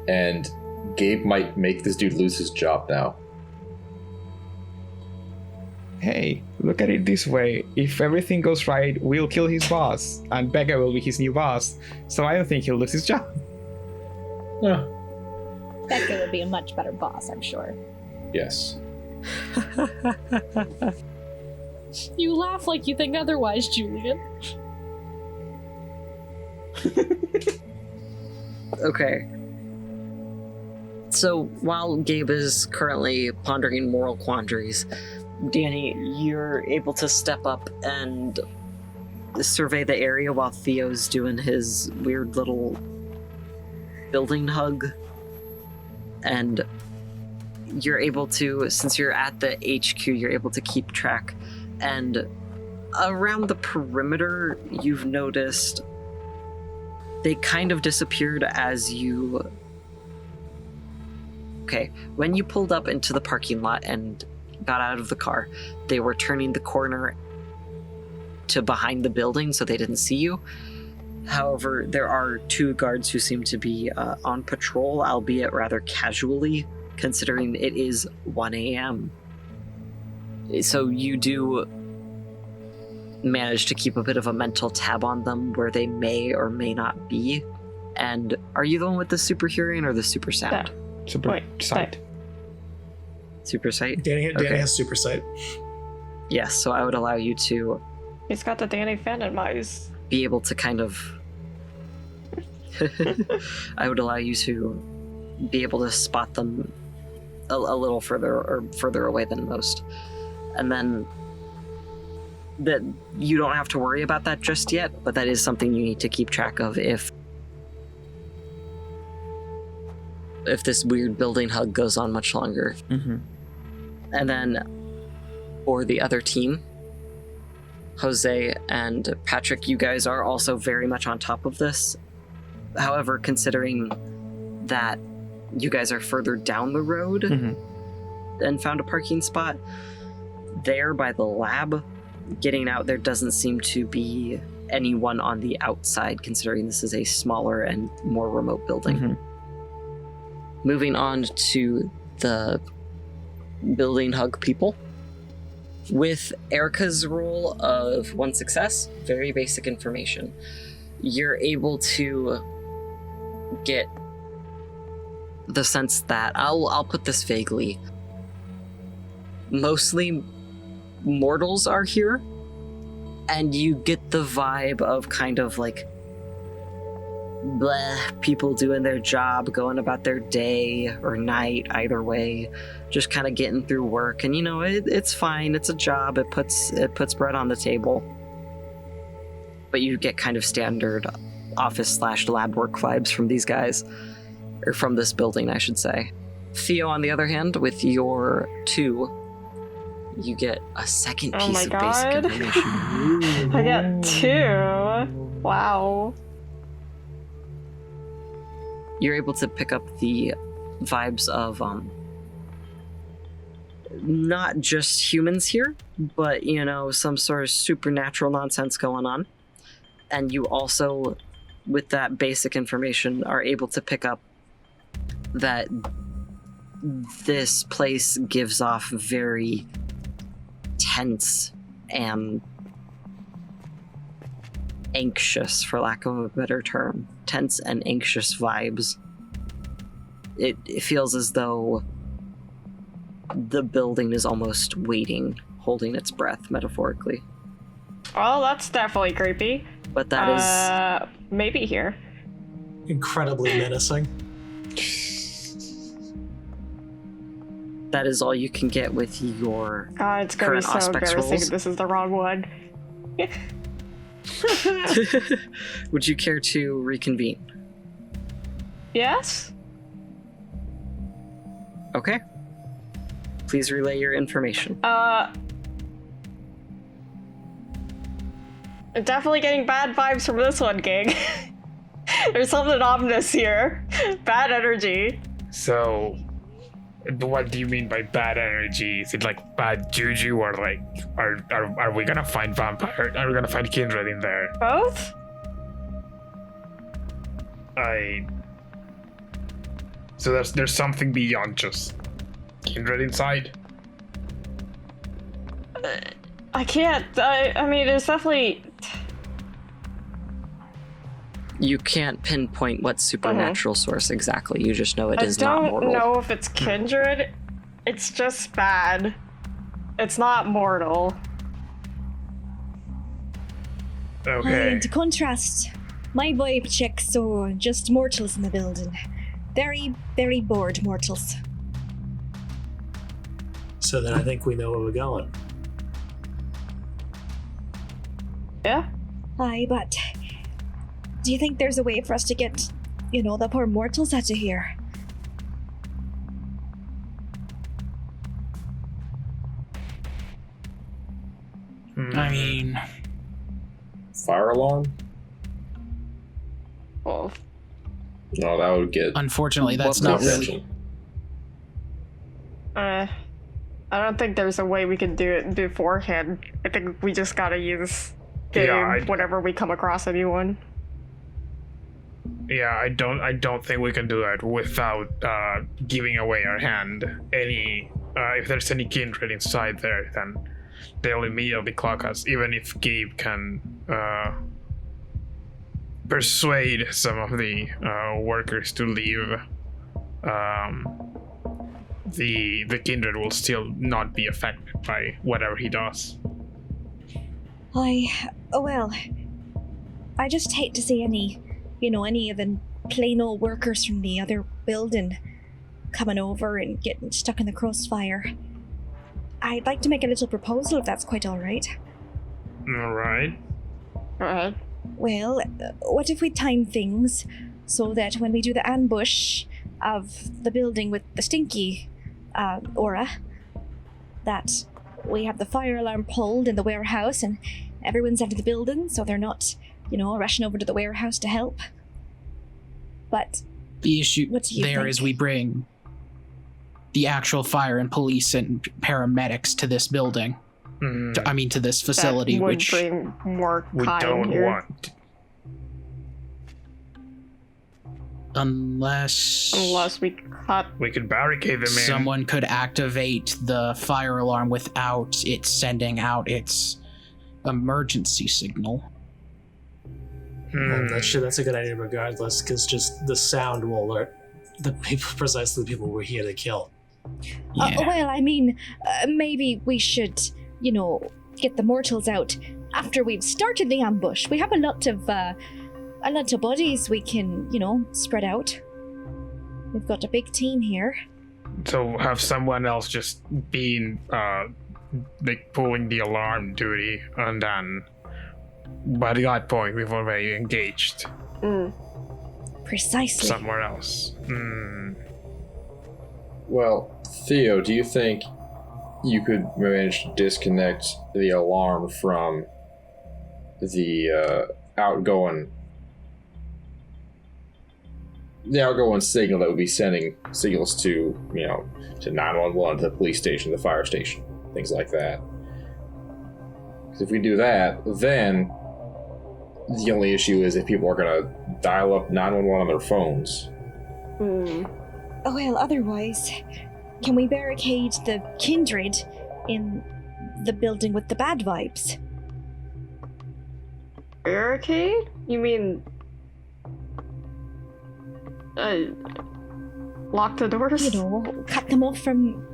and Gabe might make this dude lose his job now. Hey, look at it this way. If everything goes right, we'll kill his boss, and Becca will be his new boss. So I don't think he'll lose his job. Yeah. Becca would be a much better boss, I'm sure. Yes. You laugh like you think otherwise, Julian. Okay. So while Gabe is currently pondering moral quandaries, Danny, you're able to step up and survey the area while Theo's doing his weird little building hug. And you're able to, since you're at the HQ, you're able to keep track. And around the perimeter, you've noticed they kind of disappeared as you... Okay, when you pulled up into the parking lot and got out of the car, they were turning the corner to behind the building so they didn't see you. However, there are 2 guards who seem to be on patrol, albeit rather casually, considering it is 1 a.m. So you do manage to keep a bit of a mental tab on them where they may or may not be. And are you the one with the super hearing or the super sound? Super sight. Super sight? Danny has super sight. Yes, so I would allow you to He's got the Danny Phantom eyes. be able to kind of... I would allow you to be able to spot them a little further away than most. And then that you don't have to worry about that just yet, but that is something you need to keep track of if this weird building hug goes on much longer. Mm-hmm. And then for the other team, Jose and Patrick, you guys are also very much on top of this. However, considering that you guys are further down the road and found a parking spot, there by the lab, getting out there doesn't seem to be anyone on the outside, considering this is a smaller and more remote building. Moving on to the building hug people. With Erica's roll of 1 success, very basic information, you're able to get the sense that, I'll put this vaguely, mostly mortals are here, and you get the vibe of kind of like bleh, people doing their job, going about their day or night, either way, just kind of getting through work. And it's fine, it's a job, it puts bread on the table. But you get kind of standard office/lab work vibes from these guys, or from this building, I should say. Theo, on the other hand, with your 2, you get a second piece of basic information. I got 2. Wow. You're able to pick up the vibes of not just humans here, but some sort of supernatural nonsense going on. And you also, with that basic information, are able to pick up that this place gives off very tense and anxious, for lack of a better term. Tense and anxious vibes. It feels as though the building is almost waiting, holding its breath, metaphorically. Oh, that's definitely creepy. But that is... maybe here. Incredibly menacing. That is all you can get with your God, it's gonna be current so Auspex embarrassing rolls. if this is the wrong one. Would you care to reconvene? Yes? Okay. Please relay your information. Definitely getting bad vibes from this one, gang. There's something ominous here. Bad energy. So, what do you mean by bad energy? Is it like bad juju, or like are we gonna find vampire? Are we gonna find kindred in there? Both? So there's something beyond just kindred inside. I can't. I mean, there's definitely. You can't pinpoint what supernatural source exactly. You just know it is not I don't mortal. know if it's kindred. It's just bad. It's not mortal. Okay. And to contrast, my vibe checks so just mortals in the building. Very, very bored mortals. So then I think we know where we're going. Yeah? Aye, but do you think there's a way for us to get, the poor mortals out of here? I mean, fire alarm? Well, No, that would get Unfortunately, that's Well, not this- really. I don't think there's a way we can do it beforehand. I think we just gotta use game whenever we come across anyone. Yeah, I don't think we can do that without giving away our hand. If there's any kindred inside there, then they'll immediately clock us. Even if Gabe can persuade some of the workers to leave, the kindred will still not be affected by whatever he does. Well, I just hate to see any of the plain old workers from the other building coming over and getting stuck in the crossfire. I'd like to make a little proposal if that's quite all right. All right. Alright. Well, what if we time things so that when we do the ambush of the building with the stinky aura, that we have the fire alarm pulled in the warehouse and everyone's out of the building so they're not, rushing over to the warehouse to help. But The issue what do you there think? is we bring the actual fire and police and paramedics to this building. To this facility, that would which bring more We time don't here. want. unless we cut. We could barricade them in. someone could activate the fire alarm without it sending out its emergency signal. Well, that's a good idea regardless, because just the sound will alert the people, precisely the people we're here to kill. Yeah. Maybe we should, get the mortals out after we've started the ambush. We have a lot of bodies we can, spread out. We've got a big team here. So have someone else just being pulling the alarm duty, and then by that point we've already engaged Precisely. somewhere else. Well, Theo, do you think you could manage to disconnect the alarm from the outgoing signal that would be sending signals to 911, to the police station, the fire station, things like that? Because if we do that, then the only issue is if people are going to dial up 911 on their phones. Well, otherwise, can we barricade the kindred in the building with the bad vibes? Barricade? You mean lock the doors? Cut them off from.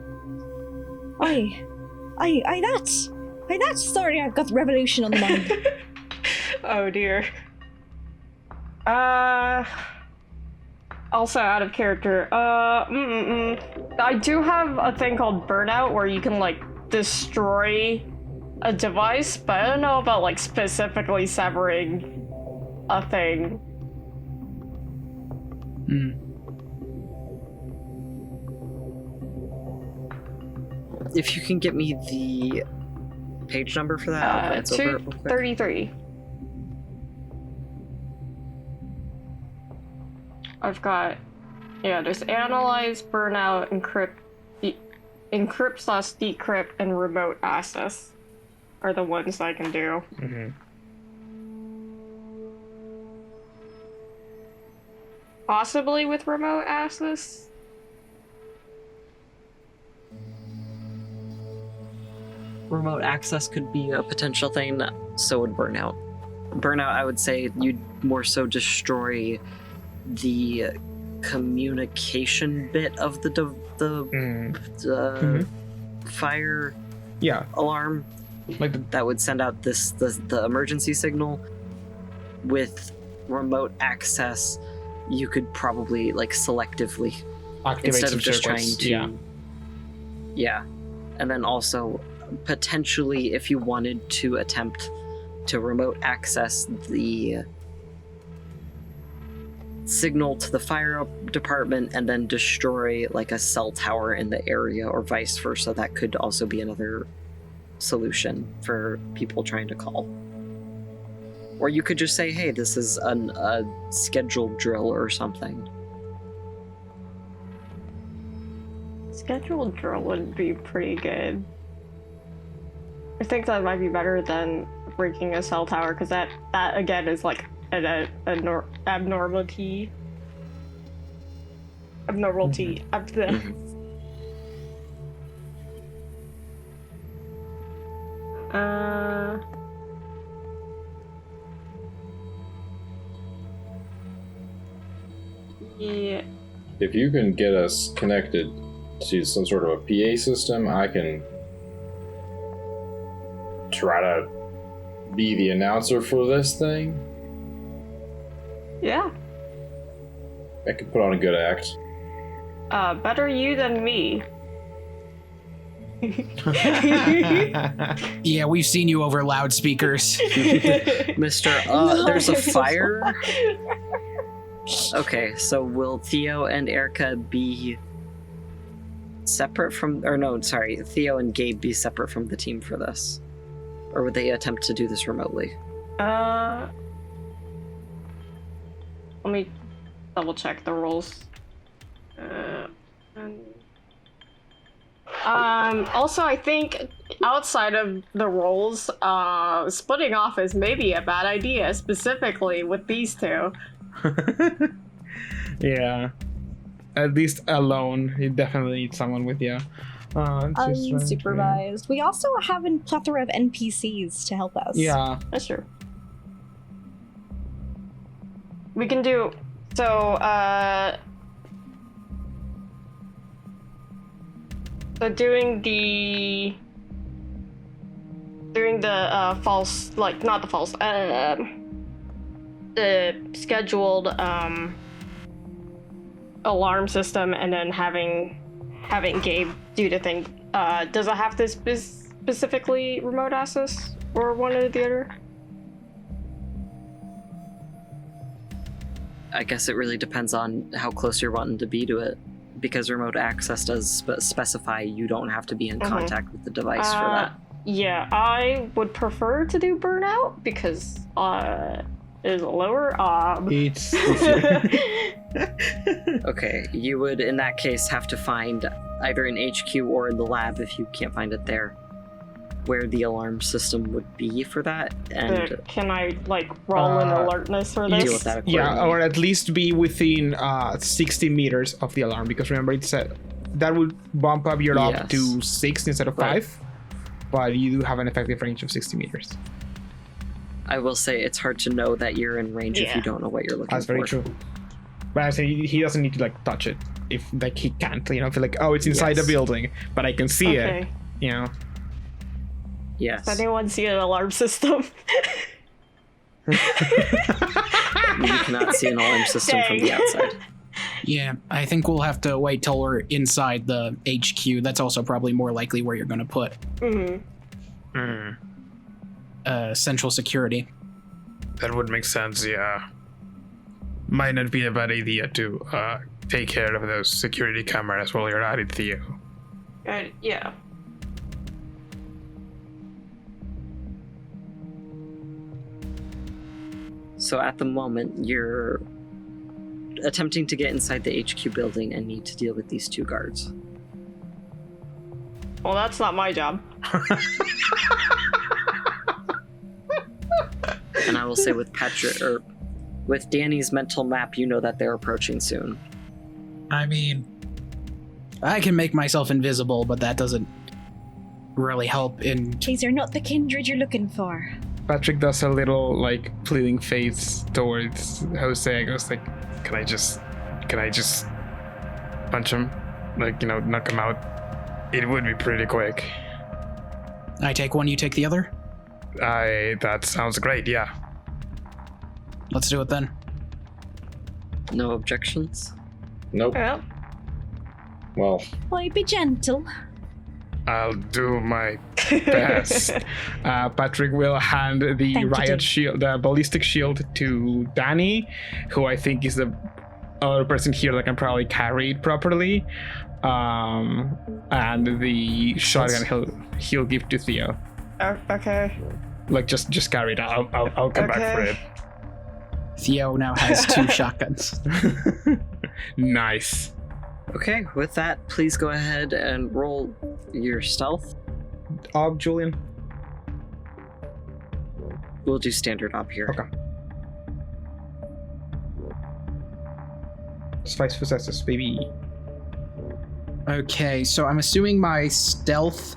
That's sorry, I've got the revolution on the mind. Oh dear. Also out of character. I do have a thing called burnout where you can destroy a device, but I don't know about specifically severing a thing. If you can get me the page number for that, I'll glance over it real quick. 233. I've got, there's analyze, burnout, encrypt/decrypt, and remote access are the ones I can do. Possibly with remote access. Remote access could be a potential thing, so would burnout. Burnout, I would say you'd more so destroy the communication bit of the fire alarm. That would send out the emergency signal. With remote access, you could probably selectively Activate instead some of just circuits. trying to and then also potentially if you wanted to attempt to remote access the signal to the fire department and then destroy a cell tower in the area or vice versa, that could also be another solution for people trying to call. Or you could just say, hey, this is a scheduled drill or something. Scheduled drill would be pretty good. I think that might be better than breaking a cell tower, because that again is like an abnormality. Yeah. If you can get us connected to some sort of a PA system, I can try to be the announcer for this thing. Yeah. I could put on a good act. Better you than me. Yeah, we've seen you over loudspeakers. Mr. There's a fire? Okay, so will Theo and Erica be separate from... Or no, sorry, Theo and Gabe be separate from the team for this? Or would they attempt to do this remotely? Let me double check the rules. Also, I think outside of the roles, splitting off is maybe a bad idea, specifically with these two. Yeah. At least alone. You definitely need someone with you. Unsupervised. We also have a plethora of NPCs to help us. Yeah. That's true. We can do... So, doing the false, like, not the false, the scheduled alarm system, and then having Gabe do the thing. Does it have to specifically remote access, or one or the other? I guess it really depends on how close you're wanting to be to it, because remote access does specify you don't have to be in contact with the device for that. Yeah, I would prefer to do burnout because it is lower. It's Okay, you would in that case have to find either an HQ or in the lab, if you can't find it there, where the alarm system would be for that. And can I like roll an alertness for this? deal with that accordingly. yeah, or at least be within 60 meters of the alarm, because remember it said that would bump up your up to 6 instead of 5, but you do have an effective range of 60 meters. I will say it's hard to know that you're in range if you don't know what you're looking for. That's very true. But I say he doesn't need to like touch it if like he can't, you know, feel like, oh, it's inside the building, but I can see it, you know. Yes. Does anyone see an alarm system? You cannot see an alarm system from the outside. Yeah, I think we'll have to wait till we're inside the HQ. That's also probably more likely where you're going to put central security. That would make sense, yeah. Might not be a bad idea to take care of those security cameras while you're at it, Theo. Yeah. So at the moment, you're attempting to get inside the HQ building and need to deal with these 2 guards. Well, that's not my job. And I will say with with Danny's mental map, you know that they're approaching soon. I mean, I can make myself invisible, but that doesn't really help in... These are not the kindred you're looking for. Patrick does a little like pleading face towards Jose. I goes like, can I just punch him? Like, you know, knock him out. It would be pretty quick. I take one, you take the other? That sounds great, yeah. Let's do it then. No objections? Nope. Well, Well, Why, be gentle. I'll do my best. Patrick will hand the Thank you, riot Jim. shield, the ballistic shield, to Danny, who I think is the other person here that can probably carry it properly. And the shotgun he'll give to Theo. okay. Like, just carry it. I'll come back for Okay. it. Theo now has 2 shotguns. Nice. Okay, with that, please go ahead and roll your stealth. Julian. We'll do standard op here. Okay. Spice possesses, baby. Okay, so I'm assuming my stealth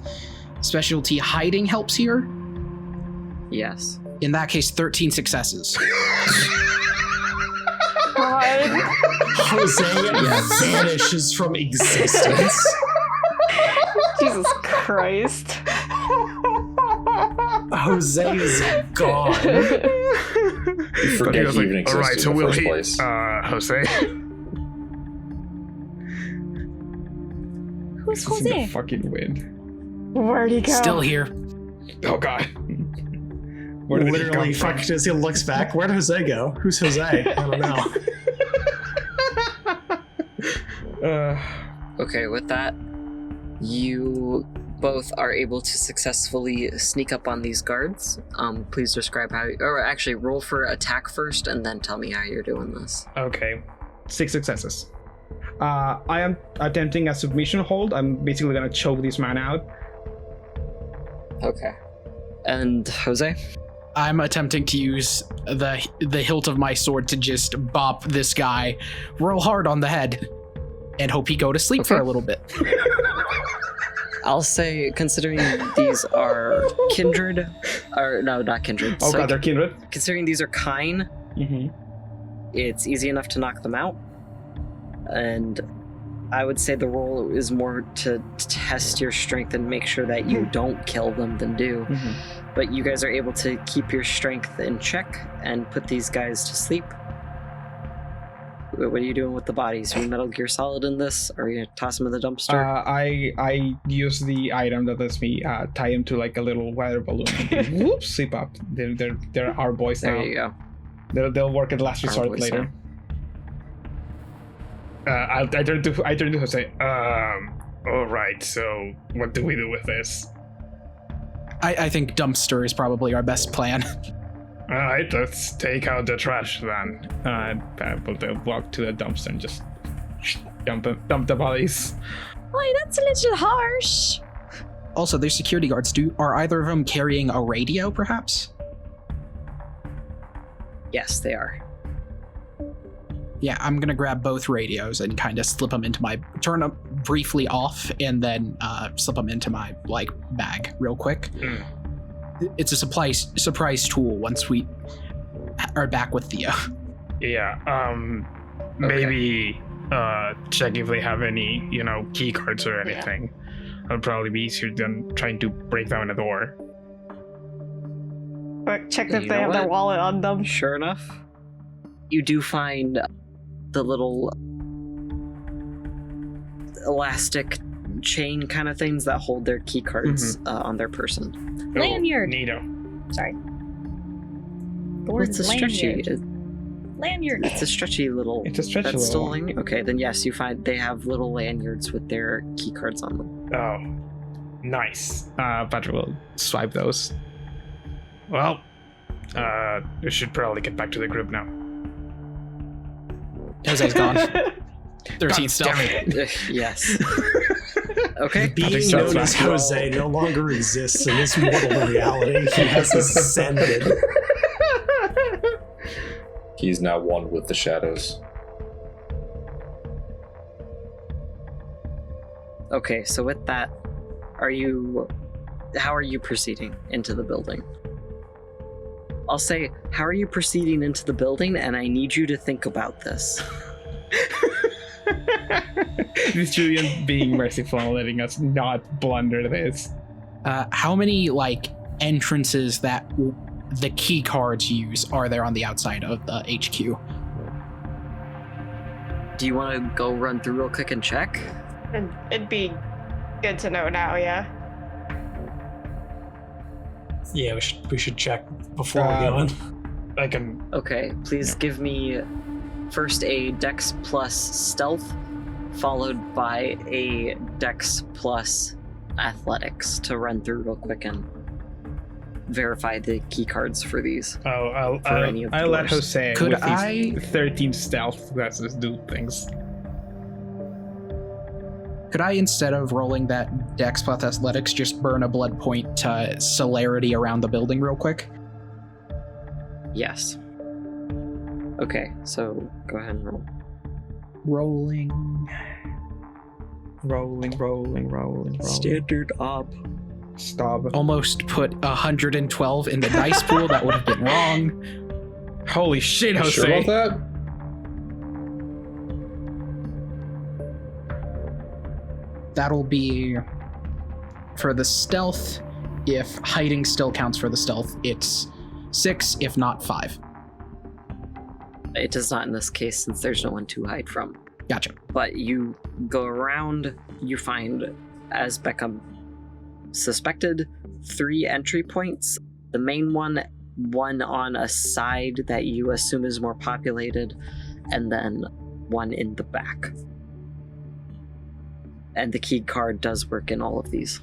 specialty hiding helps here. Yes. In that case, 13 successes. God. Jose vanishes from existence. Jesus Christ. Jose is gone. You forget he even existed Alright, so in the we'll first hit place. Jose. Who's This is the Jose? fucking win. Where'd he go? Still here. Oh god. Where did he Literally, come fuck, as he looks back, where'd Jose go? Who's Jose? I don't know. Okay, with that, you both are able to successfully sneak up on these guards. Please describe how, or actually roll for attack first and then tell me how you're doing this. Okay. 6 successes. I am attempting a submission hold. I'm basically gonna choke this man out. Okay. And Jose? I'm attempting to use the hilt of my sword to just bop this guy real hard on the head and hope he go to sleep for Okay. a little bit. I'll say, considering these are kindred, or no, not kindred. Oh so god, they're kindred. considering these are kine, Mm-hmm. it's easy enough to knock them out. And I would say the roll is more to test your strength and make sure that you don't kill them than do. But you guys are able to keep your strength in check and put these guys to sleep. What are you doing with the bodies? Are you Metal Gear Solid in this? Or are you gonna toss them in the dumpster? I use the item that lets me tie him to like a little weather balloon. And whoop, sleep up. They're our boys There now. you go. They'll work at last Our resort boys later. I turn to Jose. All right. So what do we do with this? I think dumpster is probably our best plan. All right, let's take out the trash then. We'll walk to the dumpster and just dump the bodies. Why, that's a little harsh. Also, there's security guards. Are either of them carrying a radio, perhaps? Yes, they are. Yeah, I'm gonna grab both radios and kind of slip them into turn them briefly off, and then slip them into my bag real quick. It's a surprise tool once we are back with Theo. Yeah. Maybe check if they have any, key cards or anything. It'll probably be easier than trying to break down a door. But check You if they know have their what? wallet on them. Sure enough, you do find the little elastic chain kind of things that hold their key cards on their person. Lanyard. Neato. Sorry. The Well, word it's a stretchy. lanyard. It's a stretchy little. It's a stretchy That's still a little- lanyard. Okay, then yes, you find they have little lanyards with their key cards on them. Oh, nice. Patrick will swipe those. Well, we should probably get back to the group now. Jose's gone. 13 God stealth. damn it. Yes. Okay. Being sounds known as right. Jose no longer exists in this mortal reality. He has ascended. He's now one with the shadows. Okay, so with that, how are you proceeding into the building? I'll say, how are you proceeding into the building? And I need you to think about this. This Julian being merciful and letting us not blunder this. How many entrances that the key cards use are there on the outside of the HQ? Do you want to go run through real quick and check? It'd be good to know now, yeah. Yeah, we should check before we go in. I can. Okay, please give me first a Dex plus Stealth, followed by a Dex plus Athletics to run through real quick and verify the key cards for these. Oh, any of the I'll let doors. Jose Could with I- these 13 stealth classes do things. Could I, instead of rolling that Dex plus Athletics, just burn a blood point to celerity around the building real quick? Yes. Okay, so go ahead and roll. Rolling. Rolling. Standard op. Stop. Almost put 112 in the dice pool. That would have been wrong. Holy shit, Jose. Sure about that? That'll be for the stealth. If hiding still counts for the stealth, it's 6, if not 5. It does not in this case since there's no one to hide from. Gotcha. But you go around, you find, as Becca suspected, 3 entry points. The main one on a side that you assume is more populated, and then one in the back. And the key card does work in all of these.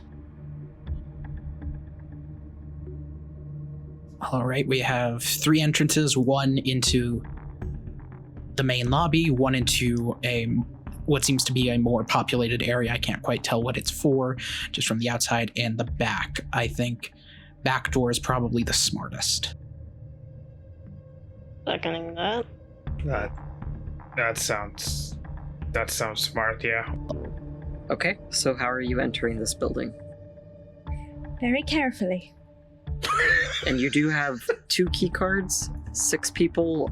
All right, we have 3 entrances, 1 into the main lobby, 1 into what seems to be a more populated area. I can't quite tell what it's for, just from the outside, and the back. I think back door is probably the smartest. Seconding that. That sounds smart, yeah. Okay, so how are you entering this building? Very carefully. And you do have 2 key cards, 6 people,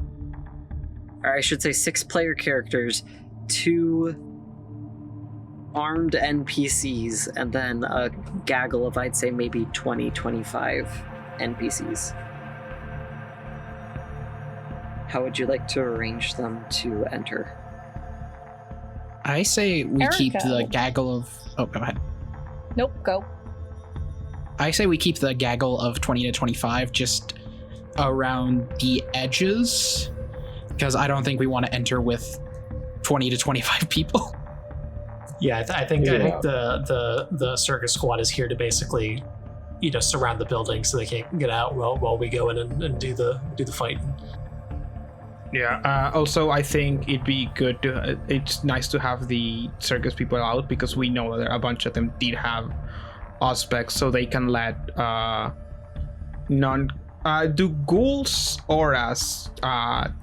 or I should say 6 player characters, 2 armed NPCs, and then a gaggle of, I'd say, maybe 20, 25 NPCs. How would you like to arrange them to enter? I say we keep Erica. the gaggle of... Oh, go ahead. Nope, go. I say we keep the gaggle of 20 to 25 just around the edges, because I don't think we want to enter with 20 to 25 people. Yeah, I think the circus squad is here to basically, surround the building so they can't get out while we go in and do the fighting. Yeah. Also, I think it'd be good to. It's nice to have the circus people out because we know that a bunch of them did have aspects, so they can let do ghouls auras are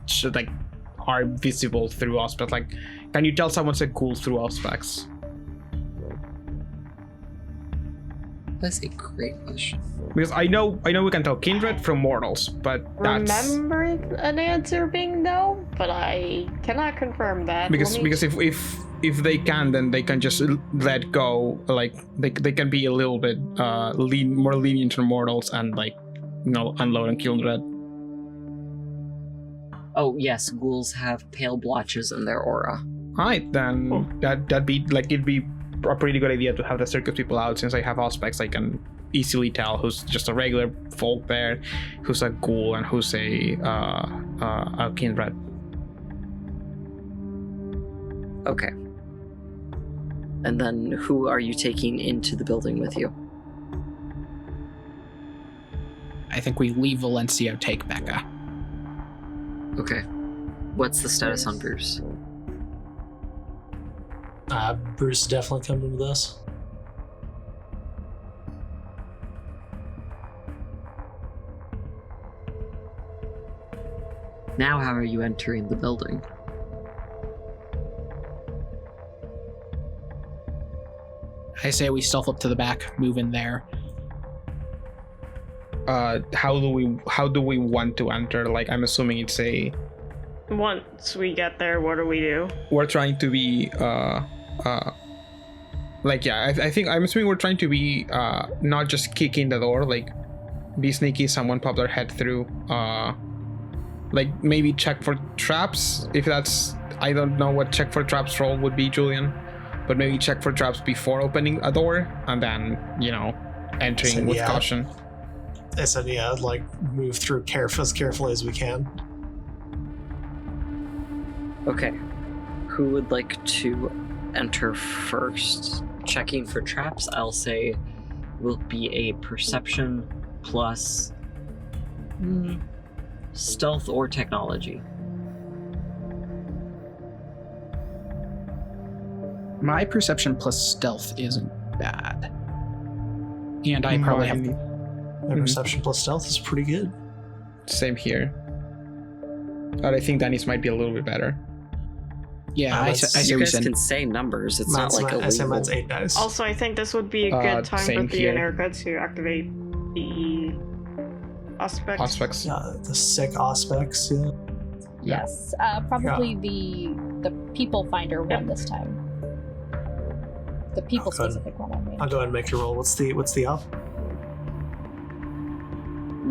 visible through aspects. Like, can you tell someone's a ghoul through aspects? That's a great question. Because I know we can tell kindred from mortals, but that's Remember an answer being no, but I cannot confirm that. because if they can, then they can just let go. Like they can be a little bit more lenient to mortals and unload on kindred. Oh yes, ghouls have pale blotches in their aura. Alright, then that'd be it'd be a pretty good idea to have the circus people out. Since I have aspects, I can easily tell who's just a regular folk there, who's a ghoul, and who's a kindred. Okay. And then who are you taking into the building with you? I think we leave Valencio, take Becca. Okay. What's the status on Bruce? Bruce is definitely coming with us. Now how are you entering the building? I say we stealth up to the back, move in there. How do we want to enter? Like, I'm assuming it's Once we get there, what do we do? we're trying to be I think I'm assuming we're trying to be not just kick in the door, like be sneaky, someone pop their head through, like maybe check for traps. If that's, I don't know what check for traps roll would be, Julian, but maybe check for traps before opening a door and then entering So, with yeah. caution. I said, move through as carefully as we can. Okay. Who would like to enter first? Checking for traps, I'll say, will be a perception plus stealth or technology. My perception plus stealth isn't bad. And I probably have... My perception plus stealth is pretty good. Same here. But I think Danny's might be a little bit better. Yeah, I You say we guys send... can say numbers. It's not like I say illegal. mine's 8 dice. Also, I think this would be a good time same for Thea and here. Erica to activate the aspects. Aspects. The sick aspects, yeah. Yes, probably the people finder one this time. The people good. specific one, I mean. I'll go ahead and make your roll. What's the up?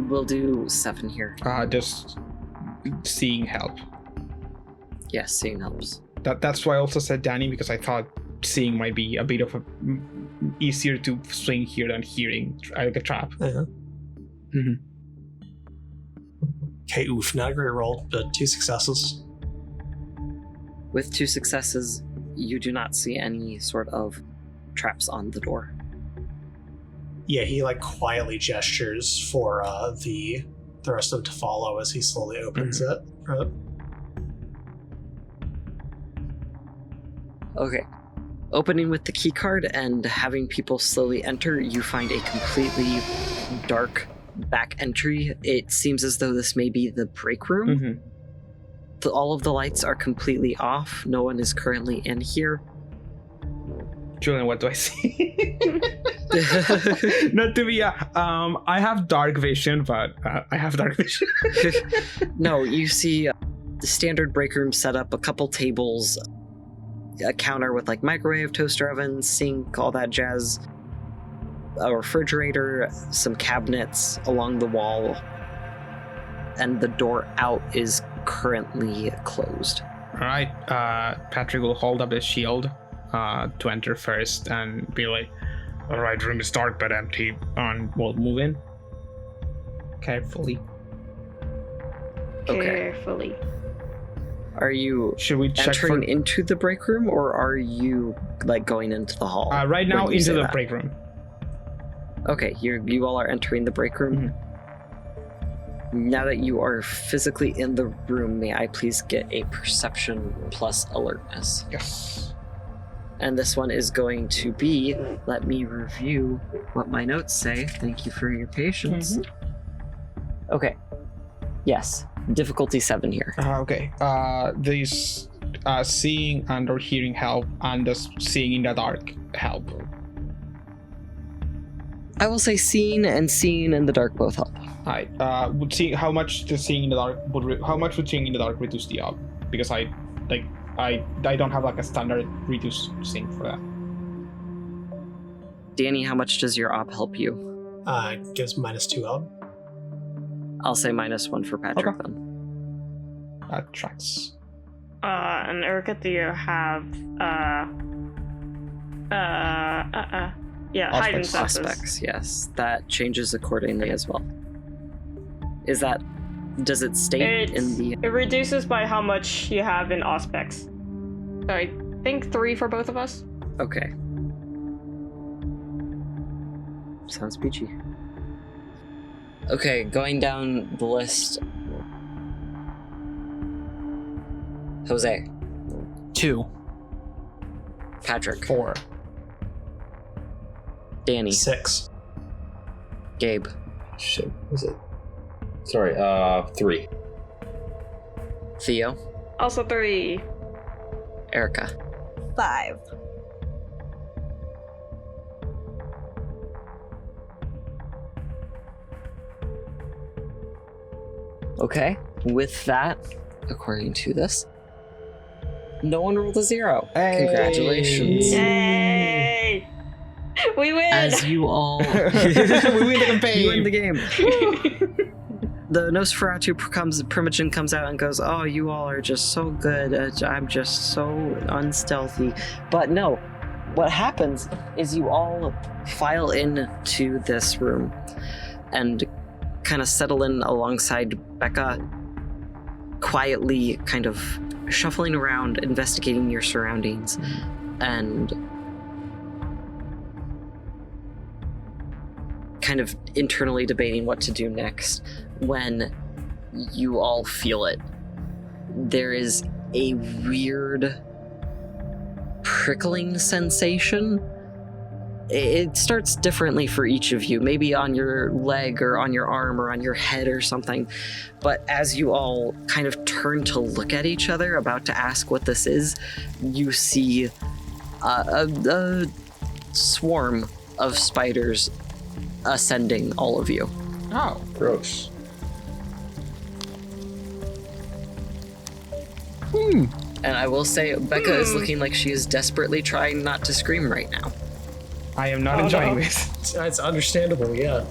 We'll do 7 here. Just seeing help. Yes, seeing helps. That's why I also said Danny, because I thought seeing might be a bit of a easier to swing here than hearing, like a trap. Yeah. Mm-hmm. Okay, oof, not a great roll, but 2 successes. With 2 successes, you do not see any sort of traps on the door. Yeah, he like quietly gestures for the rest of them to follow as he slowly opens it. Right? Okay. Opening with the key card and having people slowly enter, you find a completely dark back entry. It seems as though this may be the break room. Mm-hmm. All of the lights are completely off. No one is currently in here. Julian, what do I see? Not to be I have dark vision, but I have dark vision. No, you see the standard break room setup, a couple tables, a counter with like microwave, toaster oven, sink, all that jazz, a refrigerator, some cabinets along the wall, and the door out is currently closed. All right, Patrick will hold up his shield to enter first and be like, all right, room is dark but empty, and we'll move in. Carefully. Okay. Carefully. Are you Should we check entering for... into the break room, or are you like going into the hall? right now when you into say the that? break room. Okay, you all are entering the break room. Now that you are physically in the room, may I please get a perception plus alertness? Yes. And this one is going to be, let me review what my notes say. Thank you for your patience. Okay. Yes. Difficulty 7 here. Okay. These seeing and or hearing help, and the seeing in the dark help. I will say seeing and seeing in the dark both help. Alright. Would see how much the seeing in the dark would how much would seeing in the dark reduce the up? Because I don't have like a standard reduce seeing for that. Danny, how much does your op help you? Gives -2 up. I'll say -1 for Patrick Okay. then. That tracks. And Erica, do you have yeah, hidden senses. Aspects, yes. That changes accordingly as well. Is that... Does it state in the... It reduces by how much you have in aspects. So I think 3 for both of us. Okay. Sounds peachy. Okay, going down the list. Jose, 2. Patrick, 4. Danny, 6. Gabe, Shit, was it? Sorry, 3. Theo, Also 3. Erica. 5. Okay, with that, according to this, no one rolled a 0. Hey. Congratulations. Yay! We win! As you all... We win the campaign. You win the game. The Nosferatu Primogen comes out and goes, oh, you all are just so good. I'm just so unstealthy. But no, what happens is you all file into this room and kind of settle in alongside Becca, quietly kind of shuffling around, investigating your surroundings. And kind of internally debating what to do next when you all feel it. There is a weird prickling sensation. It starts differently for each of you, maybe on your leg or on your arm or on your head or something. But as you all kind of turn to look at each other, about to ask what this is, you see a swarm of spiders ascending all of you. Oh. Gross. And I will say, Becca is looking like she is desperately trying not to scream right now. I am not enjoying this. It's understandable, yeah.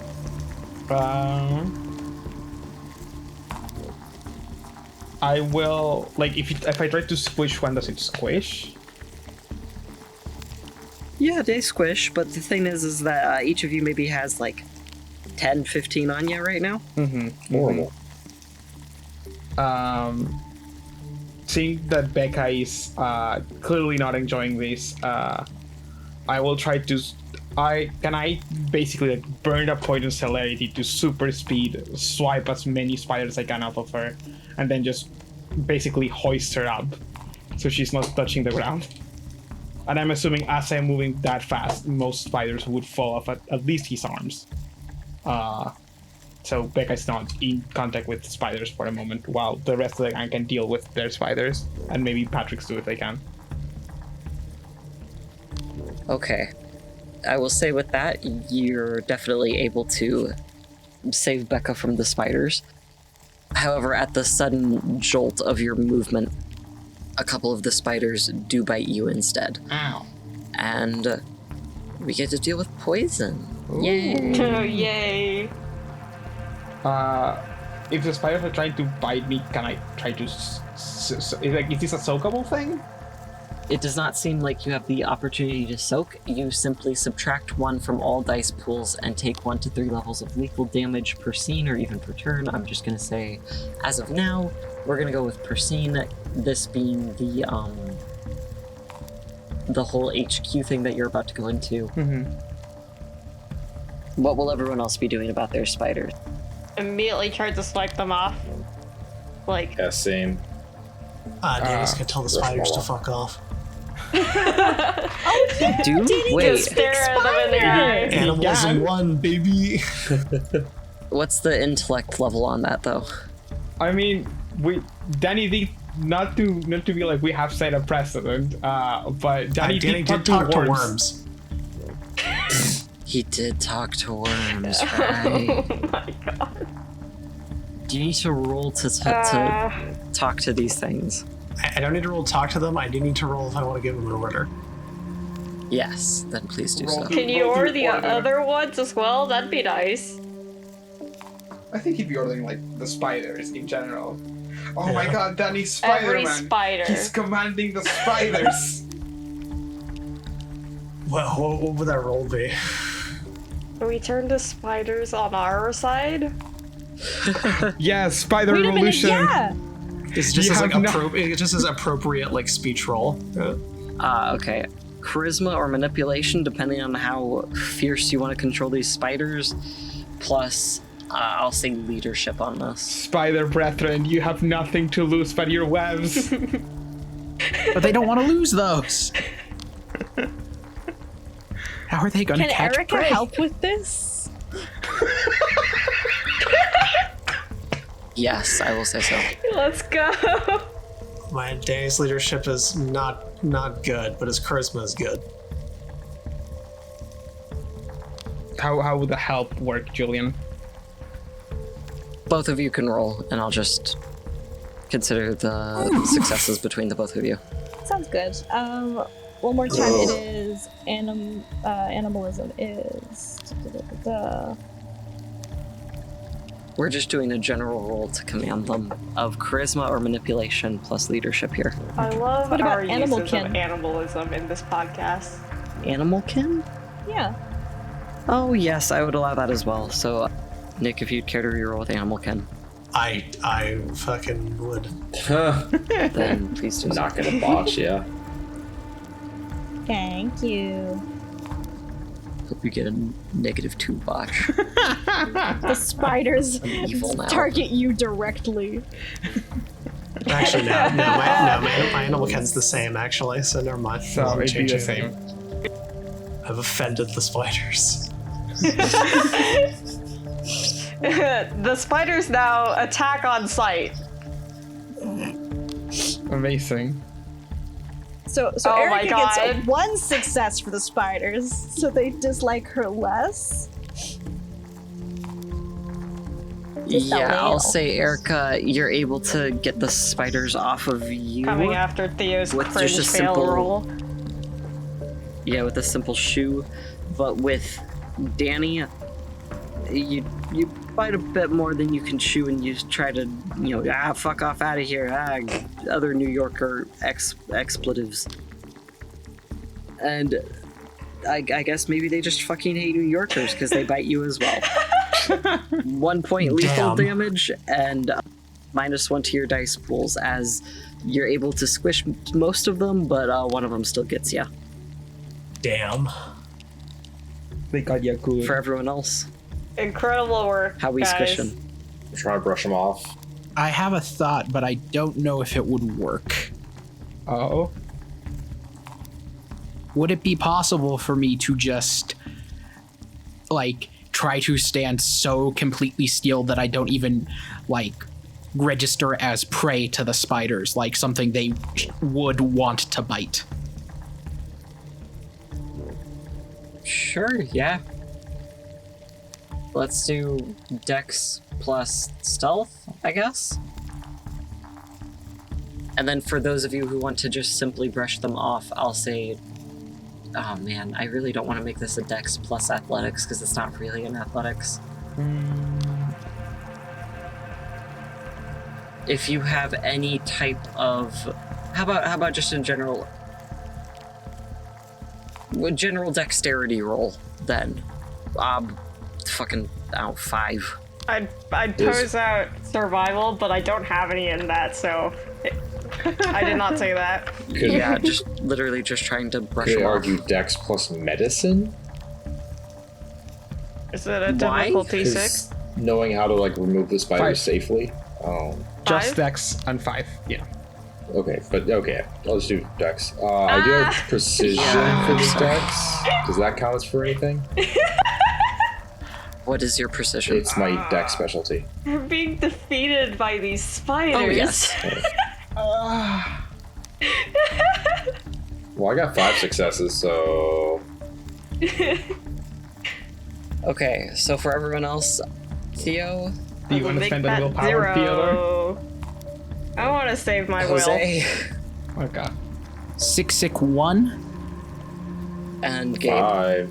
I will, like, if I try to squish one, does it squish? Yeah, they squish, but the thing is that each of you maybe has like 10, 15 on you right now. Horrible. Seeing that Becca is clearly not enjoying this, I will try to. Can I basically like burn a poison celerity to super speed, swipe as many spiders as I can off of her, and then just basically hoist her up so she's not touching the ground. And I'm assuming as I'm moving that fast, most spiders would fall off at least his arms. So Becca's not in contact with spiders for a moment, while the rest of the gang can deal with their spiders, and maybe Patrick's too if they can. Okay. I will say with that, you're definitely able to save Becca from the spiders. However, at the sudden jolt of your movement, a couple of the spiders do bite you instead. Ow. And we get to deal with poison. Yay! Oh, yay! If the spiders are trying to bite me, can I try to... is this a soakable thing? It does not seem like you have the opportunity to soak. You simply subtract 1 from all dice pools and take 1 to 3 levels of lethal damage per scene or even per turn. I'm just going to say, as of now, we're going to go with per scene, this being the whole HQ thing that you're about to go into. What will everyone else be doing about their spiders? Immediately tried to swipe them off. Like, Yeah, same. Danny's gonna tell the spiders to fuck off. Do? Wait, stare at them in the eye. Animalism 1, baby. what's the intellect level on that, though? I mean, Danny did not to be like we have set a precedent, but Danny did talk to worms. He did talk to worms, Oh right? my god. Do you need to roll to talk to these things? I don't need to roll to talk to them. I do need to roll if I want to give them an order. Yes, then please do so. Can you order the other ones as well? That'd be nice. I think he'd be ordering like the spiders in general. Oh Yeah. my god, Danny's Every Spider-Man. spider. He's commanding the spiders. Well, what would that roll be? Can we turn the spiders on our side? Yeah, spider Wait a minute, revolution. yeah! It's just You as like have no- it just as appropriate like speech roll. Okay. Charisma or manipulation, depending on how fierce you want to control these spiders. Plus, I'll say leadership on this. Spider brethren, you have nothing to lose but your webs. But they don't want to lose those. How are they going to Can catch Erica prey? help with this? Yes, I will say so. Let's go. My Danny's leadership is not good, but his charisma is good. How would the help work, Julian? Both of you can roll, and I'll just consider the successes between the both of you. Sounds good. One more time, it is animalism is. We're just doing a general roll to command them of charisma or manipulation plus leadership here. I love What about our animal uses kin? of animalism in this podcast. Animalkin? Yeah. Oh yes, I would allow that as well. So, Nick, if you'd care to reroll with Animalkin, I fucking would. then please do so. Not gonna botch, yeah. Thank you. Hope you get a -2 botch. The spiders I'm evil now. target you directly. Actually, no, my animal ken's the same, actually, so never mind. So We'll it'd be change the it. same. I've offended the spiders. The spiders now attack on sight. Amazing. So Oh my Erica God. gets 1 success for the spiders, so they dislike her less. Just a Yeah, I'll little. say, Erica, you're able to get the spiders off of you. Coming after Theo's With cringe just a fail simple- roll. Yeah, with a simple shoe. But with Danny, you bite a bit more than you can chew, and you try to, fuck off out of here. Other New Yorker expletives. And I guess maybe they just fucking hate New Yorkers because they bite you as well. 1 point lethal Damn. damage and -1 to your dice pools as you're able to squish most of them, but one of them still gets you. Damn. They got you cool. For everyone else, Incredible work, how we guys. squish them. I'm trying to brush them off. I have a thought, but I don't know if it would work. Oh. Would it be possible for me to just, try to stand so completely still that I don't even, register as prey to the spiders, like something they would want to bite? Sure, yeah. Let's do Dex plus Stealth, I guess. And then for those of you who want to just simply brush them off, I'll say, oh man, I really don't want to make this a Dex plus Athletics because it's not really an Athletics. If you have any type of, how about just in general dexterity roll then? Fucking 5. I'd pose out survival, but I don't have any in that, so I did not say that. Could, Yeah, just literally just trying to brush could them off. argue Dex plus medicine? Is it a Why? difficulty 'Cause 6? knowing how to remove the spiders 5. safely. Oh, Just 5? Dex and 5. Yeah. okay, I'll just do Dex. I do have precision Yeah, for the sorry. Dex. Does that count as for anything? What is your precision? It's my Dex specialty. We're being defeated by these spiders. Oh, yes. Well, I got 5 successes, so Okay, so for everyone else, Theo, Do you want to Make spend a that willpower, Theodore? 0. I want to save my Jose, Okay. 661. and Gabe. 5.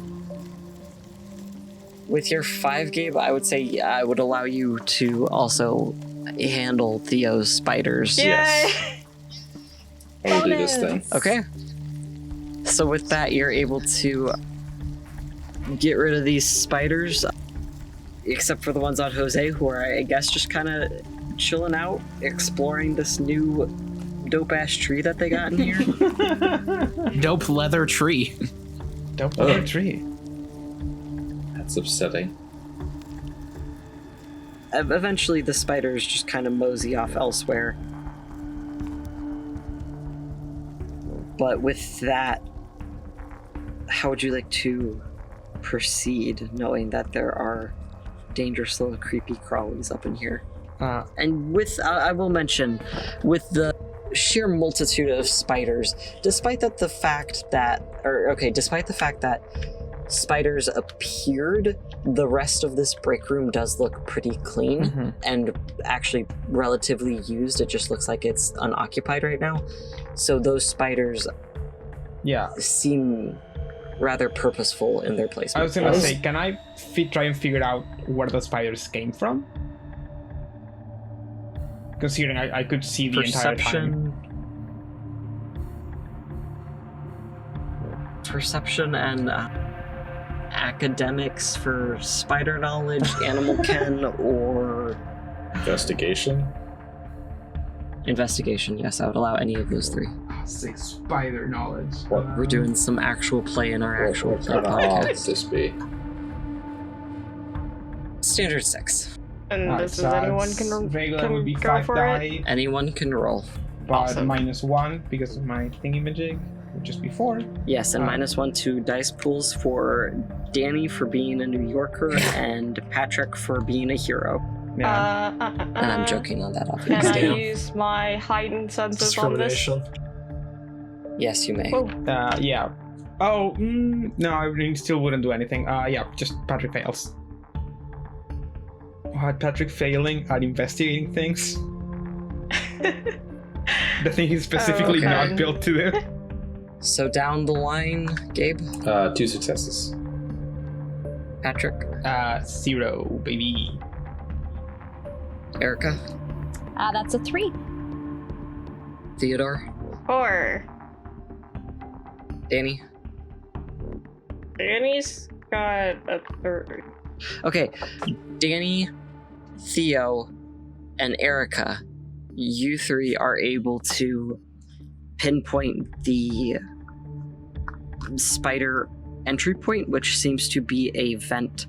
With your 5, Gabe, I would say I would allow you to also handle Theo's spiders. will. Yes. Yay! I will do this thing. Okay. So with that, you're able to get rid of these spiders, except for the ones on Jose, who are, I guess, just kind of chilling out, exploring this new dope-ass tree that they got in here. Dope leather tree. Dope leather tree. That's upsetting. Eventually, the spiders just kind of mosey off elsewhere. But with that, how would you like to proceed, knowing that there are dangerous little creepy crawlies up in here? And with, I will mention, with the sheer multitude of spiders, despite the fact that spiders appeared, the rest of this break room does look pretty clean and actually relatively used. It just looks like it's unoccupied right now. So those spiders seem rather purposeful in their placement. I was gonna say, can I try and figure out where the spiders came from? Considering I could see the entire time. Perception and academics for spider knowledge, animal ken, or Investigation. investigation. Yes, I would allow any of those 3. 6 spider knowledge. We're doing some actual play in our actual What play kind of odds podcast. this be? Standard 6. And this is anyone regular would be can go 5 for it. die, Anyone can roll. but Awesome. -1 because of my thingy-majig, which is before. Yes, and -1 to dice pools for Danny for being a New Yorker and Patrick for being a hero. Yeah. And I'm joking on that, Can obviously. I use my heightened senses on this? Discrimination. Yes, you may. Oh. Yeah. Oh, no, I still wouldn't do anything. Yeah, just Patrick fails. What, Patrick failing at investigating things? The thing he's specifically Okay. not built to do. So down the line, Gabe, 2 successes. Patrick, 0, baby. Erica, That's a 3. Theodore, 4. Danny. Danny's got a 3rd. Okay, Danny, Theo, and Erica, you 3 are able to pinpoint the spider entry point, which seems to be a vent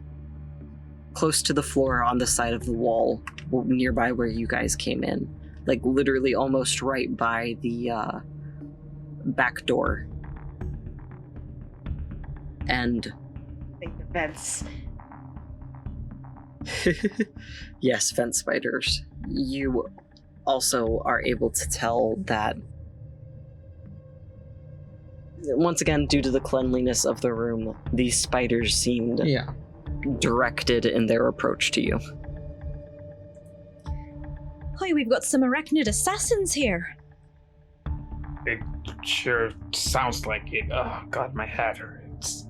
close to the floor on the side of the wall nearby where you guys came in. Like literally almost right by the back door. And Vents. yes, vent spiders. You also are able to tell that, once again, due to the cleanliness of the room, these spiders seemed Yeah. directed in their approach to you. Hi, we've got some arachnid assassins here. It sure sounds like it. Oh, God, my head hurts.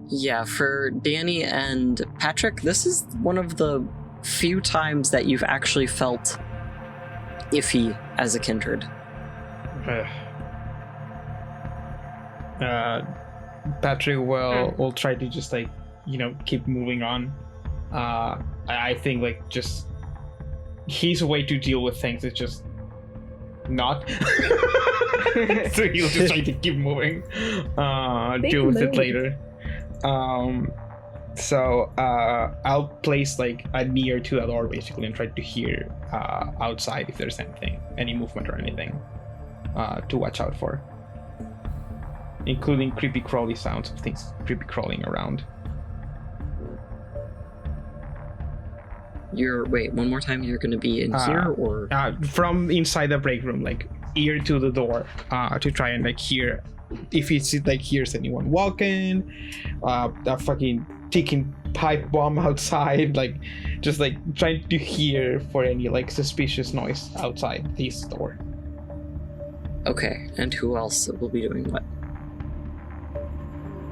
Yeah, for Danny and Patrick, this is one of the few times that you've actually felt iffy as a kindred. Patrick will try to just keep moving on. I think just his way to deal with things is just not. So he'll just try to keep moving. Deal with it later. So I'll place a near to the door basically and try to hear outside if there's any movement or anything to watch out for, including creepy crawly sounds of things creepy crawling around. Wait, one more time, you're gonna be in here, or? From inside the break room, ear to the door, to try and hear if it hears anyone walking, a fucking ticking pipe bomb outside, just trying to hear for any suspicious noise outside this door. Okay, and who else will be doing what?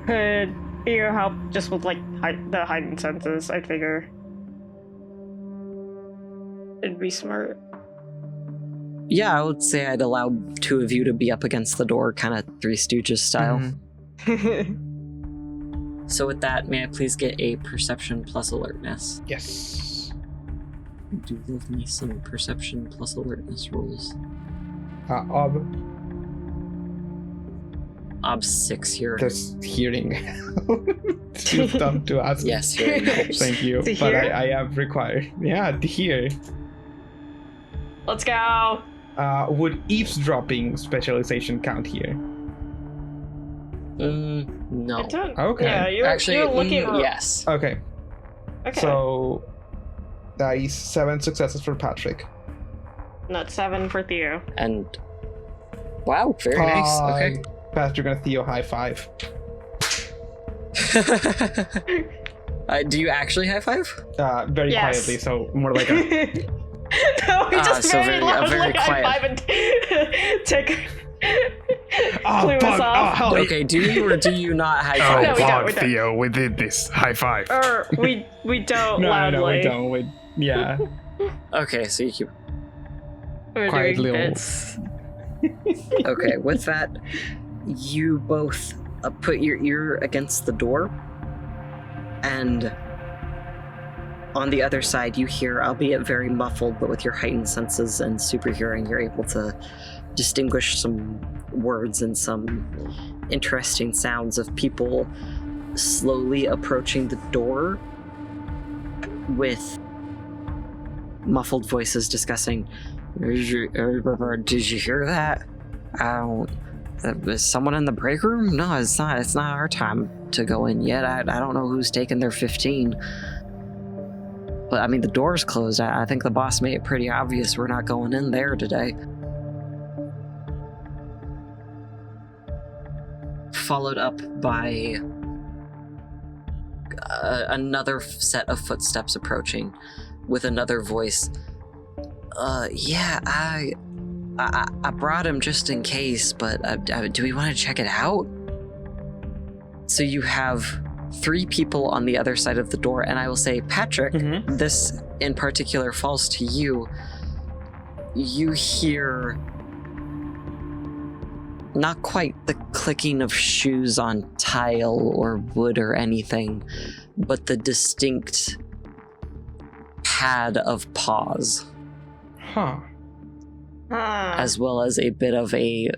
Could you help just with the heightened senses? I figure it'd be smart. Yeah, I would say I'd allow 2 of you to be up against the door, kind of Three Stooges style. So with that, may I please get a perception plus alertness? Yes. Do love me some perception plus alertness rolls. Ob 6 here. Just hearing. Too dumb to ask. Yes, hearing helps. Thank you. To But hear? I have required. Yeah, to hear. Let's go. Would eavesdropping specialization count here? No. I don't. Okay. Yeah, you're looking. yes. Okay. Okay. So that is 7 successes for Patrick. Not 7 for Theo. And wow, very nice. Okay. Patrick and Theo high five. Do you actually high five? Very Yes. quietly, so more like a. No, we just so very very- loudly very high quiet. five and take. Oh, Clue us fuck! off. Oh, hell. Okay, do you or do you not high five? No, we don't, we don't. Theo, we did this. High five. Or we don't No, loudly. we don't. Yeah. Okay, so you keep. We're Quiet doing little- bits. Okay, with that, you both put your ear against the door, and on the other side, you hear, albeit very muffled, but with your heightened senses and super hearing, you're able to distinguish some words and some interesting sounds of people slowly approaching the door with muffled voices discussing, did you hear that? Is someone in the break room? No, it's not our time to go in yet. I don't know who's taken their 15. But I mean, the door's closed. I think the boss made it pretty obvious we're not going in there today. Followed up by another set of footsteps approaching with another voice. Yeah, I brought him just in case, but do we want to check it out? So you have 3 people on the other side of the door, and I will say, Patrick, this in particular falls to you. You hear not quite the clicking of shoes on tile or wood or anything, but the distinct pad of paws. Huh. As well as a bit of a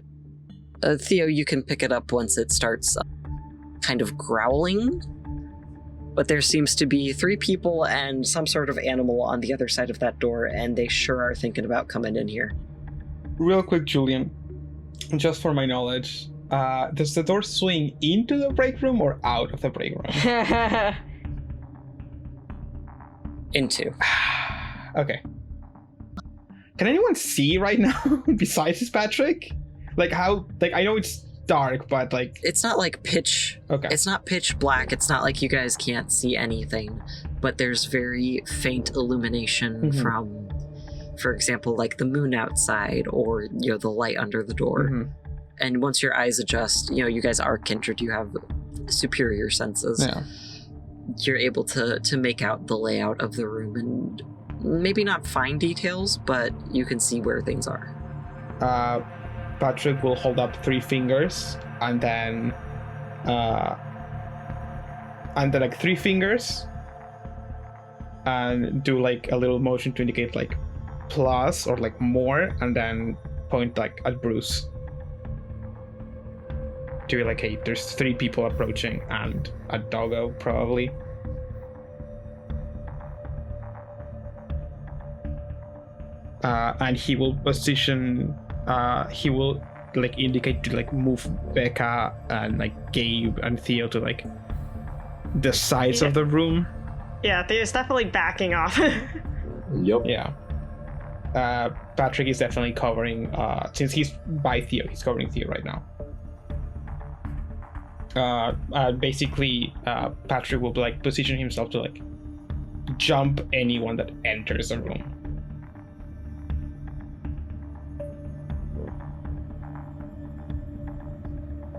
Theo, you can pick it up once it starts kind of growling. But there seems to be 3 people and some sort of animal on the other side of that door, and they sure are thinking about coming in here. Real quick, Julian, just for my knowledge, does the door swing into the break room or out of the break room? Into. Okay. Can anyone see right now besides Patrick? Like how? Like I know it's dark, but like it's not like pitch. Okay. It's not pitch black. It's not like you guys can't see anything, but there's very faint illumination from, for example, like the moon outside or the light under the door. And once your eyes adjust, you guys are kindred. You have superior senses. Yeah. You're able to make out the layout of the room and maybe not fine details, but you can see where things are. Patrick will hold up 3 fingers and then like 3 fingers and do like a little motion to indicate like plus or like more, and then point like at Bruce to be like, hey, there's 3 people approaching and a doggo probably. And he will position, he will like indicate to like move Becca and like Gabe and Theo to like the sides of the room. Yeah, Theo's definitely backing off. Yep. Yeah. Patrick is definitely covering, since he's by Theo, he's covering Theo right now. Basically, Patrick will like position himself to like jump anyone that enters the room.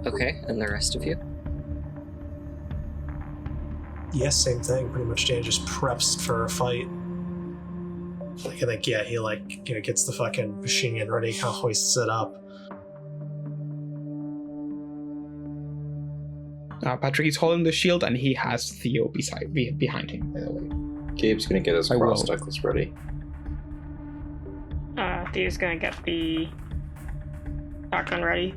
Okay, and the rest of you? Yes, same thing. Pretty much Dan just preps for a fight. Like, I think, he like, gets the fucking machine gun ready, kind of hoists it up. Patrick is holding the shield and he has Theo behind him, by the way. Gabe's gonna get his I cross will. necklace ready. Theo's gonna get the shotgun ready.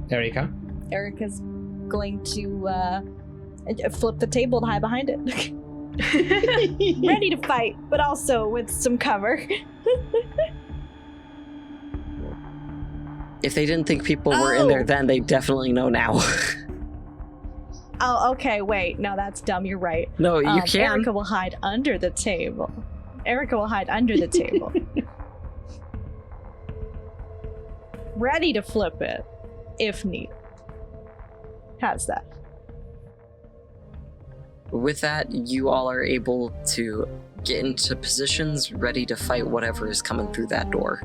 Erica? Erica's going to flip the table and hide behind it. Ready to fight, but also with some cover. If they didn't think people were in there then, they definitely know now. Oh, okay, wait. No, that's dumb. You're right. No, you can. Erica will hide under the table. Ready to flip it, if needed. How's that? With that, you all are able to get into positions ready to fight whatever is coming through that door.